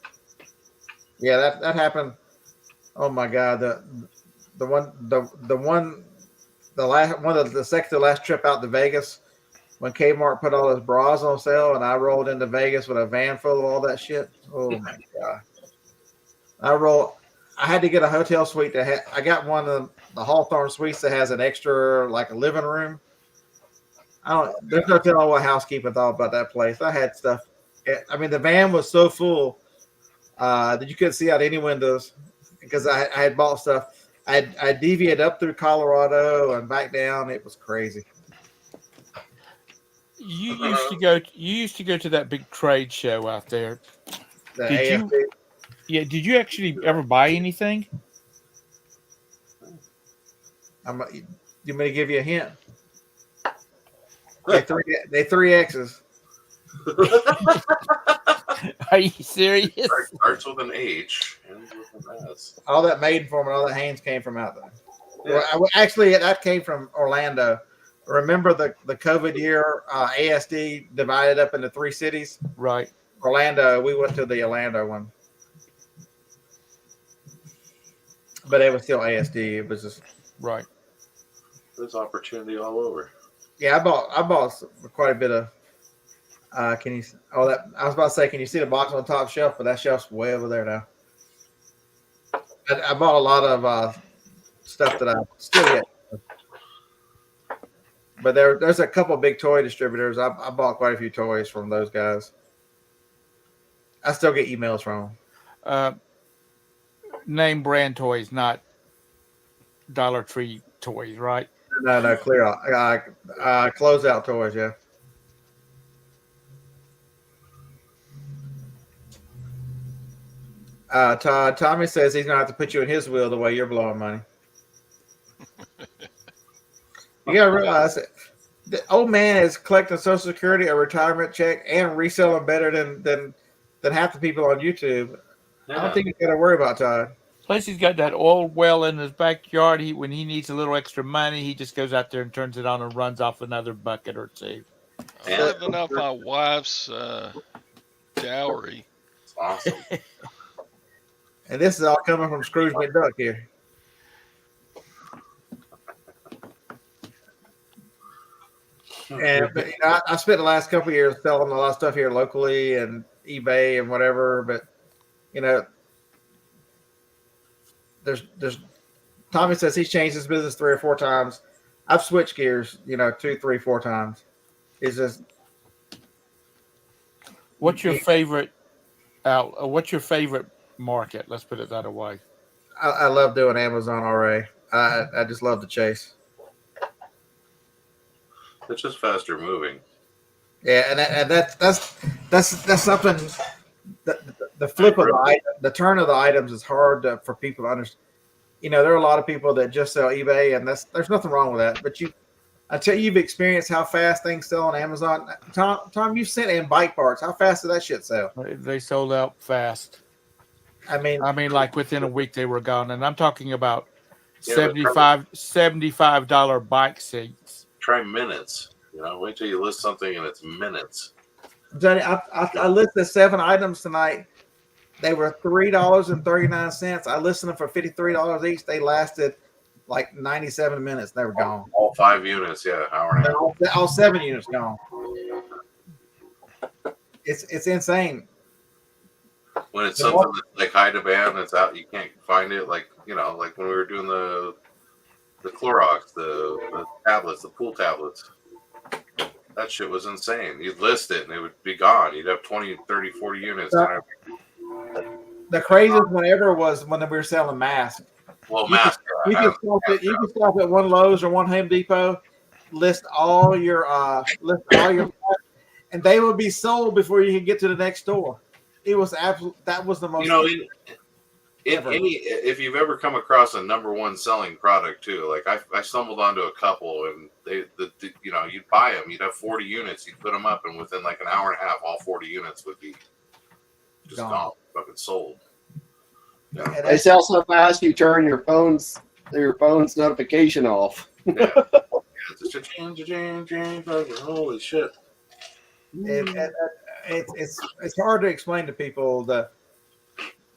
Yeah, that happened. Oh my God, the last one of the second to last trip out to Vegas when Kmart put all those bras on sale, and I rolled into Vegas with a van full of all that shit. Oh my God, I had to get a hotel suite I got one of the Hawthorne suites that has an extra like a living room. There's no telling what housekeeping thought about that place. I had stuff. I mean, the van was so full that you couldn't see out any windows because I had bought stuff. I deviated up through Colorado and back down. It was crazy. You used to go. You used to go to that big trade show out there. The Did you? AFC. Yeah. Did you actually ever buy anything? You may give you a hint. They three X's. Are you serious? Starts with an H, ends with an S. All that Maidenform and all that Hanes came from out there. Yeah. Well, actually, that came from Orlando. Remember the COVID year, ASD divided up into 3 cities? Right. Orlando, we went to the Orlando one. But it was still ASD. It was just right. There's opportunity all over. Yeah, I bought quite a bit of can you that I was about to say, can you see the box on the top shelf? But that shelf's way over there now. I bought a lot of stuff that I still get. But there's a couple of big toy distributors. I bought quite a few toys from those guys. I still get emails from them. Name brand toys, not Dollar Tree toys, right? No, clear out. Closeout toys, yeah. Tommy says he's gonna have to put you in his wheel the way you're blowing money. You gotta realize that the old man is collecting Social Security, a retirement check, and reselling better than half the people on YouTube. Yeah. I don't think he's got to worry about Todd. Plus, he's got that old well in his backyard. When he needs a little extra money, he just goes out there and turns it on and runs off another bucket or two. I'm living off my wife's dowry. It's awesome. And this is all coming from Scrooge McDuck here. And but, I spent the last couple of years selling a lot of stuff here locally and eBay and whatever. But there's Tommy says he's changed his business 3 or 4 times. I've switched gears, 2, 3, 4 times. It's just. What's your favorite? What's your favorite market? Let's put it that way. I love doing Amazon RA. I just love the chase. It's just faster moving. Yeah, and that's something. The flip of the item, the turn of the items is hard for people to understand. There are a lot of people that just sell eBay, and there's nothing wrong with that. But until you've experienced how fast things sell on Amazon, Tom, you've sent in bike parts. How fast did that shit sell? They sold out fast. I mean, like within a week they were gone, and I'm talking about $75 bike seats. Try minutes. Wait till you list something and it's minutes. I listed 7 items tonight. They were $3.39. I listed them for $53 each. They lasted like 97 minutes. They were gone. All 5 units, yeah, hour and a half. All 7 units gone. It's insane. When it's something that's like high demand, that's out, you can't find it. Like like when we were doing the Clorox, the tablets, the pool tablets. That shit was insane. You'd list it and it would be gone. You'd have 20, 30, 40 units. The craziest one ever was when we were selling masks. Well, masks. You can stop at one Lowe's or one Home Depot, list all your and they would be sold before you can get to the next store. It was that was the most. If you've ever come across a #1 selling product too, like I stumbled onto a couple, and you'd buy them, you'd have 40 units, you'd put them up, and within like an hour and a half, all 40 units would be just gone, fucking sold. Yeah. They sell so fast, you turn your phone's notification off. Yeah. Holy shit! It's hard to explain to people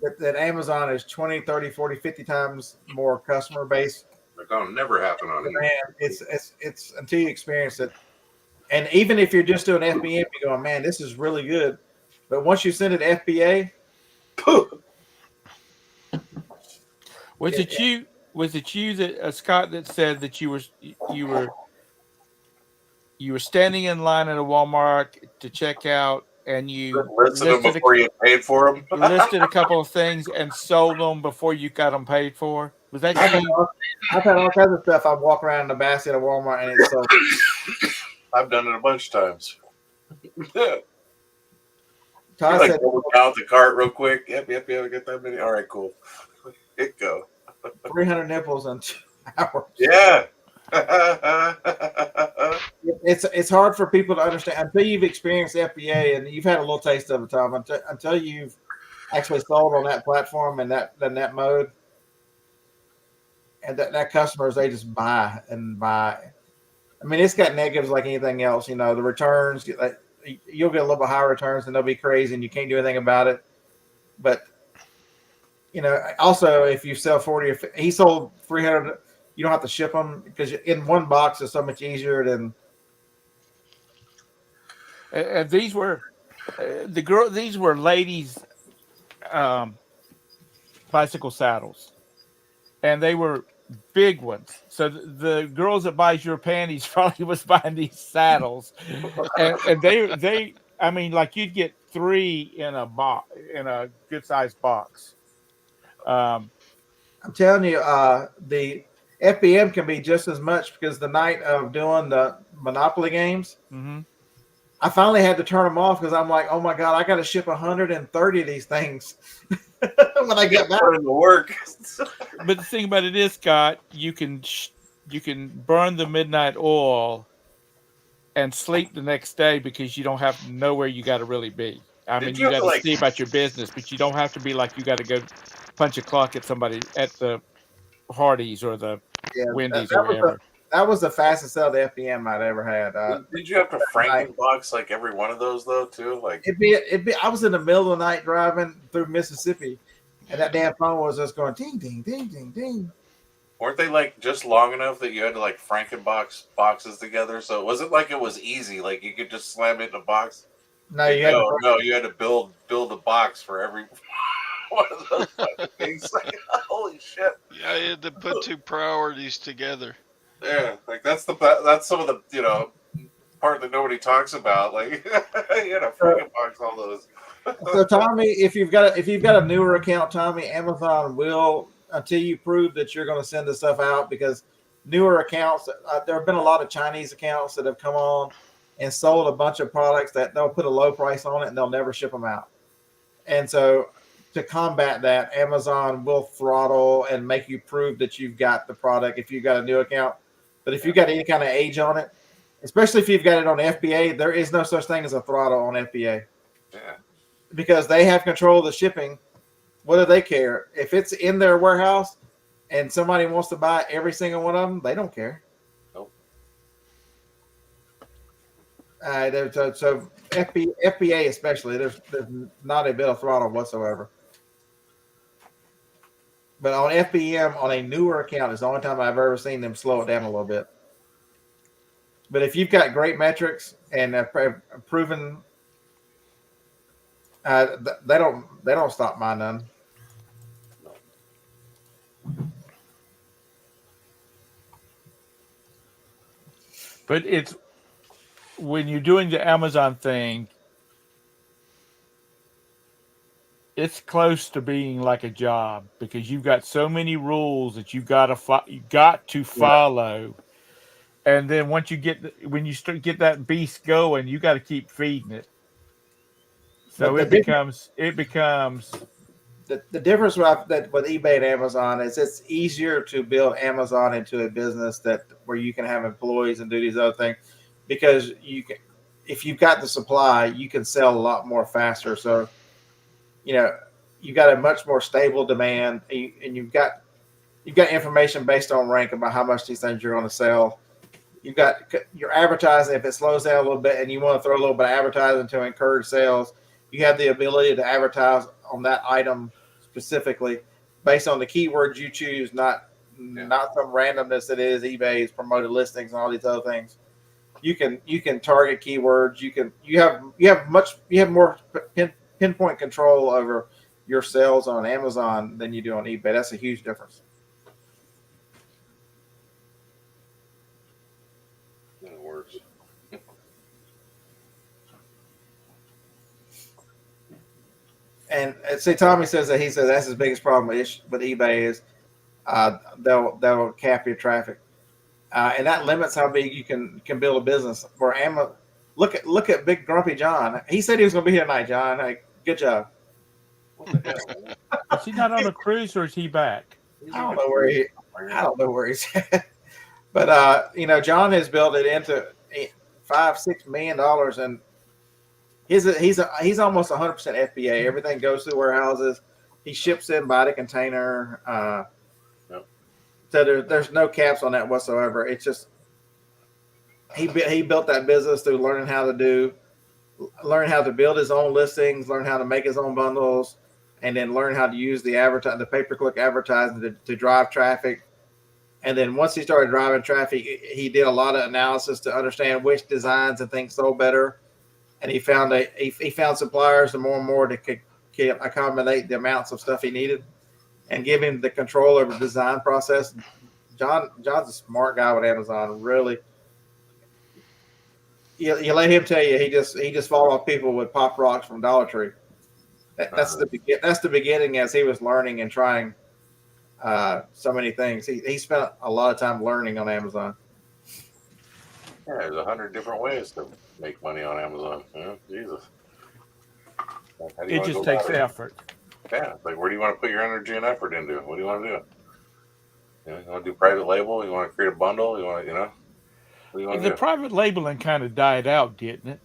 that Amazon is 20, 30, 40, 50 times more customer base. Like, that'll never happen on Man, it's until you experience it. And even if you're just doing FBM, you're going, man, this is really good. But once you send it FBA, Was it you? Was it you that Scott that said that you were standing in line at a Walmart to check out, and you listed them before you paid for them. listed a couple of things and sold them before you got them paid for? Was that you? I've had all kinds of stuff. I've walked around in a basket at Walmart and it's sold. I've done it a bunch of times. Todd Like, said, count the cart real quick. Yep, I get that many. All right, cool. It go. 300 nipples in 2 hours. Yeah. It's hard for people to understand until you've experienced FBA and you've had a little taste of it, Tom. Until you've actually sold on that platform and that mode, and that customers, they just buy and buy. I mean, it's got negatives like anything else. The returns, you'll get a little bit higher returns and they'll be crazy and you can't do anything about it. But also if you sell 40 or he sold 300, you don't have to ship them because in one box is so much easier than. And these were these were ladies' bicycle saddles, and they were big ones. So the girls that buys your panties probably was buying these saddles, and they I mean, like, you'd get 3 in a box, in a good sized box. I'm telling you, the FBM can be just as much because the night of doing the Monopoly games, I finally had to turn them off because I'm like, oh my God, I got to ship 130 of these things when I get back. To work. But the thing about it is, Scott, you can burn the midnight oil and sleep the next day because you don't have to know where you got to really be. I mean, you got to see about your business, but you don't have to be like you got to go punch a clock at somebody at the Hardee's or the Wendy's or whatever. That was the fastest sell the FBM I'd ever had. Did you have to Frankenbox like every one of those though too? Like it'd be. I was in the middle of the night driving through Mississippi, and that damn phone was just going ding ding ding ding ding. Weren't they like just long enough that you had to like Frankenbox boxes together? So it wasn't like it was easy. Like you could just slam it in a box. No, you had to build a box for every one of those fucking things. Like, holy shit! Yeah, you had to put 2 priorities together. Yeah, like that's some of the part that nobody talks about. Like Frankenbox all those. So Tommy, if you've got a newer account, Tommy, Amazon will, until you prove that you're going to send the stuff out, because newer accounts, there have been a lot of Chinese accounts that have come on and sold a bunch of products that they'll put a low price on it and they'll never ship them out. And so to combat that, Amazon will throttle and make you prove that you've got the product if you've got a new account. But if you've got any kind of age on it, especially if you've got it on FBA, there is no such thing as a throttle on FBA. Yeah. Because they have control of the shipping. What do they care? If it's in their warehouse and somebody wants to buy every single one of them, they don't care. Nope. So FBA especially, there's not a bit of throttle whatsoever. But on FBM, on a newer account, is the only time I've ever seen them slow it down a little bit. But if you've got great metrics and proven, they don't stop buying none. But it's when you're doing the Amazon thing, it's close to being like a job because you've got so many rules that you got to follow. And then once you get that beast going, you got to keep feeding it. So it becomes the difference with eBay and Amazon is it's easier to build Amazon into a business where you can have employees and do these other things, because if you've got the supply, you can sell a lot more faster. So, you got a much more stable demand, and you've got information based on rank about how much these things you're going to sell. You've got your advertising. If it slows down a little bit and you want to throw a little bit of advertising to encourage sales, you have the ability to advertise on that item specifically based on the keywords you choose, not some randomness that is eBay's promoted listings and all these other things. You can target keywords. You have more pinpoint control over your sales on Amazon than you do on eBay. That's a huge difference. It works. And see, Tommy says that that's his biggest problem with eBay is they'll cap your traffic, and that limits how big you can build a business. For Amazon, look at Big Grumpy John. He said he was going to be here tonight, John. Hey, good job. Is he not on a cruise or is he back? I don't know where he's at. But John has built it into $5-6 million, and he's almost 100% FBA. Everything goes through warehouses. He ships in by the container. So there's no caps on that whatsoever. It's just he built that business through learning how to build his own listings, learn how to make his own bundles, and then learn how to use the pay-per-click advertising to drive traffic. And then once he started driving traffic, he did a lot of analysis to understand which designs and things sold better. And he found suppliers and more that could accommodate the amounts of stuff he needed and give him the control over the design process. John's a smart guy with Amazon. Really, you let him tell you he just fought off people with pop rocks from Dollar Tree. That's the beginning as he was learning and trying so many things. He spent a lot of time learning on Amazon. Yeah, there's 100 different ways to make money on Amazon. Jesus. It just takes effort. Yeah, like where do you want to put your energy and effort into? What do you want to do? You want to do private label? You want to create a bundle? What do you want to do? Private labeling kind of died out, didn't it?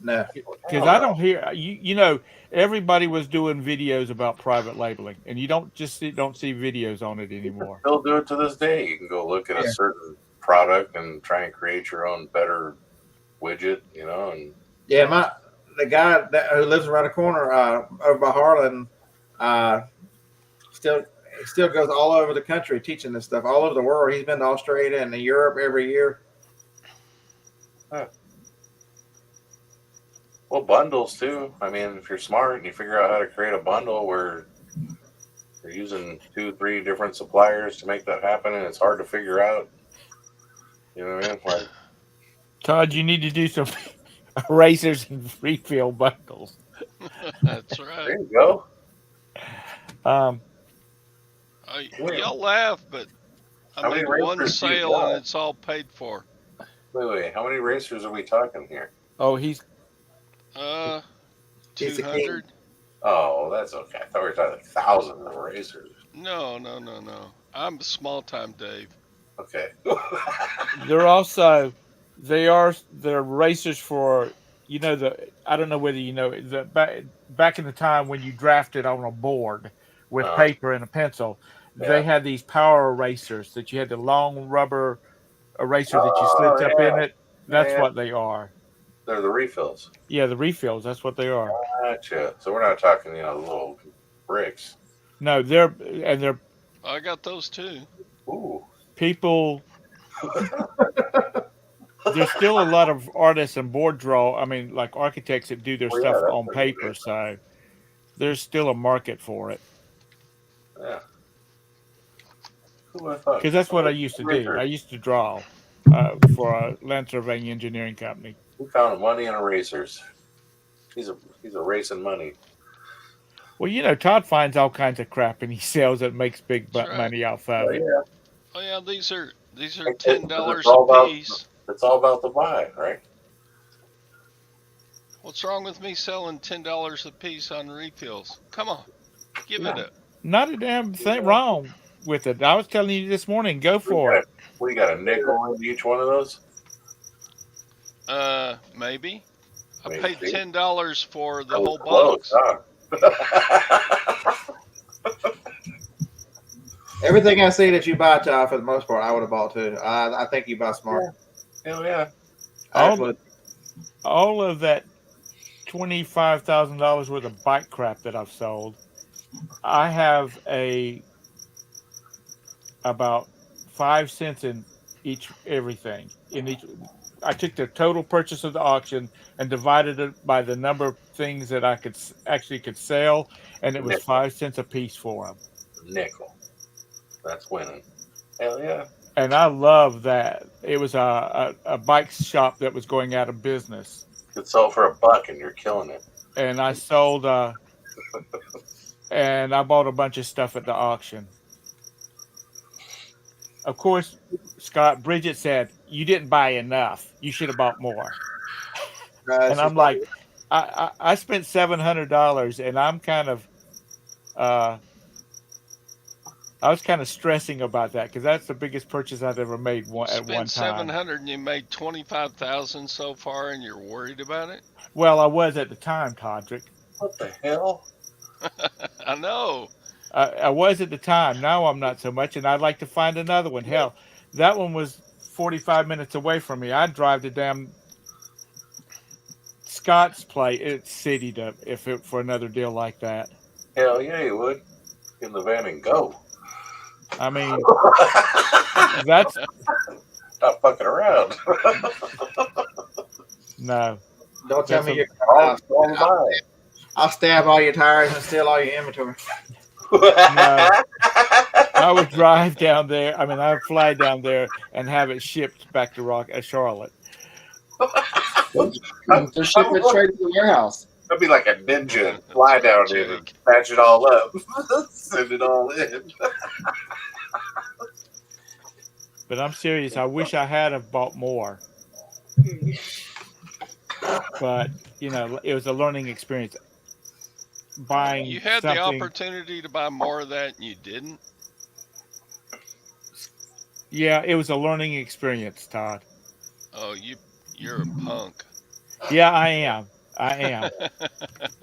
No, because I don't hear everybody was doing videos about private labeling, and you don't see videos on it anymore. Still do it to this day. You can go look at a certain product and try and create your own better widget, and the guy who lives around the corner over by Harlan still goes all over the country teaching this stuff, all over the world. He's been to Australia and to Europe every year. Huh. Well, bundles too. I mean, if you're smart and you figure out how to create a bundle where you're using 2-3 different suppliers to make that happen, and it's hard to figure out. You know what I mean? Like, Todd, you need to do some erasers and refill bundles. That's right. there you go. Y'all laugh, but I made one sale and it's all paid for. Wait. How many racers are we talking here? Oh, he's 200. Oh, that's okay. I thought we were talking like thousands of racers. No. I'm small time Dave. Okay. they're racers for I don't know whether back in the time when you drafted on a board with paper and a pencil, they had these power erasers that you had the long rubber eraser that you slid up in it. That's what they are. They're the refills. Yeah, the refills. That's what they are. Gotcha. So we're not talking, little bricks. No, they're. I got those too. Ooh. People. There's still a lot of artists and like architects that do their stuff on paper. Good. So there's still a market for it. Yeah. Because that's what I used to do. I used to draw for a land surveying engineering company. We found money in erasers. He's erasing money. Well, Todd finds all kinds of crap and he sells it, makes big money off of it. Yeah. Oh yeah, these are $10 a piece. It's all about the buy, right? What's wrong with me selling $10 a piece on refills? Come on, give it up. Not a damn thing wrong with it. I was telling you this morning, go for it. We got a nickel in each one of those? Maybe. I paid $10 for the whole close, box. Huh? Everything I see that you buy, Todd, for the most part, I would have bought too. I think you buy smart. Hell yeah. All of that $25,000 worth of bike crap that I've sold I have about 5 cents in everything in each. I took the total purchase of the auction and divided it by the number of things that I actually could sell, and it was Nickel. 5 cents a piece for them. Nickel. That's winning. Hell yeah. And I love that. It was a bike shop that was going out of business, Could sell for $1 and you're killing it. and I sold. And I bought a bunch of stuff at the auction. Of course, Scott, Bridget said, "You didn't buy enough. You should have bought more." And I'm like, I spent $700, and I'm kind of, I was kind of stressing about that because that's the biggest purchase I've ever made at one time. Spent 700 and you made 25,000 so far, and you're worried about it? Well, I was at the time, Todrick. What the hell? I know. I was at the time. Now I'm not so much, and I'd like to find another one. Hell, that one was 45 minutes away from me. I'd drive to damn Scott's city for another deal like that. Hell yeah, you would. Get in the van and go. I mean, that's not fucking around. no. Don't tell me you're I'll stab all your tires and steal all your inventory. No. I would drive down there. I mean, I would fly down there and have it shipped back to Charlotte. Just ship it straight to the warehouse. That'd be like a ninja. Fly down there and patch it all up. Send it all in. But I'm serious. I wish I had have bought more. But, it was a learning experience. Buying You had something, the opportunity to buy more of that, and you didn't? Yeah, it was a learning experience, Todd. Oh, you're a punk. Yeah, I am.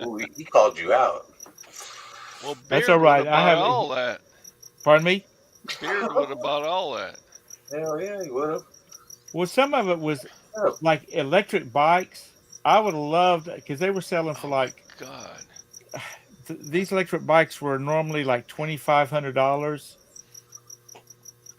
Ooh, he called you out. Well, That's Beard all right. would have I bought have all that. Pardon me? Beard would have bought all that. Hell yeah, he would have. Well, some of it was like electric bikes. I would have loved because they were selling for like God. These electric bikes were normally like $2,500,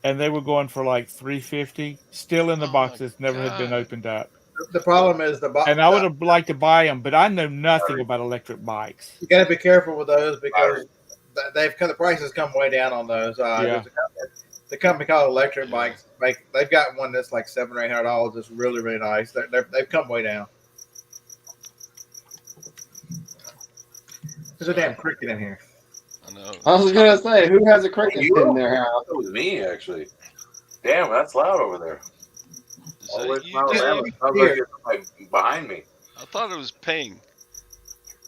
and they were going for like $350. Still in the boxes, never had been opened up. The problem is and I would have liked to buy them, but I know nothing about electric bikes. You got to be careful with those because the prices come way down on those. Yeah. The company called Electric Bikes they've got one that's like $700 or $800. It's really, really nice. They've come way down. There's a damn cricket in here. I know. I was gonna say, who has a cricket in their house? It was me, actually. Damn, that's loud over there. Is Always that you, loud. Dave? Sounds like it's like behind me. I thought it was Ping.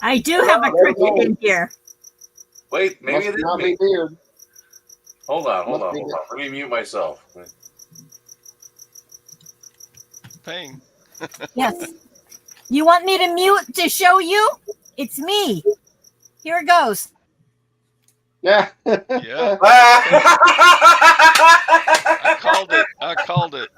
I do have a cricket in here. Wait, maybe it Must is not me. be Beard. Hold on. Must be Let me mute myself. Ping. Yes. You want me to mute to show you? It's me. Here it goes. Yeah. Yeah. I called it.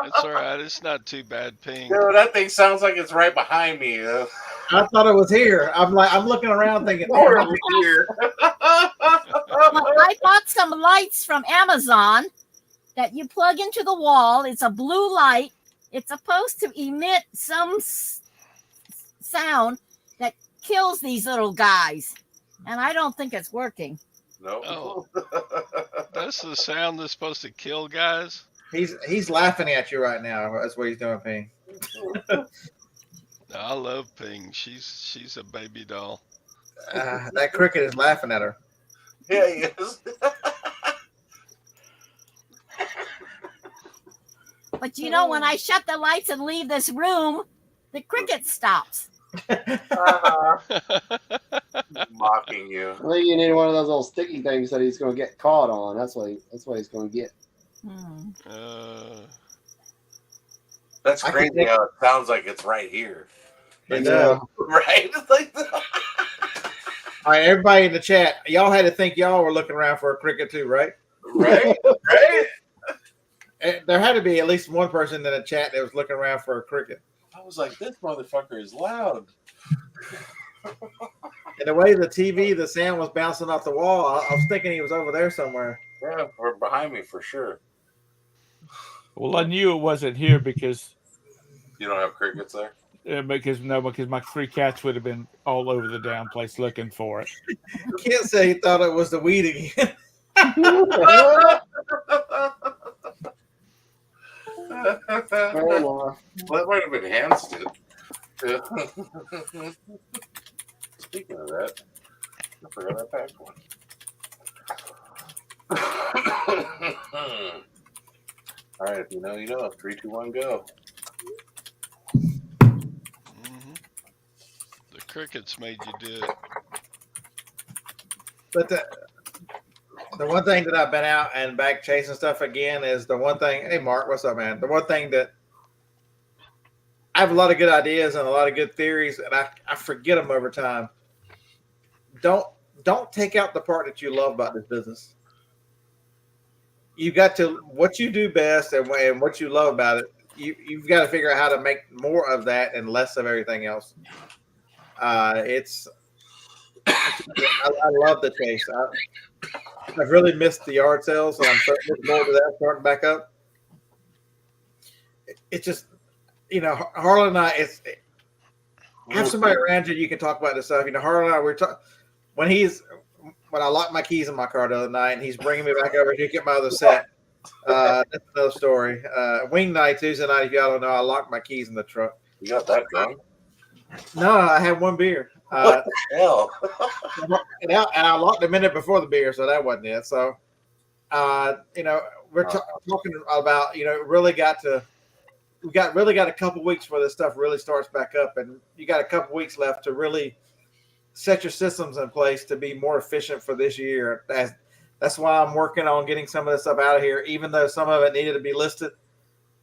It's all right. It's not too bad, Ping. Dude, that thing sounds like it's right behind me. I thought it was here. I'm looking around thinking, Over here. Well, I bought some lights from Amazon that you plug into the wall. It's a blue light. It's supposed to emit some sound that kills these little guys. And I don't think it's working. No. Oh. That's the sound that's supposed to kill guys? he's laughing at you right now. That's what he's doing, Ping. No, I love Ping. She's a baby doll. That cricket is laughing at her. Yeah, he is. But when I shut the lights and leave this room, the cricket stops. Mocking you. I think you need one of those little sticky things that he's going to get caught on. That's what he's going to get. That's crazy how it sounds like it's right here. And, Right? It's like all right, everybody in the chat, y'all had to think y'all were looking around for a cricket too, right? right? Right? There had to be at least one person in the chat that was looking around for a cricket. I was like, this motherfucker is loud. And the way the sound was bouncing off the wall, I was thinking he was over there somewhere. Yeah, or behind me for sure. Well, I knew it wasn't here because You don't have crickets there? because my 3 cats would have been all over the damn place looking for it. Can't say he thought it was the weed again. Oh, Well, that might have enhanced it. Speaking of that, I forgot I packed one. All right, if you know, you know. 3, 2, 1, go. Mm-hmm. The crickets made you do it. But the one thing that I've been out and back chasing stuff again is the one thing. Hey, Mark, what's up, man? The one thing that I have a lot of good ideas and a lot of good theories, and I forget them over time. Don't take out the part that you love about this business. You got to what you do best and what you love about it. You've got to figure out how to make more of that and less of everything else. I love the chase. I've really missed the yard sales, so I'm starting to look forward to that starting back up. It's just, Harlan and I, have somebody around you can talk about this stuff. Harlan and I, we're talking when I locked my keys in my car the other night, and he's bringing me back over here to get my other set. That's another story. Wing night, Tuesday night, if y'all don't know, I locked my keys in the truck. You got that drunk? No, I had one beer. What the hell? And I locked a minute before the beer, so that wasn't it. So, we're talking about, really got a couple weeks before this stuff really starts back up, and you got a couple weeks left to really set your systems in place to be more efficient for this year. That's why I'm working on getting some of this stuff out of here. Even though some of it needed to be listed,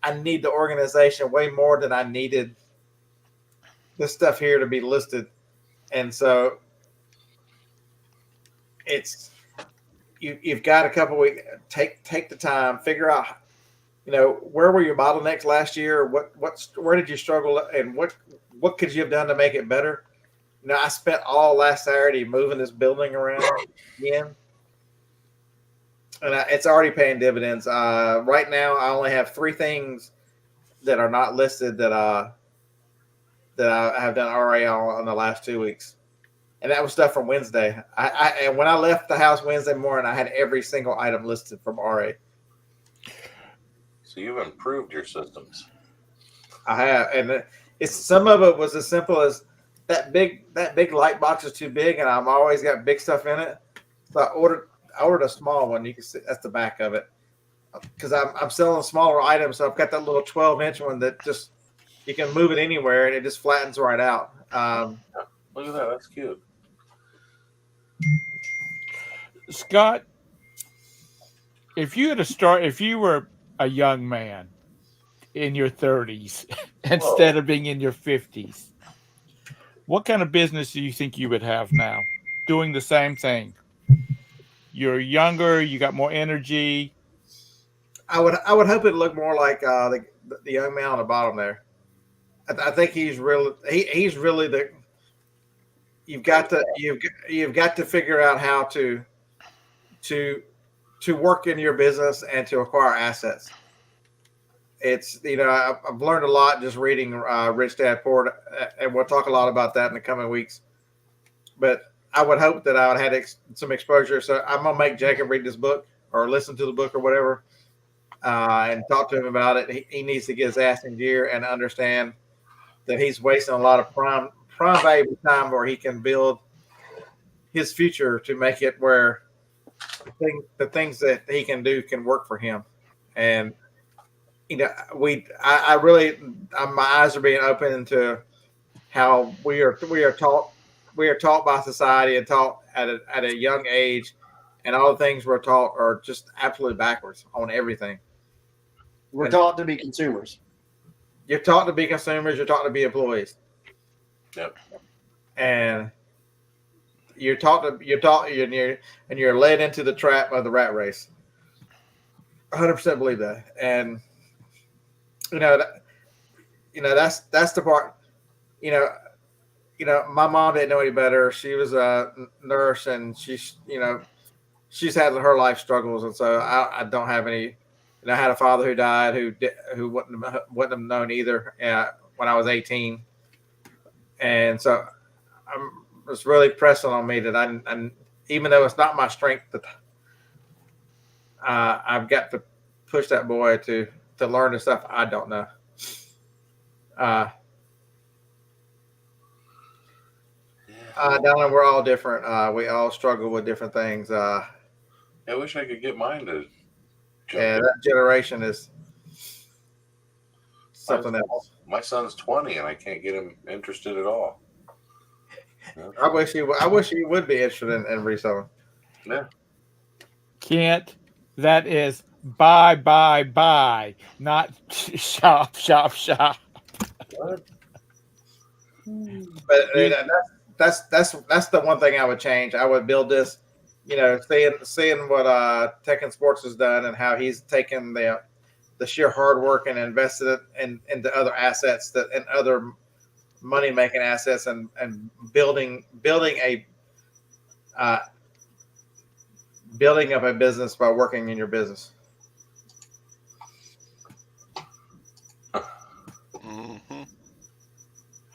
I need the organization way more than I needed this stuff here to be listed. And so you've got a couple weeks. Take the time, figure out, where were your bottlenecks last year? Where did you struggle, and what could you have done to make it better? I spent all last Saturday moving this building around again, and it's already paying dividends. Right now, I only have 3 things that are not listed that I have done RA on the last 2 weeks, and that was stuff from Wednesday. And when I left the house Wednesday morning, I had every single item listed from RA. So you've improved your systems. I have, and some of it was as simple as that big light box is too big, and I've always got big stuff in it. So I ordered a small one. You can see that's the back of it, because I'm selling smaller items. So I've got that little 12-inch one that just you can move it anywhere, and it just flattens right out. Look at that. That's cute. Scott, if you were a young man in your 30s instead of being in your 50s, what kind of business do you think you would have now doing the same thing? You're younger, you got more energy. I would hope it looked more like the young man on the bottom there. I think he's really the. You've got to figure out how to work in your business and to acquire assets. It's I've learned a lot just reading Rich Dad Poor, and we'll talk a lot about that in the coming weeks. But I would hope that I would have had some exposure. So I'm gonna make Jacob read this book or listen to the book or whatever, and talk to him about it. He needs to get his ass in gear and understand that he's wasting a lot of prime valuable time where he can build his future to make it where the things that he can do can work for him. And my eyes are being opened to how we are taught by society and taught at a young age, and all the things we're taught are just absolutely backwards on everything. we're taught to be consumers. You're taught to be consumers. You're taught to be employees. Yep. And you're led into the trap of the rat race. 100% believe that. And that's the part. my mom didn't know any better. She was a nurse, and she's had her life struggles, and so I don't have any. I had a father who died who wouldn't have known either when I was 18, and so it's really pressing on me that I even though it's not my strength, that I've got to push that boy to learn the stuff I don't know. Donna, we're all different. We all struggle with different things. I wish I could get mine to jump in. That generation is something else. My son's 20 and I can't get him interested at all. I wish he would be interested in reselling. Yeah. Cant, that is buy, not shop. What? But that's the one thing I would change. I would build this, seeing what Tekken Sports has done and how he's taken the sheer hard work and invested it into other assets and other money making assets and building up a business by working in your business. Mm-hmm.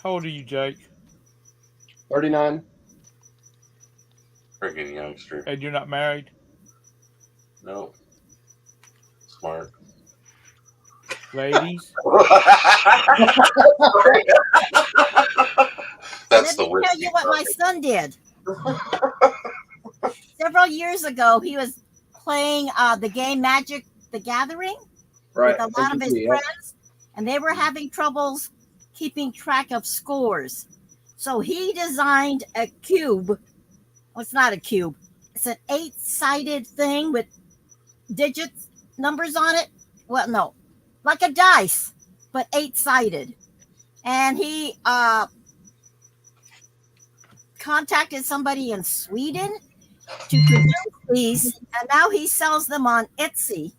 How old are you, Jake? 39. Freaking youngster. And you're not married? No. Smart. Ladies? That's Let me tell you what my son did. Several years ago, he was playing the game Magic the Gathering Right. with a lot of his friends, and they were having troubles keeping track of scores. So he designed a cube. Well, it's not a cube. It's an 8-sided thing with digits, numbers on it. Well, no, like a dice, but 8-sided. And he contacted somebody in Sweden to produce these, and now he sells them on Etsy.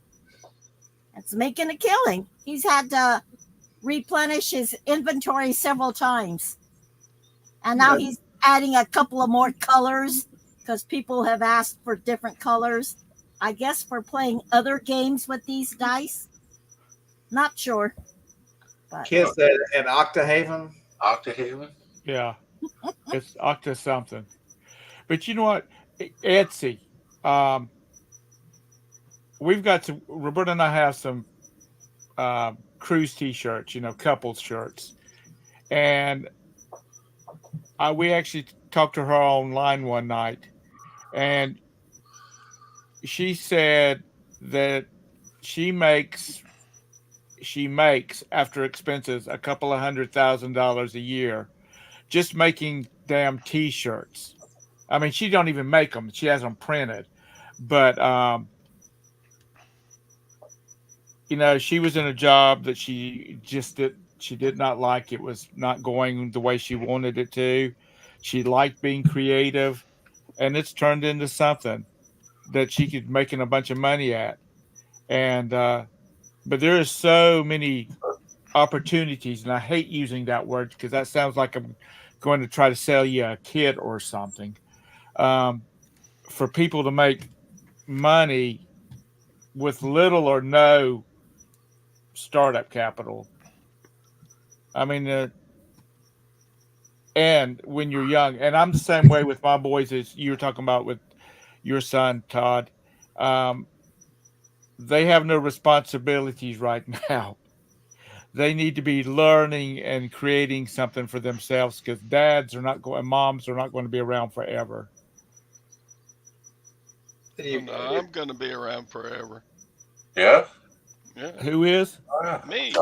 It's making a killing. He's had to replenish his inventory several times. And now he's adding a couple of more colors because people have asked for different colors. I guess for playing other games with these dice. Not sure. But Kids said an Octahaven. Octahaven? Yeah. It's Octa something. But you know what? Etsy. We've got some, Roberta and I have some cruise t-shirts, couples shirts. And we actually talked to her online one night, and she said that she makes after expenses a couple of $100,000 a year just making damn t-shirts. I mean, she don't even make them. She has them printed. But, she was in a job that she did not like. It was not going the way she wanted it to. She liked being creative, and it's turned into something that she could making a bunch of money at. And, but there are so many opportunities, and I hate using that word because that sounds like I'm going to try to sell you a kit or something. For people to make money with little or no startup capital. I mean, and when you're young, and I'm the same way with my boys as you were talking about with your son, Todd. They have no responsibilities right now. They need to be learning and creating something for themselves because moms are not going to be around forever. I'm going to be around forever. Yeah? Yeah. Who is? Me.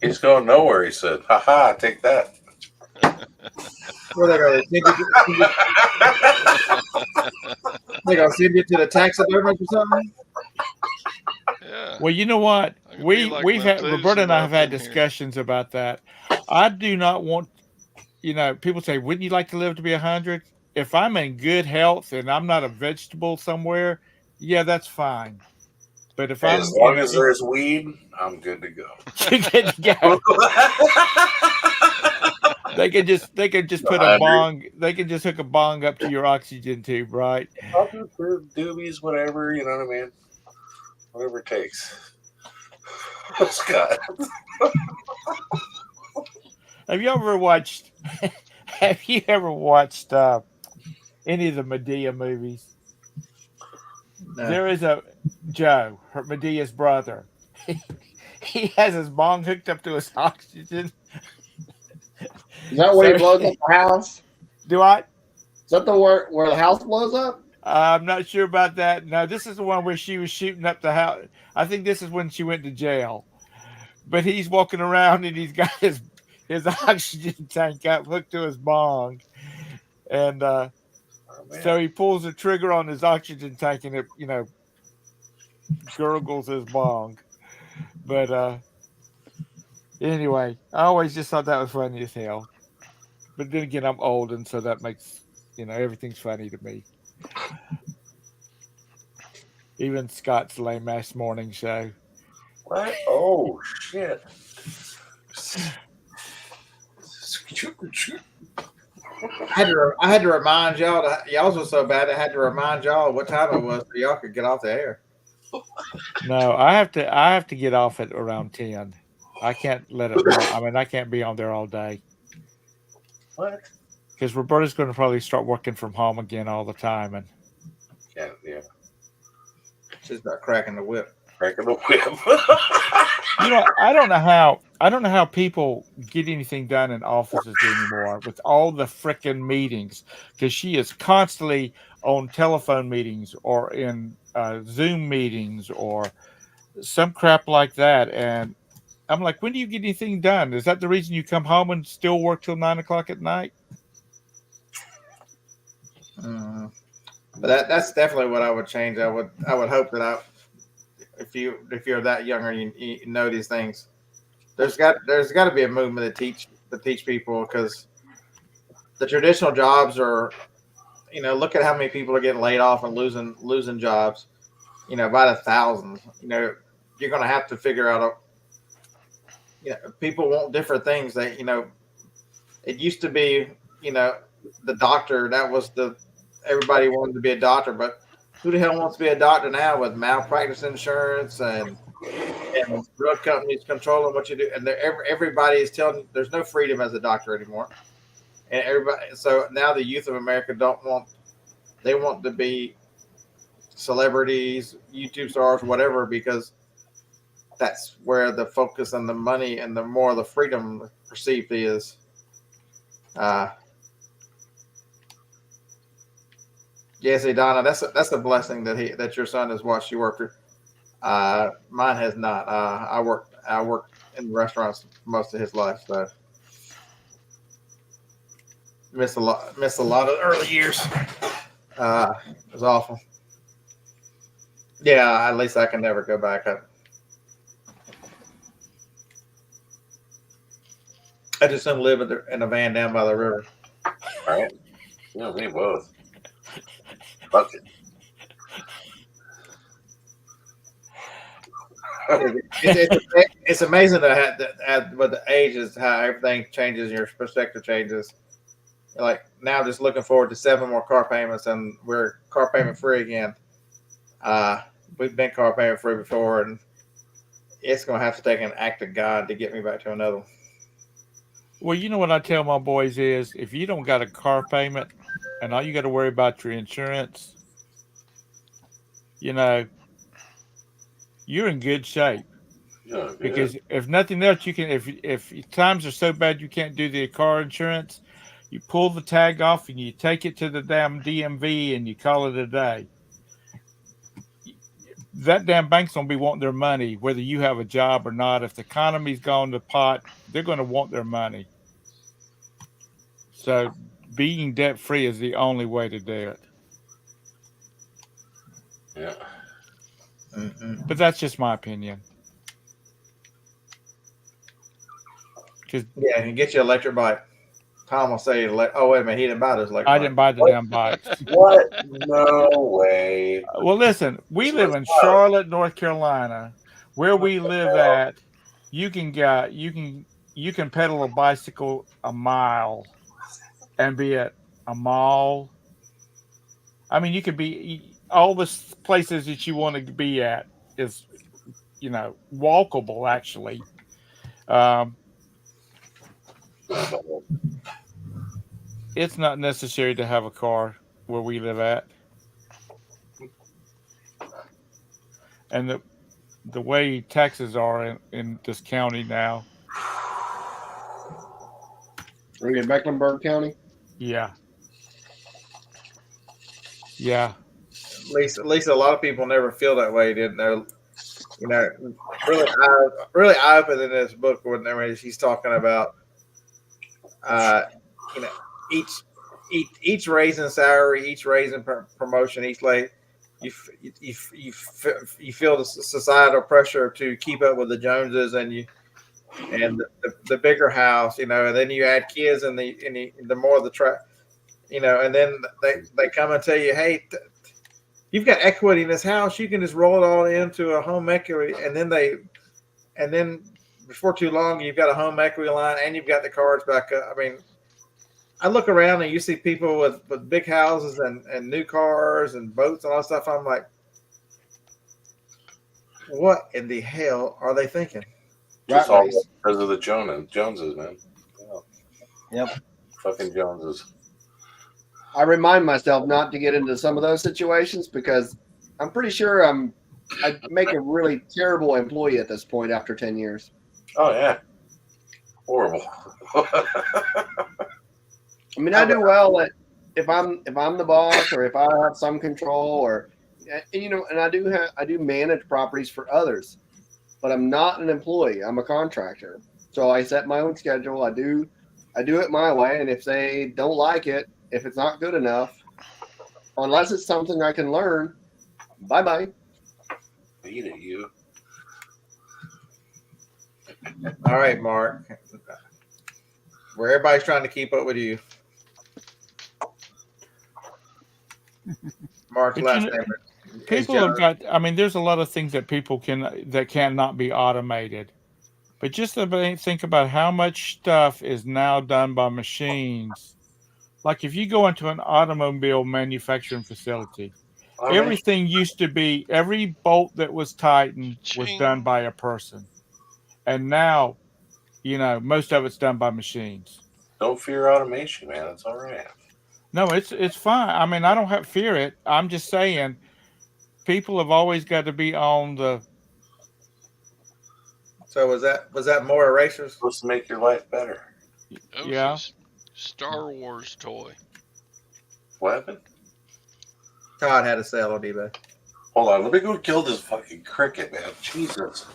He's going nowhere, he said. Ha, take that. Where they go? They gonna send you to the taxidermist or something? Yeah. Well, you know what? We've had Methuselah Roberta and I have had up in here. discussions about that. I do not want, people say, wouldn't you like to live to be 100? If I'm in good health and I'm not a vegetable somewhere, yeah, that's fine. But if As long as there's weed, I'm good to go. Good to go. They could just put a bong. They could just hook a bong up to your oxygen tube, right? Doobies, whatever, you know what I mean? Whatever it takes. Scott. Have you ever watched? Have you ever watched any of the Medea movies? No. There is a Joe, Medea's brother. He has his bong hooked up to his oxygen. Is that where he blows up the house? Do I? Is that the where the house blows up? I'm not sure about that. No, this is the one where she was shooting up the house. I think this is when she went to jail. But he's walking around and he's got his oxygen tank up hooked to his bong. And so he pulls the trigger on his oxygen tank and it, gurgles his bong. But anyway, I always just thought that was funny as hell. But then again, I'm old, and so that makes, everything's funny to me. Even Scott's lame ass morning show. What? Oh, shit. I had to remind y'all that y'all's was so bad. I had to remind y'all what time it was so y'all could get off the air. No, I have to get off at around 10. I can't let it. I can't be on there all day. What? Because Roberta's going to probably start working from home again all the time, and Yeah. She's about cracking the whip. Cracking the whip. I don't know how people get anything done in offices anymore with all the frickin' meetings, because she is constantly on telephone meetings or in Zoom meetings or some crap like that. And I'm like, when do you get anything done? Is that the reason you come home and still work till 9 o'clock at night? But that's definitely what I would change. I would hope that if you're that younger, you know these things. There's got to be a movement to teach people, because the traditional jobs are, look at how many people are getting laid off and losing jobs, by the thousands. You're going to have to figure out people want different things. That it used to be, the doctor, that was everybody wanted to be a doctor, but who the hell wants to be a doctor now with malpractice insurance and drug companies controlling what you do? And everybody is telling there's no freedom as a doctor anymore. And so now the youth of America they want to be celebrities, YouTube stars, whatever, because that's where the focus and the money and the more the freedom perceived is. Yes, Donna, that's a blessing that your son has watched you work through. Mine has not. I worked in restaurants most of his life, so missed a lot of the early years. It was awful. Yeah, at least I can never go back. I just don't live in a van down by the river. All right. Me both. Fuck it. It's amazing that with the ages, how everything changes, your perspective changes. Like now, just looking forward to 7 more car payments, and we're car payment free again. We've been car payment free before, and it's going to have to take an act of God to get me back to another one. Well, you know what I tell my boys is, if you don't got a car payment and all you got to worry about your insurance, you're in good shape. Yeah, because if nothing else, you can, if times are so bad you can't do the car insurance, you pull the tag off and you take it to the damn DMV and you call it a day. That damn bank's going to be wanting their money, whether you have a job or not. If the economy's gone to pot, they're going to want their money. So being debt free is the only way to do it. Yeah. But that's just my opinion. Yeah, and get you an electric bike. Tom will say, "Oh wait a minute, he didn't buy this electric I bike." didn't buy the damn bike. What? No way. Well, listen, we live in Charlotte, North Carolina. Where we live at, you can you can pedal a bicycle a mile and be at a mall. I mean, you could be all the places that you want to be at is, walkable actually. Um, it's not necessary to have a car where we live at, and the way taxes are in this county now. Are you in Mecklenburg County? Yeah. Yeah. At least a lot of people never feel that way, didn't they? Really eye opening in this book when he's talking about, you know, each raise in salary, each raise in promotion, each you feel the societal pressure to keep up with the Joneses and the bigger house, and then you add kids and the more the track, and then they come and tell you, hey, you've got equity in this house, you can just roll it all into a home equity, and then before too long you've got a home equity line and you've got the cards back up. I mean, I look around and you see people with big houses and new cars and boats and all that stuff. I'm like, what in the hell are they thinking? Just all because of the Joneses, man. Yep. Fucking Joneses. I remind myself not to get into some of those situations because I'm pretty sure I'd make a really terrible employee at this point after 10 years. Oh yeah. Horrible. I mean, I do well at if I'm the boss or if I have some control or and I do manage properties for others, but I'm not an employee. I'm a contractor. So I set my own schedule. I do it my way, and if they don't like it, if it's not good enough, unless it's something I can learn, bye-bye. Eat it, you. All right, Mark. Where everybody's trying to keep up with you. Mark's But last name people have got. I mean, there's a lot of things that people cannot be automated. But just think about how much stuff is now done by machines. Like if you go into an automobile manufacturing facility, everything used to be, every bolt that was tightened was done by a person. And now, most of it's done by machines. Don't fear automation, man. It's all right. No, it's fine. I mean, I don't fear it. I'm just saying people have always got to be on the. So was that more erasers? Supposed to make your life better. Yeah. Star Wars toy. What happened? Todd had a sale on eBay. Hold on, let me go kill this fucking cricket, man. Jesus.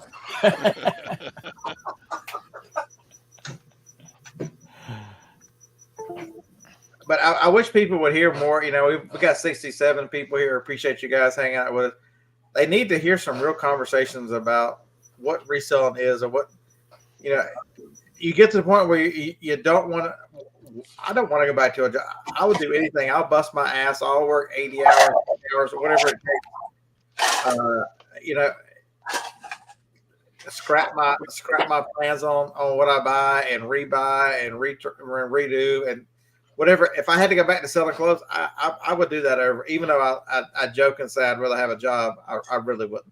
But I wish people would hear more. We've got 67 people here. Appreciate you guys hanging out with us. They need to hear some real conversations about what reselling is, or what, you get to the point where you don't want to. I don't want to go back to a job. I would do anything. I'll bust my ass. I'll work 80 hours, or whatever it takes. Scrap my plans on what I buy and rebuy and redo and whatever. If I had to go back to selling clothes, I would do that over. Even though I joke and say I'd rather have a job, I really wouldn't.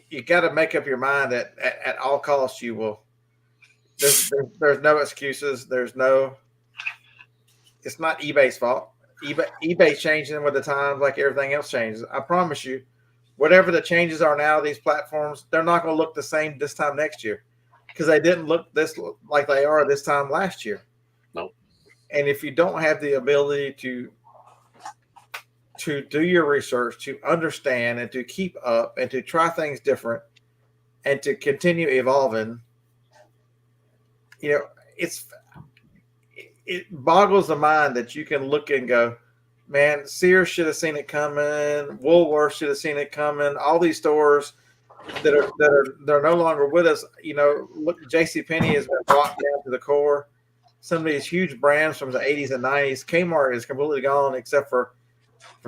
You got to make up your mind that at all costs you will. There's no excuses. It's not eBay's fault. eBay's changing with the times like everything else changes. I promise you, whatever the changes are now, these platforms, they're not going to look the same this time next year because they didn't look this like they are this time last year. Nope. And if you don't have the ability to do your research, to understand and to keep up and to try things different and to continue evolving, it boggles the mind that you can look and go, man, Sears should have seen it coming. Woolworths should have seen it coming. All these stores they're no longer with us. Look, JCPenney has been brought down to the core. Some of these huge brands from the 80s and 90s, Kmart is completely gone, except for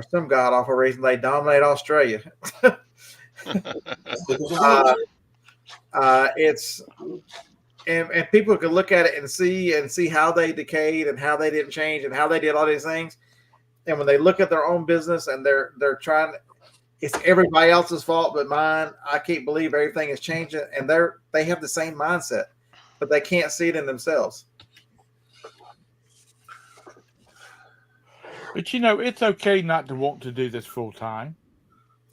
some god awful reason they dominate Australia. It's and people can look at it and see how they decayed and how they didn't change and how they did all these things. And when they look at their own business and they're trying, it's everybody else's fault but mine. I can't believe everything is changing, and they have the same mindset, but they can't see it in themselves. But it's okay not to want to do this full time.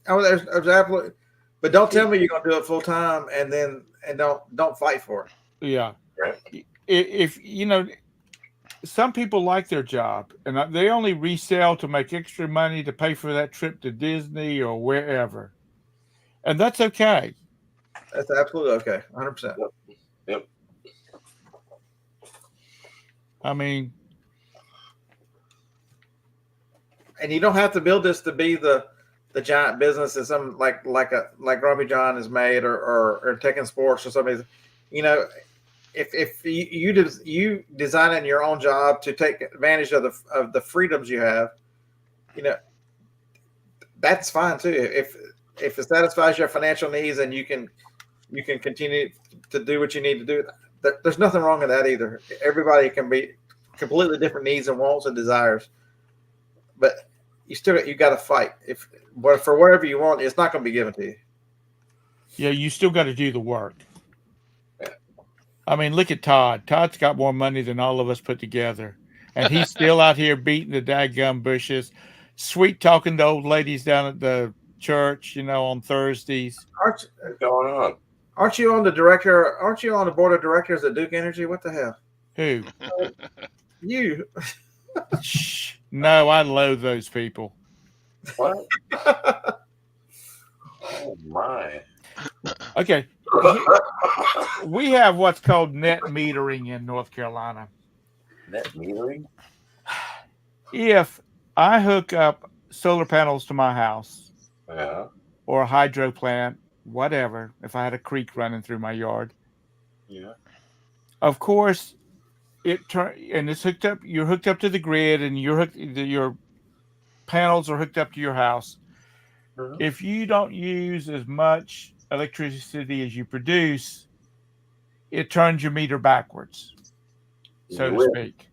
Oh, there's absolutely, but don't tell me you're gonna do it full time and don't fight for it. Yeah. Right. If some people like their job and they only resell to make extra money to pay for that trip to Disney or wherever. And that's okay. That's absolutely okay. 100%. Yep. I mean, and you don't have to build this to be the giant business that some like Grumpy John has made or Tekken Sports or something. If you design it in your own job to take advantage of the freedoms you have, that's fine too. If it satisfies your financial needs and you can continue to do what you need to do, there's nothing wrong with that either. Everybody can be completely different needs and wants and desires, but you got to fight. For whatever you want, it's not going to be given to you. Yeah, you still got to do the work. I mean, look at Todd. Todd's got more money than all of us put together. And he's still out here beating the daggum bushes, sweet talking to old ladies down at the church, on Thursdays. What's going on? Aren't you on the board of directors at Duke Energy? What the hell? Who? You. Shh. No, I loathe those people. What? Oh my. Okay. We have what's called net metering in North Carolina. Net metering? If I hook up solar panels to my house, Yeah. or a hydro plant, whatever, if I had a creek running through my yard, Yeah. of course, it's hooked up. You're hooked up to the grid, and your panels are hooked up to your house. Uh-huh. If you don't use as much electricity as you produce, it turns your meter backwards, so to speak.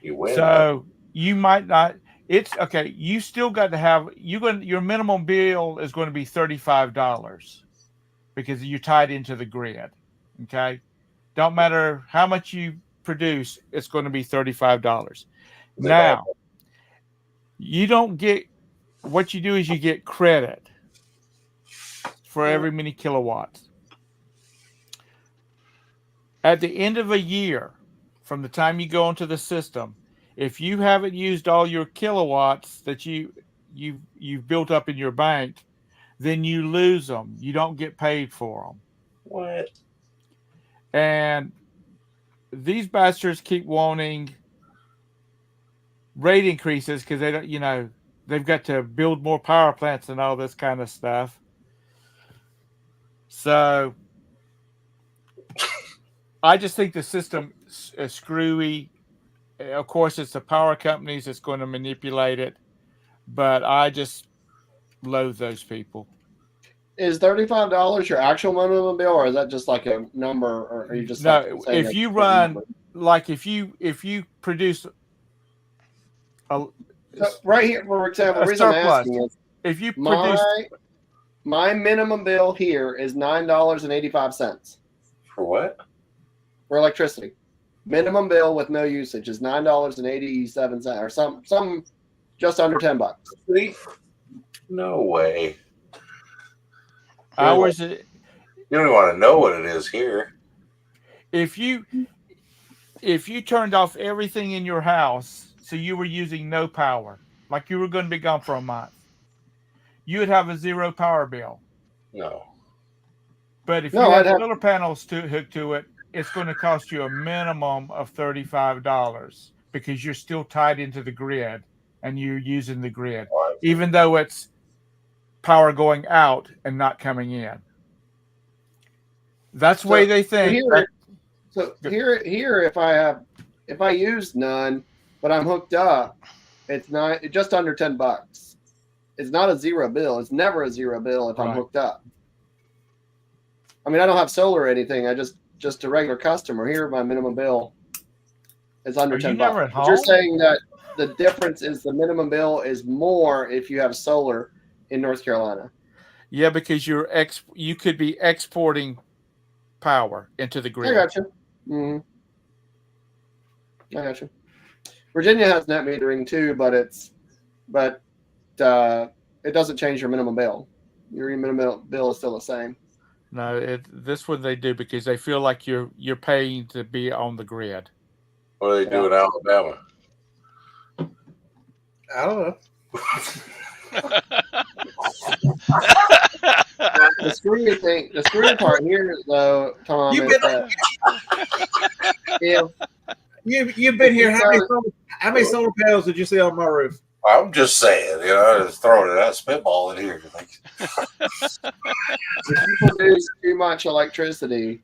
You win. So you might not. It's okay. You still got to have your minimum bill is going to be $35 because you're tied into the grid. Okay, don't matter how much you produce, it's going to be $35. Now, you don't get. What you do is you get credit for every many kilowatts. At the end of a year, from the time you go into the system, if you haven't used all your kilowatts that you've built up in your bank, then you lose them. You don't get paid for them. What? And these bastards keep wanting rate increases because they don't, they've got to build more power plants and all this kind of stuff. So I just think the system is screwy. Of course, it's the power companies that's going to manipulate it, but I just loathe those people. Is $35 your actual minimum bill, or is that just like a number, or are you just if you run like if you produce right here, for example, the reason I'm asking is if you produce my minimum bill here is $9.85 for what? for electricity. Minimum bill with no usage is $9.87 or some just under $10. No way. Ours, you don't even want to know what it is here. If you turned off everything in your house, so you were using no power, like you were going to be gone for a month, you would have a zero power bill. No. But if you have solar panels hooked to it, it's going to cost you a minimum of $35 because you're still tied into the grid and you're using the grid, even though it's power going out and not coming in. That's the way they think. Here, if I use none, but I'm hooked up, it's just under $10. it's not a zero bill. It's never a zero bill if I'm Right. hooked up. I mean, I don't have solar or anything. I just a regular customer. Here, my minimum bill is under Are you $10. never at But you're home? saying that the difference is the minimum bill is more if you have solar in North Carolina. Yeah, because you could be exporting power into the I grid. got you. Mm-hmm. I got you. Virginia has net metering too, but it doesn't change your minimum bill. Your minimum bill is still the same. No, this one they do because they feel like you're paying to be on the grid. What do they do in Alabama? I don't know. The screwy part here, though, Tom, You've is been- that if You've been here. How many solar panels did you see on my roof? I'm just saying, just throwing it out, spitballing here. if you produce too much electricity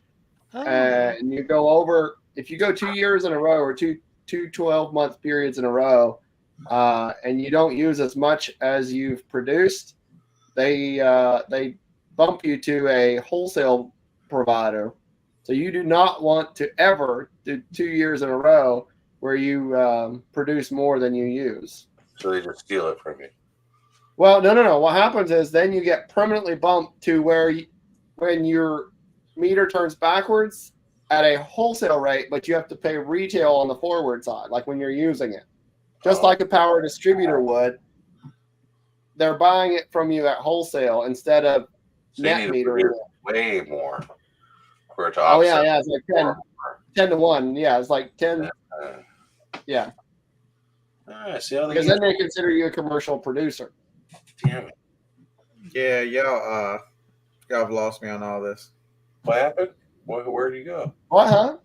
and you go over, if you go 2 years in a row or two 12-month periods in a row, and you don't use as much as you've produced, they bump you to a wholesale provider. So you do not want to ever do 2 years in a row where you produce more than you use. So they just steal it from you. Well, no. What happens is then you get permanently bumped to where when your meter turns backwards at a wholesale rate, but you have to pay retail on the forward side, like when you're using it. Just like a power distributor would. They're buying it from you at wholesale instead of So net you need to metering produce it. way more for it to Oh, offset. yeah, it's like 10 to 1. Yeah, it's like 10. Yeah. See how they Because then they consider you a commercial producer. Damn it. Yeah, y'all have lost me on all this. What happened? Where'd you go? What, huh?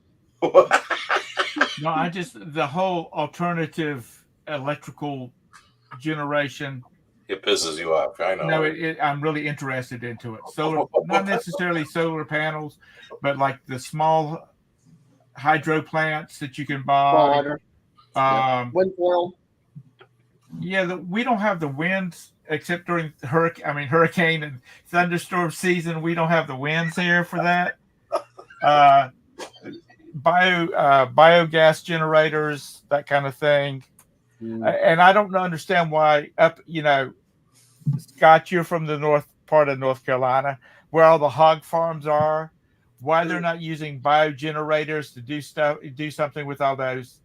No, the whole alternative electrical generation. It pisses you off. I know. No, I'm really interested into it. Solar, not necessarily solar panels, but like the small hydro plants that you can buy. Wind foil. Yeah, we don't have the winds except during hurricane and thunderstorm season. We don't have the winds here for that. Biogas generators, that kind of thing. And I don't understand why Scott, you're from the north part of North Carolina, where all the hog farms are. Why they're not using biogenerators to do something with all those.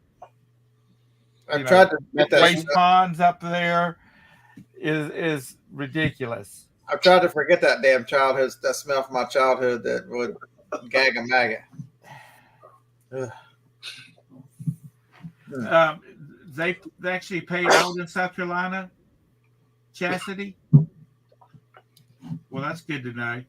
I've tried to get that waste ponds up there is ridiculous. I've tried to forget that damn childhood, that smell from my childhood that would gag a maggot. They actually pay out in South Carolina, Chastity. Well, that's good to know.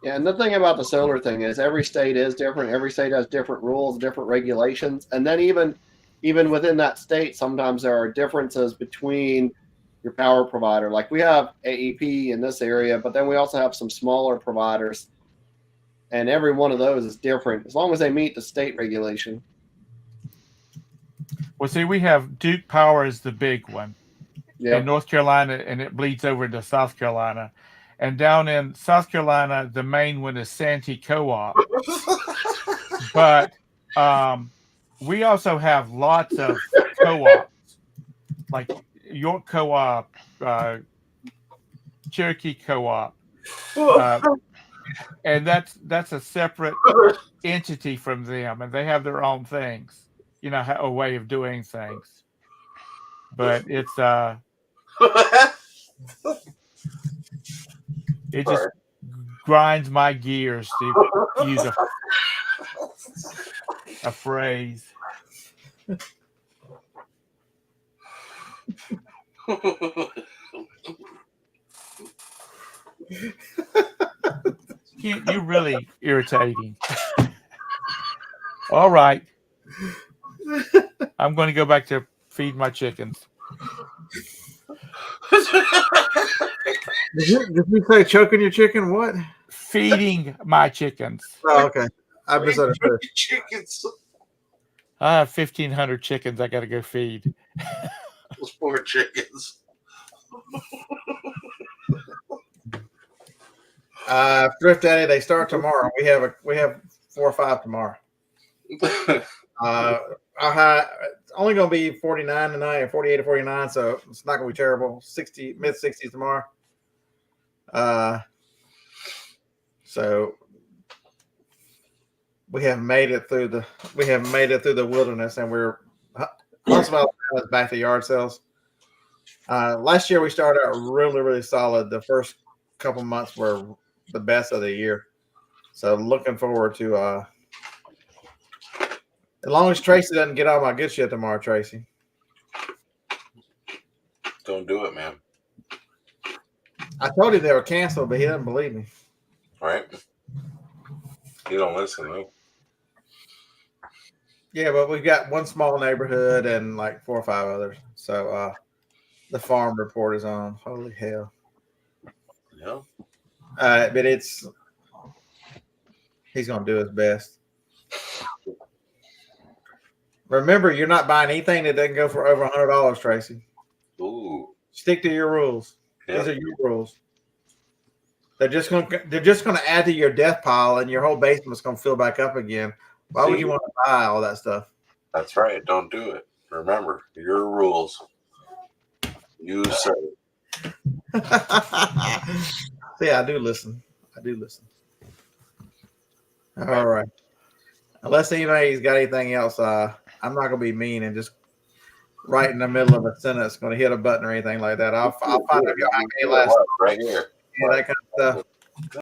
Yeah, and the thing about the solar thing is every state is different. Every state has different rules, different regulations. And then even within that state, sometimes there are differences between your power provider. Like we have AEP in this area, but then we also have some smaller providers. And every one of those is different as long as they meet the state regulation. Well, see, we have Duke Power is the big one in North Carolina, and it bleeds over into South Carolina. And down in South Carolina, the main one is Santee Co-op. But we also have lots of co-ops, like York Co-op, Cherokee Co-op. And that's a separate entity from them, and they have their own things, a way of doing things. But it's it just grinds my gears to use a phrase. You're really irritating. All right. I'm going to go back to feed my chickens. Did you say choking your chicken? What? Feeding my chickens. Oh, okay. I misunderstood. Chickens. I have 1,500 chickens I got to go feed. Those poor chickens. Thrift Daddy, they start tomorrow. We have 4 or 5 tomorrow. It's only going to be 49 tonight, or 48 or 49, so it's not going to be terrible. 60, mid 60s tomorrow. So we have made it through the wilderness, and we're most of Alabama's back to yard sales. Last year we started out really, really solid. The first couple months were the best of the year. So looking forward to as long as Tracy doesn't get all my good shit tomorrow, Tracy. Don't do it, man. I told him they were canceled, but he doesn't believe me. Right? You don't listen, though. Yeah, but we've got one small neighborhood and like 4 or 5 others. So the farm report is on. Holy hell. Yeah. But he's going to do his best. Remember, you're not buying anything that doesn't go for over $100, Tracy. Ooh. Stick to your rules. Yeah. These are your rules. They're just going to add to your death pile, and your whole basement's going to fill back up again. Why would you want to buy all that stuff? That's right. Don't do it. Remember, your rules. You say. See, I do listen. All right. Unless anybody's got anything else, I'm not gonna be mean and just right in the middle of a sentence going to hit a button or anything like that. I'll find out how many last right here. and that kind of stuff.